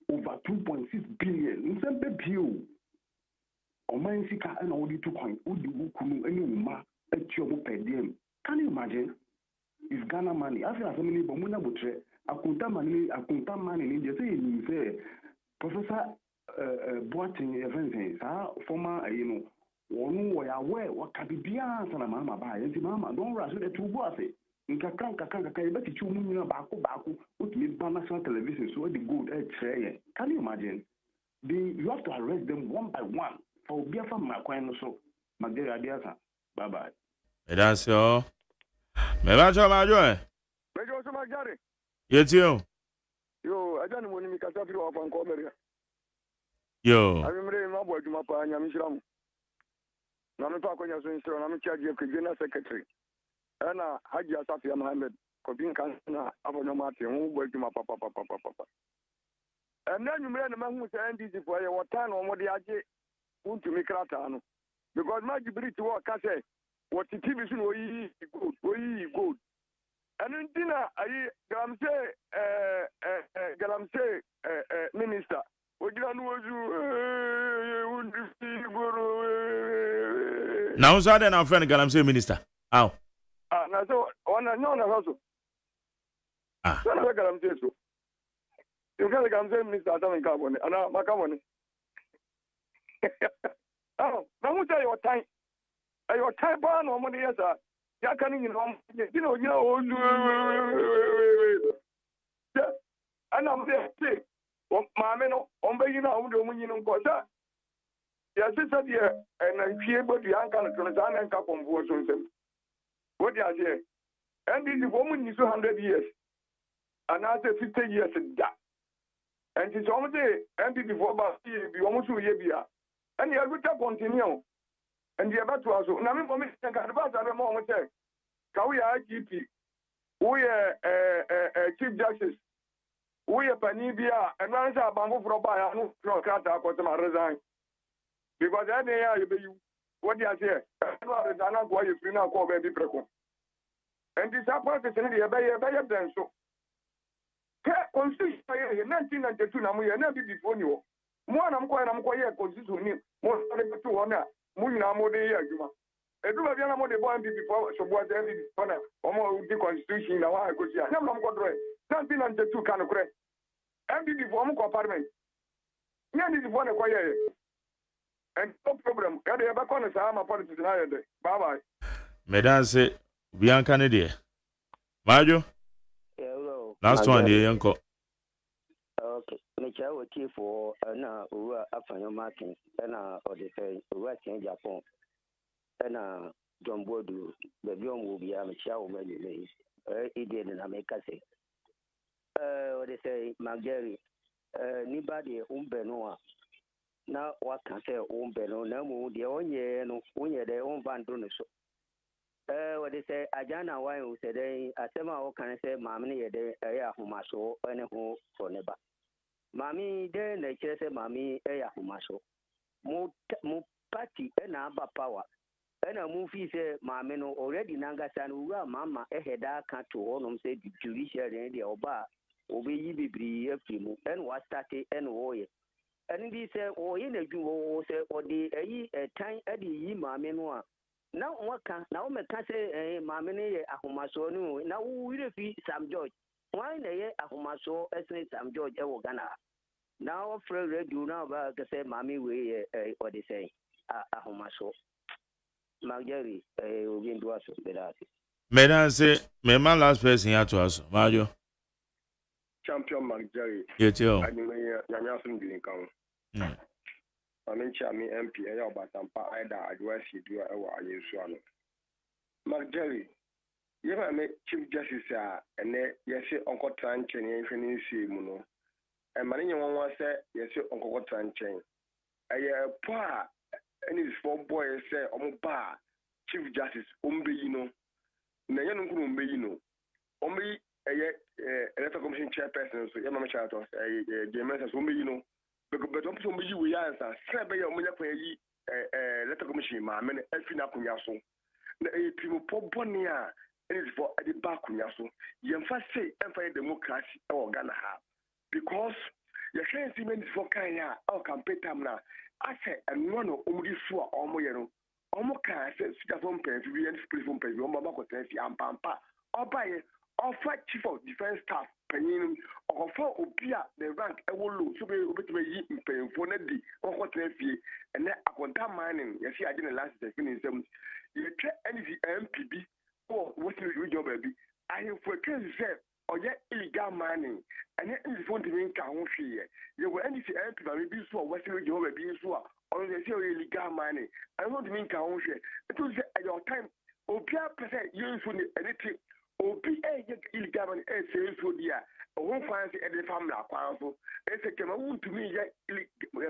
over 2.6 billion. In some pew. Or my sicker and all the 2 coin, would you come any ma at your per diem? Can you imagine? If Ghana money, after so many Bomuna Butre, a kunta money in India, say, Professor Boating, everything, former, you know. One way aware what can be beyond and mamma by and mamma don't rush the two bossy. In Kakanka, but you mean Baku, put me by national television so the good tray. Can you imagine? You have to arrest them one by one for Biafra Maquano so. Magdera Diasa. Bye bye. That's all. Maybe I try my joy. Yes, you. Yo, I don't know when you can talk to Uncle Maria. Yo. I remember my boy to my pa and Yamishram. Nami pa kwenye so instro nami charge of general secretary. Ana Haji Asafia Mohammed Kobin Kansana, Abonamati, who worked him up. And then you made a man who said this for your time or what the idea to make Ratano. Because my ability to work, I say, what the TV is good. And in dinner, Galamse, Minister, what you now, so then our friend Galamse Minister. How? Now, so on a non also. So I got him so. You can't come say Mr. Adam Carbon, and I'm Macamon. Oh, now who tell your time? Your time born or money, yes, sir. You're coming in home, you know, and I'm there, say, Mamma, on being out the woman in Costa. Yes, it's a dear, and I fear but the uncle and cup on board. What do you say? And this woman is 200 years, and after 50 years, and it's almost empty before about almost 2 years. And you have to continue. And the about to us, now, for me, I got about a moment. Can we are GP? We are Chief Justice. We are Panibia, and I say, Bango for a buyer, no, Kata, for some resign. Because that day, what do you say? I don't know why you feel now call baby preco. And this apart is in the Bayer than so. Constitution 1992, and we are not before you. More I'm quite constitution, more to honor, Muna Mode Aguma. A do a young mode born before, so what every honor, or more the constitution, now I could see. I'm not going to 1992 kind of credit. And before compartment. Nearly the one acquired. And no problem. Got a back on the Sama politics. Bye bye. Madame say, Bianca Nadia. Mario? Hello. Last one, dear uncle. Okay. Make our key for who are up on your markings and or the say, West in Japan. And John Bodu, the young will be a show when you may. He did in America say. What they say, Margery, anybody Benoa. Now, what can say, Beno, no, the own year, no, when you're their own van doing so. What they say, Ajana, why who said, I say, what can I say, Mammy, a day, a humaso, and a home for never. Mammy, then they say, Mammy, a humaso. More party and abba power. And a movie say, Mamma, already Nangasan, who are Mamma, a head can't to honor, say, the judiciary and the Oba, obey be a film, and what started and warrior. And he said, or in a Jew, say, or the a time at the Mamma. Now, what can now me can say, Mamma, a humaso, now we defeat Sam George. Why a humaso, as Sam George, Ewogana. Now, Fred, you know about the same Mammy way, or they say, a humaso. Margery, will be into us with that. Madame say, my last person here to us, Mario. Champion Margery. You too. I mean, you're some doing count. I mean, Chammy MP, but I'm either address you do or you swallow. Margery, you ever make Chief Justice, and yes, Uncle Tranchen, and Muno. And Marina one say, yes, Uncle Tranchen. Pa. And his 4 boys say, bar, Chief Justice, Umbino, Nayan Umbino, Umbi, a letter commission chairperson, so Yamma Chatos, a James Umbino, but also we answer, Sabe Omuya, a letter commission, my men, Elfina Cunyaso, a people Poponia, and it's for the Bacunaso. Yamfa say, Empire Democracy or Ghana, because you can't see many for Kaya or Campetamna. I said, and one of only 4 or more. Almost can say, Sitafon Pay, and Split from Pay, Omaba, and Pampa, or by offer Chief of Defense Staff, Penin, or for Opia, the rank, I will lose, so be able to be paying for Neddy, or what fee, and then I contact mining. You see, I didn't last the finish them. You check any MPB, or what you your baby. I have for case said, or yet illegal mining, and yet it's going to be in Kaunshi. You will any MP, maybe so, Western Jehovah being so, or they say illegal mining. I want to mean Kaunshi. It was at your time, Opia percent useful anything, obi illegal man say so dia won fancy e dey family akwan so e say kema won to me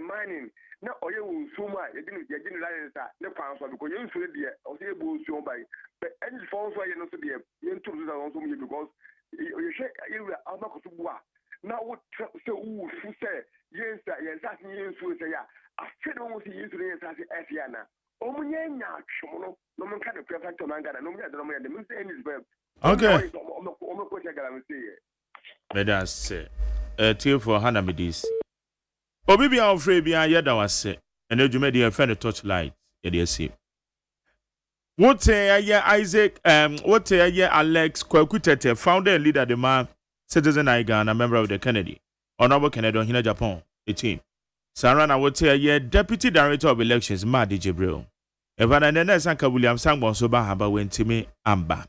mining na oye won so ma ye gini license ne kwan so because yen so dia o say bo so by but any phone so ye no so dia yen to do so me because you say you are not to bua na what say who say yen sa yen so say ya after no see yen so yen sa say efiana omunye nya twumo no mo ka the perfect man gada no mo ya the me say any verb. Okay. But that's tier for Hannah Medis. Obi be our free be yada was and you made the friend Torchlight. Yeah, see. What say Isaac? What say Alex Kwakutete, founder and leader, the man, citizen Ghana, a member of the Kennedy, Honorable Kennedy, Hina Japan, a team. Sarana would say deputy director of elections, Madi Jibril. Evan and then Sanka William Sangbon Soba Haba went to me Amba.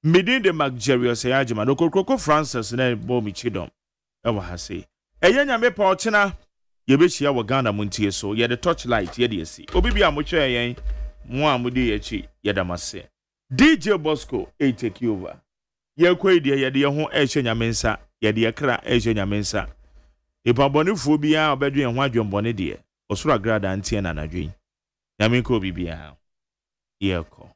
Midin de Magjerio OSEI AGYEMAN Okoko Francis na bo mi chidom e wa ha sei eye nyame pa ochena ye be chia wo Ghana muntie so ye the Torchlight ye de esi obi bia mo hwe yen mo amudi ye chi ye da mase DJ Bosco take over ye kwai de ye de ho e hwe nyame nsa ye de kra e hwe nyame nsa ipabonifu bia obedu en ho adwombone de osoro agrada antie na nadwen nyame ko bibia ye ko